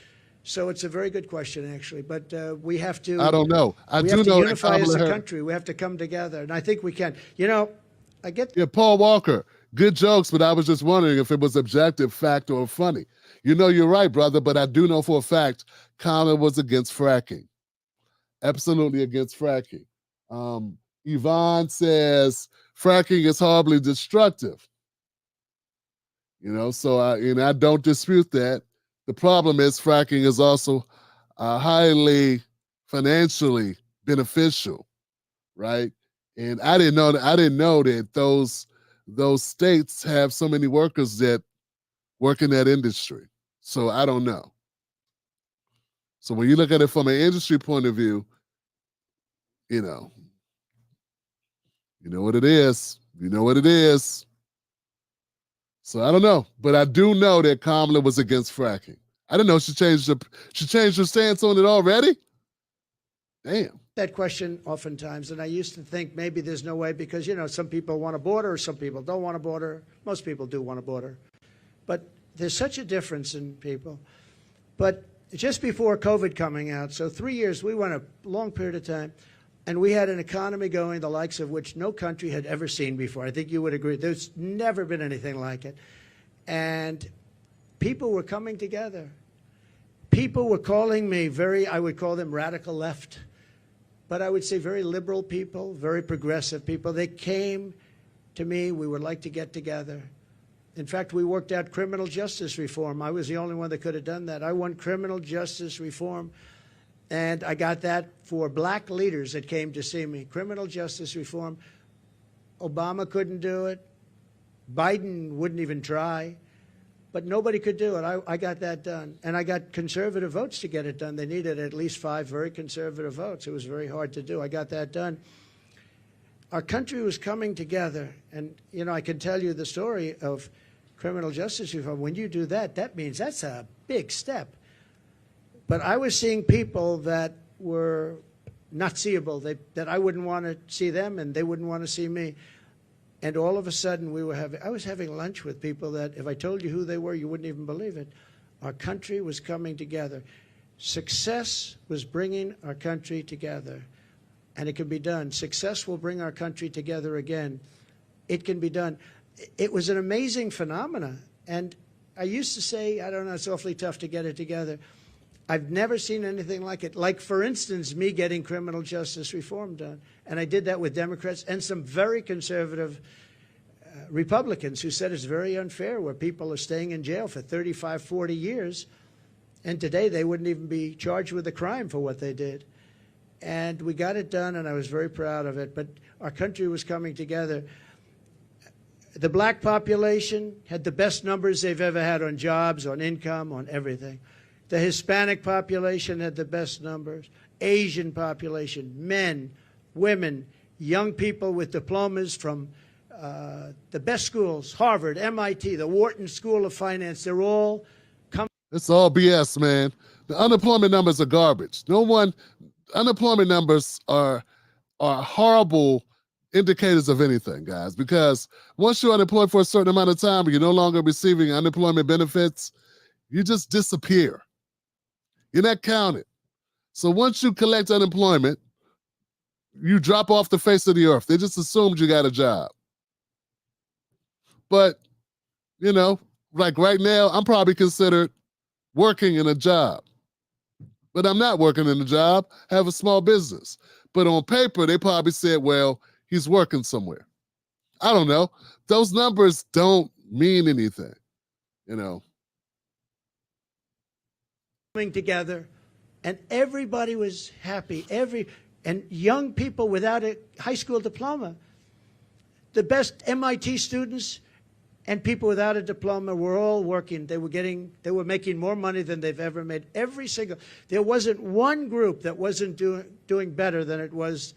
S2: So it's a very good question, actually. But we have to.
S1: I don't know.
S2: We have to unify as a country. We have to come together, and I think we can. You know, I get.
S1: Yeah, Paul Walker. Good jokes, but I was just wondering if it was objective, fact, or funny. You know, you're right, brother, but I do know for a fact Kamala was against fracking. Absolutely against fracking. Yvonne says fracking is horribly destructive. You know, so I don't dispute that. The problem is fracking is also highly financially beneficial, right? And I didn't know that those states have so many workers that work in that industry. So I don't know. So when you look at it from an industry point of view, you know what it is. You know what it is. So I don't know, but I do know that Kamala was against fracking. I didn't know she changed her stance on it already. Damn.
S2: That question oftentimes, and I used to think maybe there's no way because, you know, some people want a border, some people don't want a border. Most people do want a border. But there's such a difference in people. But just before COVID coming out, so 3 years, we went a long period of time, and we had an economy going the likes of which no country had ever seen before. I think you would agree. There's never been anything like it. And people were coming together. People were calling me I would call them radical left, but I would say very liberal people, very progressive people. They came to me. We would like to get together. In fact, we worked out criminal justice reform. I was the only one that could have done that. I won criminal justice reform, and I got that for black leaders that came to see me. Criminal justice reform. Obama couldn't do it. Biden wouldn't even try. But nobody could do it. I got that done. And I got conservative votes to get it done. They needed at least 5 very conservative votes. It was very hard to do. I got that done. Our country was coming together. And, you know, I can tell you the story of criminal justice reform. When you do that, that means that's a big step. But I was seeing people that were not seeable, that I wouldn't want to see them and they wouldn't want to see me. And all of a sudden, I was having lunch with people that, if I told you who they were, you wouldn't even believe it. Our country was coming together. Success was bringing our country together. And it can be done. Success will bring our country together again. It can be done. It was an amazing phenomenon. And I used to say, I don't know, it's awfully tough to get it together. I've never seen anything like it. Like, for instance, me getting criminal justice reform done. And I did that with Democrats and some very conservative Republicans who said it's very unfair where people are staying in jail for 35, 40 years. And today they wouldn't even be charged with a crime for what they did. And we got it done, and I was very proud of it. But our country was coming together. The black population had the best numbers they've ever had on jobs, on income, on everything. The Hispanic population had the best numbers. Asian population, men, women, young people with diplomas from the best schools, Harvard, MIT, the Wharton School of Finance, they're all coming.
S1: It's all BS, man. The unemployment numbers are garbage. Unemployment numbers are horrible indicators of anything, guys, because once you're unemployed for a certain amount of time, you're no longer receiving unemployment benefits, you just disappear. You're not counted. So once you collect unemployment, you drop off the face of the earth. They just assumed you got a job. But, you know, like right now, I'm probably considered working in a job. But I'm not working in a job, I have a small business. But on paper, they probably said, well, he's working somewhere. I don't know. Those numbers don't mean anything, you know.
S2: Coming together, and everybody was happy. And young people without a high school diploma, the best MIT students and people without a diploma were all working. They were making more money than they've ever made. There wasn't one group that wasn't doing better than it was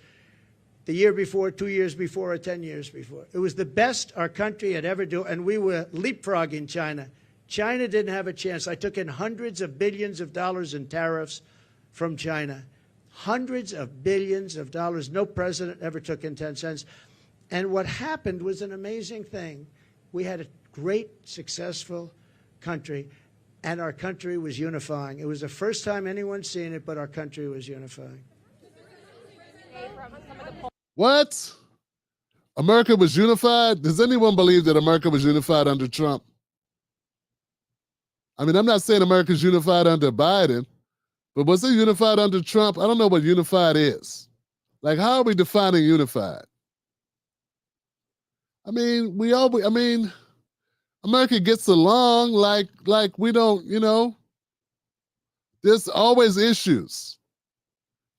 S2: the year before, 2 years before, or 10 years before. It was the best our country had ever done, and we were leapfrogging China. China didn't have a chance. I took in hundreds of billions of dollars in tariffs from China. Hundreds of billions of dollars. No president ever took in 10 cents. And what happened was an amazing thing. We had a great, successful country, and our country was unifying. It was the first time anyone's seen it, but our country was unifying.
S1: What? America was unified? Does anyone believe that America was unified under Trump? I mean, I'm not saying America's unified under Biden, but was it unified under Trump? I don't know what unified is. Like, how are we defining unified? I mean, America gets along like we don't, you know, there's always issues.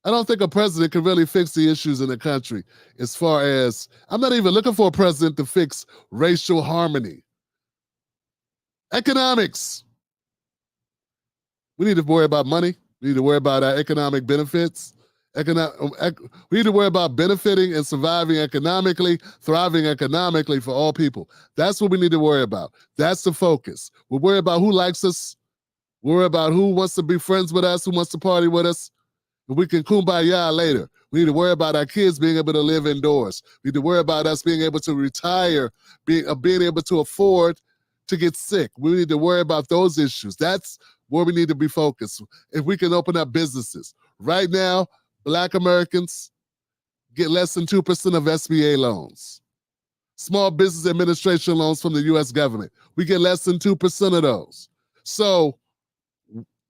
S1: I don't think a president can really fix the issues in the country as far as, I'm not even looking for a president to fix racial harmony. Economics. We need to worry about money. We need to worry about our economic benefits. We need to worry about benefiting and surviving economically, thriving economically for all people. That's what we need to worry about. That's the focus. We'll worry about who likes us. We'll worry about who wants to be friends with us, who wants to party with us. And we can kumbaya later. We need to worry about our kids being able to live indoors. We need to worry about us being able to retire, being able to afford to get sick. We need to worry about those issues. That's where we need to be focused. If we can open up businesses. Right now, Black Americans get less than 2% of SBA loans. Small Business Administration loans from the U.S. government. We get less than 2% of those. So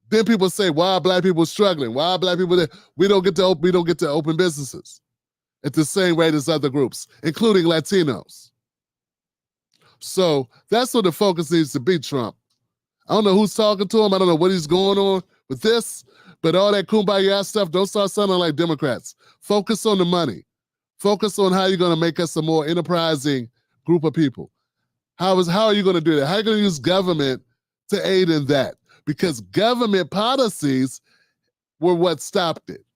S1: then people say, why are Black people struggling? Why are Black people there? We don't get to open businesses at the same rate as other groups, including Latinos. So that's what the focus needs to be, Trump. I don't know who's talking to him. I don't know what he's going on with this. But all that kumbaya stuff, don't start sounding like Democrats. Focus on the money. Focus on how you're going to make us a more enterprising group of people. How are you going to do that? How are you going to use government to aid in that? Because government policies were what stopped it.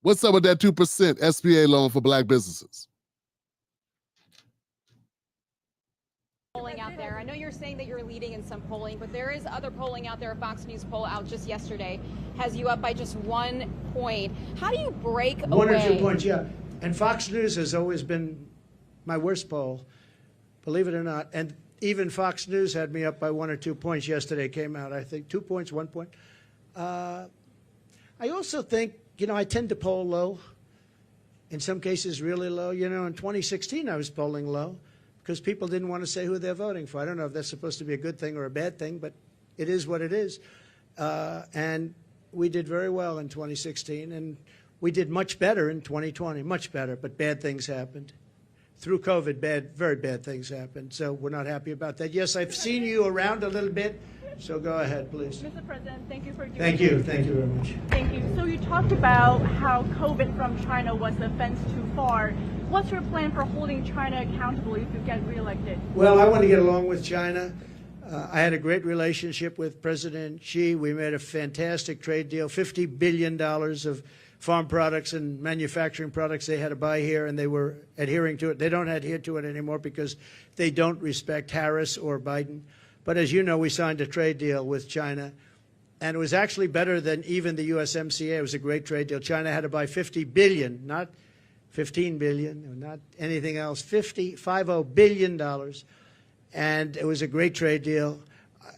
S1: What's up with that 2% SBA loan for Black businesses?
S7: Polling out there. I know you're saying that you're leading in some polling, but there is other polling out there. A Fox News poll out just yesterday has you up by just 1 point. How do you break away?
S2: 1 or 2 points, yeah. And Fox News has always been my worst poll, believe it or not. And even Fox News had me up by 1 or 2 points yesterday. Came out, I think, 2 points, 1 point. I also think, you know, I tend to poll low. In some cases, really low. You know, in 2016, I was polling low, because people didn't want to say who they're voting for. I don't know if that's supposed to be a good thing or a bad thing, but it is what it is. And we did very well in 2016, and we did much better in 2020, much better, but bad things happened. Through COVID, very bad things happened, so we're not happy about that. Yes, I've seen you around a little bit, so go ahead, please.
S8: Mr. President, thank you for doing
S2: Thank you very much.
S8: Thank you. So you talked about how COVID from China was a fence too far. What's your plan for holding China accountable if you get reelected?
S2: Well, I want to get along with China. I had a great relationship with President Xi. We made a fantastic trade deal, $50 billion of farm products and manufacturing products they had to buy here, and they were adhering to it. They don't adhere to it anymore because they don't respect Harris or Biden. But as you know, we signed a trade deal with China, and it was actually better than even the USMCA. It was a great trade deal. China had to buy $50 billion, not $15 billion, not anything else, $50 billion. And it was a great trade deal.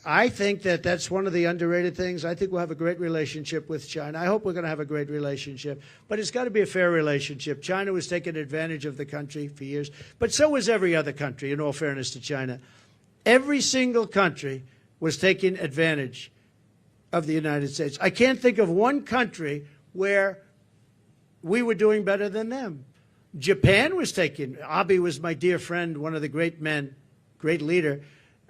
S2: I think that that's one of the underrated things. I think we'll have a great relationship with China. I hope we're going to have a great relationship. But it's got to be a fair relationship. China was taking advantage of the country for years. But so was every other country, in all fairness to China. Every single country was taking advantage of the United States. I can't think of one country where we were doing better than them. Japan was taking, Abe was my dear friend, one of the great men, great leader.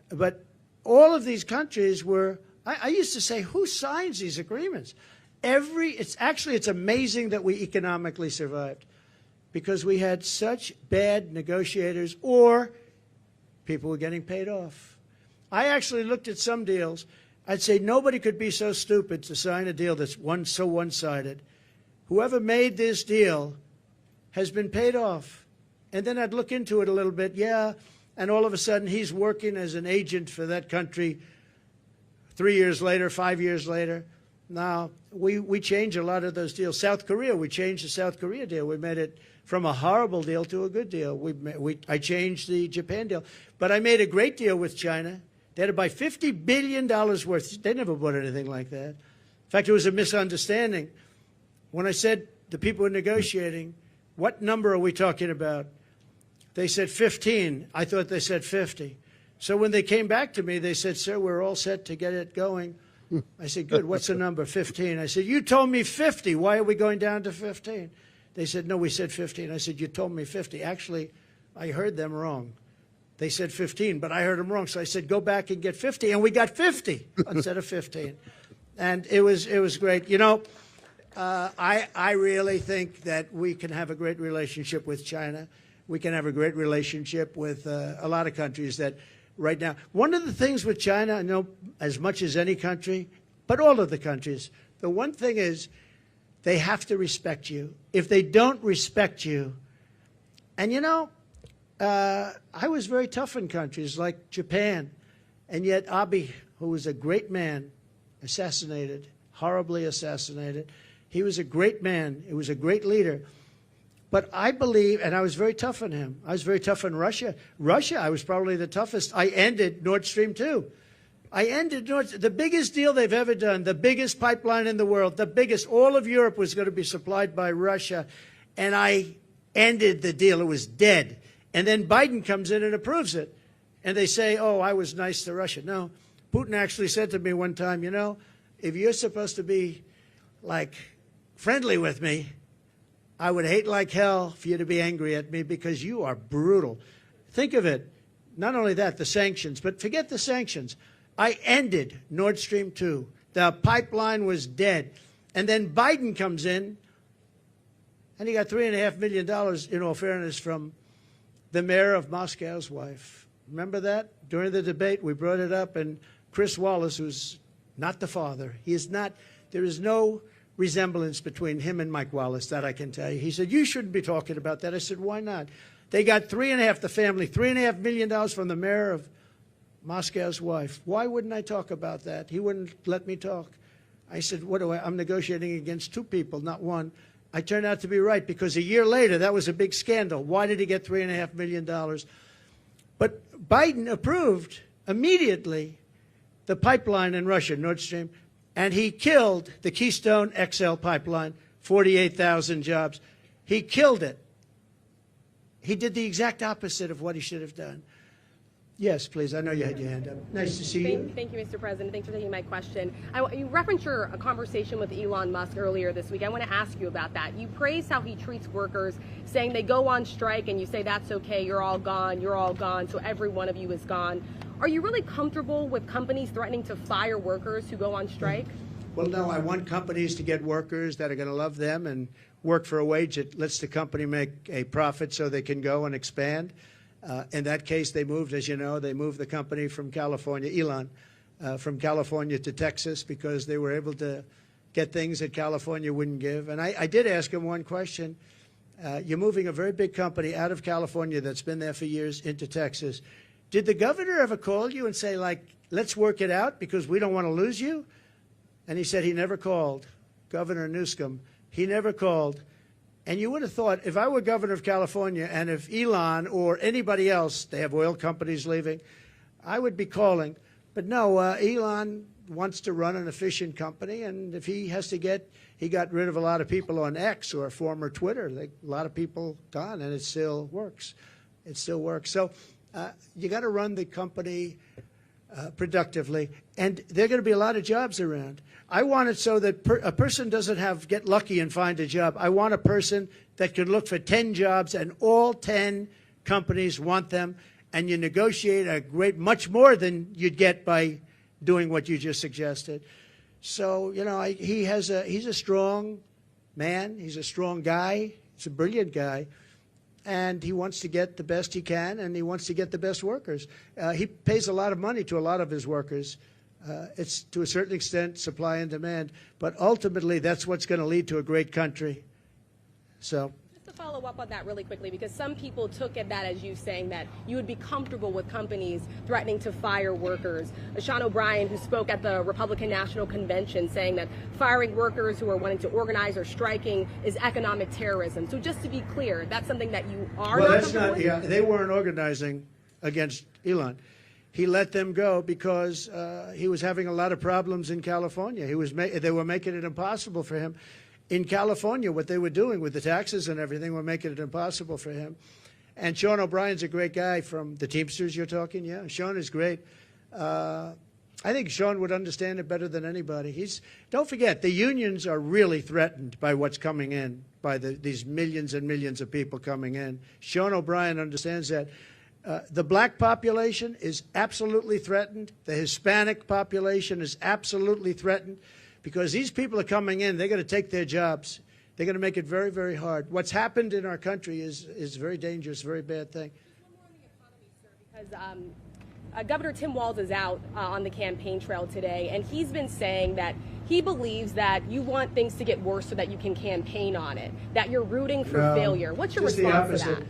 S2: But all of these countries were, I used to say, who signs these agreements? It's amazing that we economically survived because we had such bad negotiators or people were getting paid off. I actually looked at some deals. I'd say nobody could be so stupid to sign a deal that's so one-sided. Whoever made this deal has been paid off. And then I'd look into it a little bit, and all of a sudden he's working as an agent for that country 3 years later, 5 years later. Now, we changed a lot of those deals. South Korea, we changed the South Korea deal. We made it from a horrible deal to a good deal. I changed the Japan deal. But I made a great deal with China. They had to buy $50 billion worth. They never bought anything like that. In fact, it was a misunderstanding. When I said the people were negotiating, what number are we talking about? They said 15. I thought they said 50. So when they came back to me, they said, sir, we're all set to get it going. I said, good. What's the number? 15. I said, you told me 50. Why are we going down to 15? They said, no, we said 15. I said, you told me 50. Actually, I heard them wrong. They said 15, but I heard them wrong. So I said, go back and get 50. And we got 50 instead of 15. And it was great. You know, I really think that we can have a great relationship with China. We can have a great relationship with a lot of countries that right now. One of the things with China, I know as much as any country, but all of the countries, the one thing is they have to respect you. If they don't respect you, and you know, I was very tough in countries like Japan, and yet Abe, who was a great man, assassinated, horribly assassinated. He was a great man. He was a great leader. But I believe, and I was very tough on him. I was very tough on Russia. I was probably the toughest. I ended Nord Stream 2. The biggest deal they've ever done, the biggest pipeline in the world, the biggest. All of Europe was going to be supplied by Russia. And I ended the deal. It was dead. And then Biden comes in and approves it. And they say, oh, I was nice to Russia. No, Putin actually said to me one time, you know, if you're supposed to be, like, friendly with me, I would hate like hell for you to be angry at me because you are brutal. Think of it. Not only that, the sanctions, but forget the sanctions. I ended Nord Stream 2. The pipeline was dead. And then Biden comes in, and he got $3.5 million, in all fairness, from the mayor of Moscow's wife. Remember that? During the debate, we brought it up, and Chris Wallace, who's not the father, he is not, there is no resemblance between him and Mike Wallace, that I can tell you. He said, you shouldn't be talking about that. I said, why not? They got the family, $3.5 million from the mayor of Moscow's wife. Why wouldn't I talk about that? He wouldn't let me talk. I said, I'm negotiating against two people, not one. I turned out to be right because a year later, that was a big scandal. Why did he get $3.5 million? But Biden approved immediately the pipeline in Russia, Nord Stream, and he killed the Keystone XL pipeline, 48,000 jobs. He killed it. He did the exact opposite of what he should have done. Yes, please. I know you had your hand up. Nice to see you.
S9: Thank you, Mr. President. Thanks for taking my question. You referenced your conversation with Elon Musk earlier this week. I want to ask you about that. You praised how he treats workers, saying they go on strike and you say, that's okay, you're all gone, so every one of you is gone. Are you really comfortable with companies threatening to fire workers who go on strike?
S2: Well, no, I want companies to get workers that are going to love them and work for a wage that lets the company make a profit so they can go and expand. In that case, they moved, as you know, they moved the company from California, Elon, from California to Texas because they were able to get things that California wouldn't give. And I did ask him one question. You're moving a very big company out of California that's been there for years into Texas. Did the governor ever call you and say, like, let's work it out because we don't want to lose you? And he said he never called. Governor Newsom, he never called. And you would have thought, if I were governor of California and if Elon or anybody else, they have oil companies leaving, I would be calling. But no, Elon wants to run an efficient company, and if he has to he got rid of a lot of people on X or former Twitter. A lot of people gone, and it still works. It still works. So you got to run the company productively, and there are going to be a lot of jobs around. I want it so that a person doesn't get lucky and find a job. I want a person that can look for 10 jobs, and all 10 companies want them, and you negotiate much more than you'd get by doing what you just suggested. So, you know, he's a strong man. He's a strong guy. He's a brilliant guy. And he wants to get the best he can, and he wants to get the best workers. He pays a lot of money to a lot of his workers. It's, to a certain extent, supply and demand. But ultimately, that's what's going to lead to a great country. So.
S9: Just to follow up on that really quickly, because some people took at that as you saying that you would be comfortable with companies threatening to fire workers. Sean O'Brien, who spoke at the Republican National Convention, saying that firing workers who are wanting to organize or striking is economic terrorism. So just to be clear, that's something that you are
S2: well,
S9: not
S2: that's not.
S9: with?
S2: Yeah, they weren't organizing against Elon. He let them go because he was having a lot of problems in California. They were making it impossible for him. In California, what they were doing with the taxes and everything were making it impossible for him. And Sean O'Brien's a great guy from the Teamsters you're talking, yeah? Sean is great. I think Sean would understand it better than anybody. Don't forget, the unions are really threatened by what's coming in, by these millions and millions of people coming in. Sean O'Brien understands that. The black population is absolutely threatened. The Hispanic population is absolutely threatened. Because these people are coming in, they're going to take their jobs. They're going to make it very, very hard. What's happened in our country is very dangerous, very bad thing.
S9: One more on the economy, sir, because Governor Tim Walz is out on the campaign trail today, and he's been saying that he believes that you want things to get worse so that you can campaign on it, that you're rooting for failure. What's your response to that?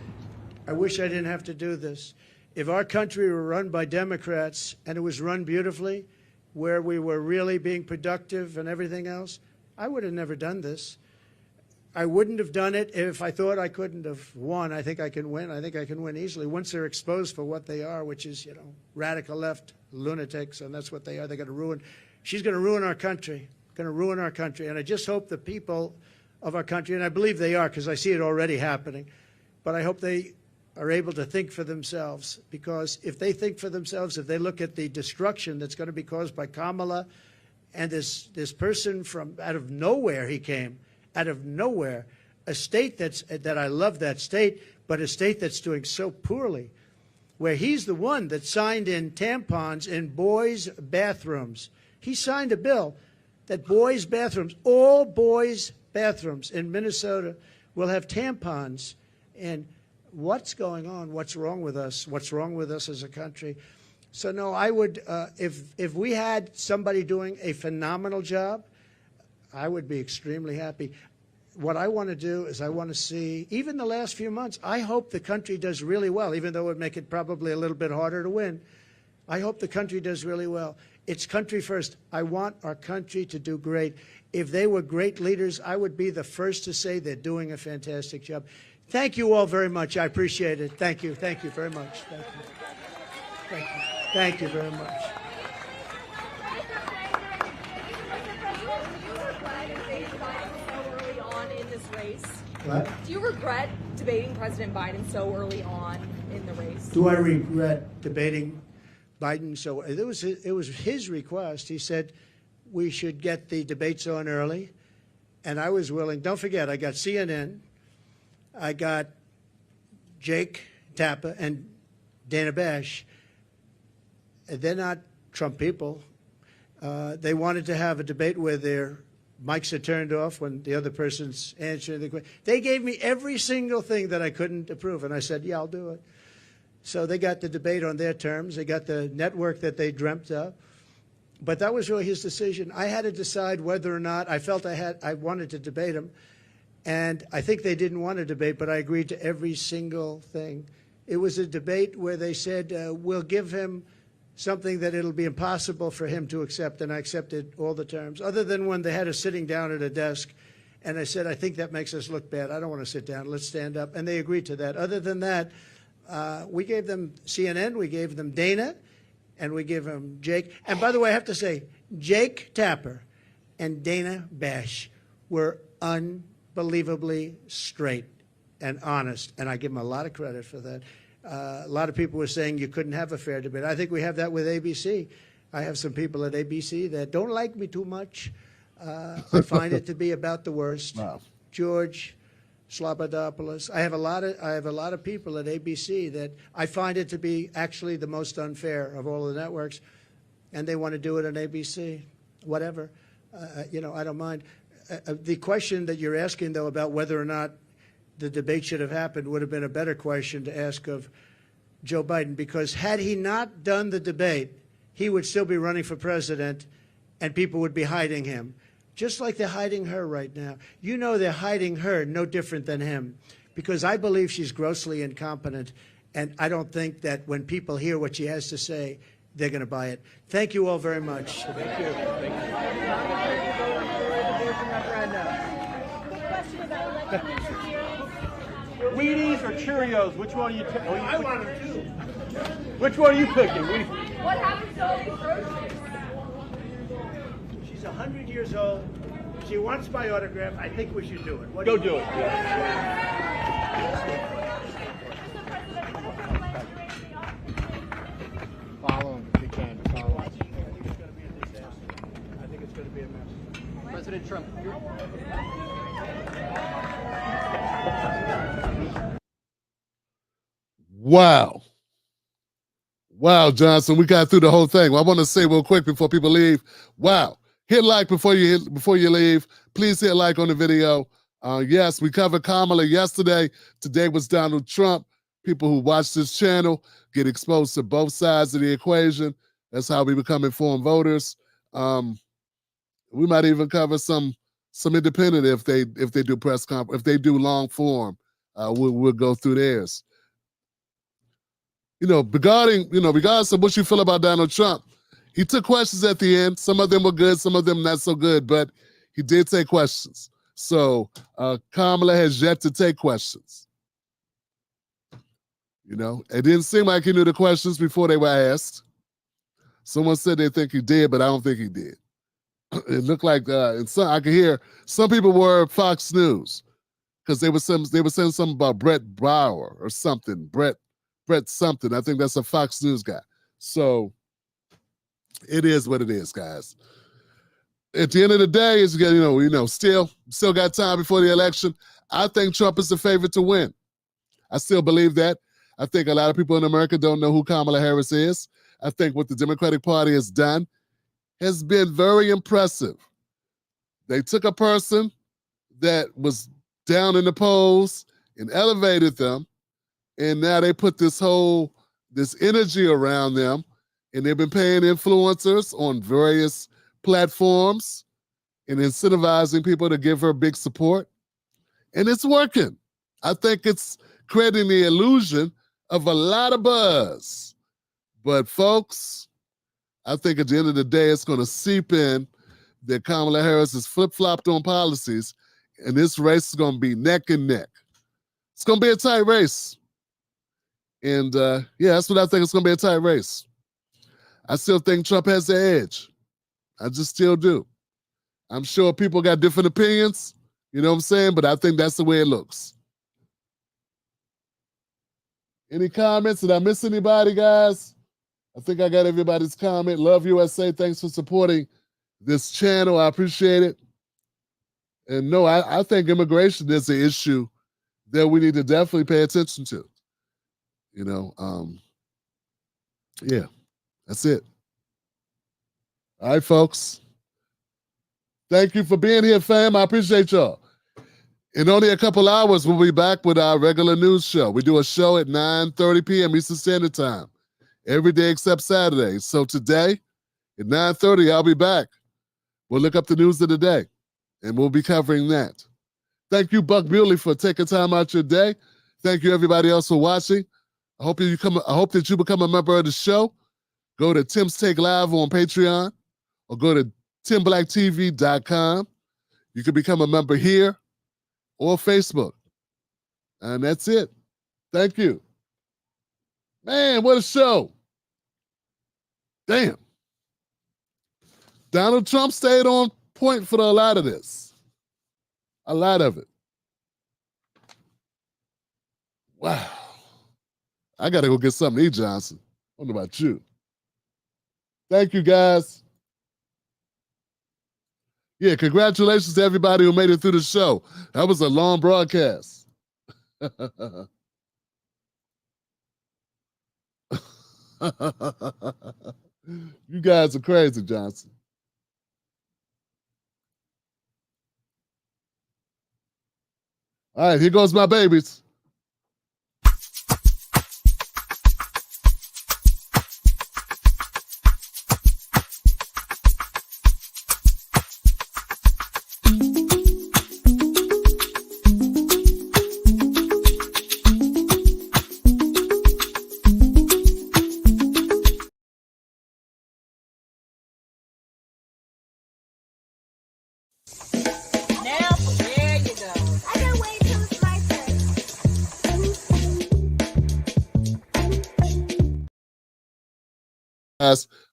S2: I wish I didn't have to do this. If our country were run by Democrats and it was run beautifully, where we were really being productive and everything else, I would have never done this. I wouldn't have done it if I thought I couldn't have won. I think I can win. I think I can win easily. Once they're exposed for what they are, which is, you know, radical left lunatics, and that's what they are. They're going to ruin. She's going to ruin our country. Going to ruin our country. And I just hope the people of our country, and I believe they are because I see it already happening, but I hope they are able to think for themselves, because if they think for themselves, if they look at the destruction that's going to be caused by Kamala and this person from out of nowhere, he came out of nowhere, a state that I love that state, but a state that's doing so poorly, where he's the one that signed in tampons in boys' bathrooms. He signed a bill that boys' bathrooms, all boys' bathrooms in Minnesota will have tampons. And what's going on? What's wrong with us? What's wrong with us as a country? So no, I would, if we had somebody doing a phenomenal job, I would be extremely happy. What I want to do is I want to see, even the last few months, I hope the country does really well, even though it would make it probably a little bit harder to win. I hope the country does really well. It's country first. I want our country to do great. If they were great leaders, I would be the first to say they're doing a fantastic job. Thank you all very much. I appreciate it. Thank you. Thank you very much. Thank you. Thank you. Thank you very much. What?
S10: Do you regret debating President Biden so early on in the race?
S2: Do I regret debating Biden? So it was his request. He said we should get the debates on early, and I was willing. Don't forget, I got CNN, I got Jake Tapper and Dana Bash. They're not Trump people. They wanted to have a debate where their mics are turned off when the other person's answering the question. They gave me every single thing that I couldn't approve, and I said, yeah, I'll do it. So they got the debate on their terms. They got the network that they dreamt of. But that was really his decision. I had to decide whether or not I felt I wanted to debate him. And I think they didn't want to debate, but I agreed to every single thing. It was a debate where they said, we'll give him something that it'll be impossible for him to accept, and I accepted all the terms, other than when they had us sitting down at a desk, and I said, I think that makes us look bad. I don't want to sit down. Let's stand up. And they agreed to that. Other than that, we gave them CNN, we gave them Dana, and we gave them Jake. And by the way, I have to say, Jake Tapper and Dana Bash were unbelievably straight and honest, and I give them a lot of credit for that. A lot of people were saying you couldn't have a fair debate. I think we have that with ABC. I have some people at ABC that don't like me too much. I find it to be about the worst.
S1: Wow.
S2: George Slobodopoulos. I have a lot of people at ABC that I find it to be actually the most unfair of all the networks, and they want to do it on ABC. Whatever, I don't mind. The question that you're asking, though, about whether or not the debate should have happened would have been a better question to ask of Joe Biden, because had he not done the debate, he would still be running for president, and people would be hiding him, just like they're hiding her right now. You know they're hiding her no different than him, because I believe she's grossly incompetent, and I don't think that when people hear what she has to say, they're going to buy it. Thank you all very much.
S5: Thank you. Thank you. Wheaties or Cheerios? Which one are you taking? I want them too. Which one are you picking?
S7: What happens to all these groceries?
S2: She's 100 years old. She wants my autograph. I think we should do it.
S5: Go do it.
S11: Follow him if you can. Follow him.
S2: I think it's going to be a disaster. I think it's going to be a mess.
S11: President Trump.
S1: Wow. Wow, Johnson, we got through the whole thing. Well, I want to say real quick before people leave, wow. Hit like before you leave. Please hit like on the video. Yes, we covered Kamala yesterday. Today was Donald Trump. People who watch this channel get exposed to both sides of the equation. That's how we become informed voters. We might even cover some independent if they do press conference, if they do long form. We'll go through theirs. Regardless of what you feel about Donald Trump, he took questions at the end. Some of them were good, some of them not so good, but he did take questions. So Kamala has yet to take questions. It didn't seem like he knew the questions before they were asked. Someone said they think he did, but I don't think he did. It looked like, I could hear some people were Fox News because they were saying something about Brett Brower or something. Brett something. I think that's a Fox News guy. So it is what it is, guys. At the end of the day, still got time before the election. I think Trump is the favorite to win. I still believe that. I think a lot of people in America don't know who Kamala Harris is. I think what the Democratic Party has done has been very impressive. They took a person that was down in the polls and elevated them, and now they put this energy around them, and they've been paying influencers on various platforms and incentivizing people to give her big support. And it's working. I think it's creating the illusion of a lot of buzz. But folks, I think at the end of the day, it's going to seep in that Kamala Harris has flip-flopped on policies, and this race is going to be neck and neck. It's going to be a tight race. And that's what I think. It's going to be a tight race. I still think Trump has the edge. I just still do. I'm sure people got different opinions, you know what I'm saying? But I think that's the way it looks. Any comments? Did I miss anybody, guys? I think I got everybody's comment. Love USA. Thanks for supporting this channel. I appreciate it. And no, I think immigration is an issue that we need to definitely pay attention to. That's it. All right, folks. Thank you for being here, fam. I appreciate y'all. In only a couple hours, we'll be back with our regular news show. We do a show at 9:30 p.m. Eastern Standard Time, every day except Saturday. So today, at 9:30, I'll be back. We'll look up the news of the day, and we'll be covering that. Thank you, Buck Bewley, for taking time out your day. Thank you, everybody else, for watching. I hope that you become a member of the show. Go to Tim's Take Live on Patreon, or go to timblacktv.com. You can become a member here or Facebook. And that's it. Thank you. Man, what a show. Damn. Donald Trump stayed on point for a lot of this. A lot of it. Wow. I got to go get something to eat, Johnson. I don't know about you. Thank you, guys. Yeah, congratulations to everybody who made it through the show. That was a long broadcast. You guys are crazy, Johnson. All right, here goes my babies.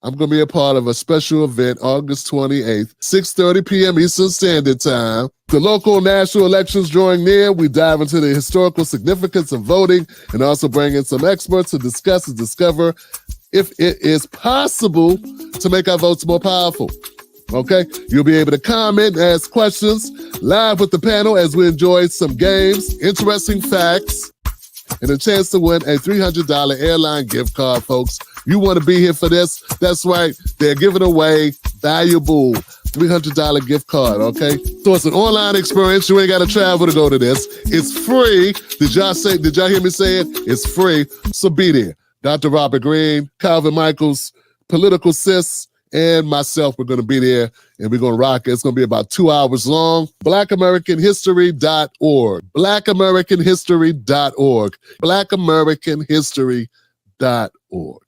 S1: I'm going to be a part of a special event August 28th, 6:30 p.m. Eastern Standard Time. The local and national elections drawing near, we dive into the historical significance of voting and also bring in some experts to discuss and discover if it is possible to make our votes more powerful. Okay? You'll be able to comment, ask questions, live with the panel as we enjoy some games, interesting facts, and a chance to win a $300 airline gift card, folks. You want to be here for this? That's right. They're giving away valuable $300 gift card, okay? So it's an online experience. You ain't got to travel to go to this. It's free. Did y'all hear me say it? It's free. So be there. Dr. Robert Green, Calvin Michaels, Political Sis, and myself, we're going to be there, and we're going to rock it. It's going to be about 2 hours long. BlackAmericanHistory.org. BlackAmericanHistory.org. BlackAmericanHistory.org.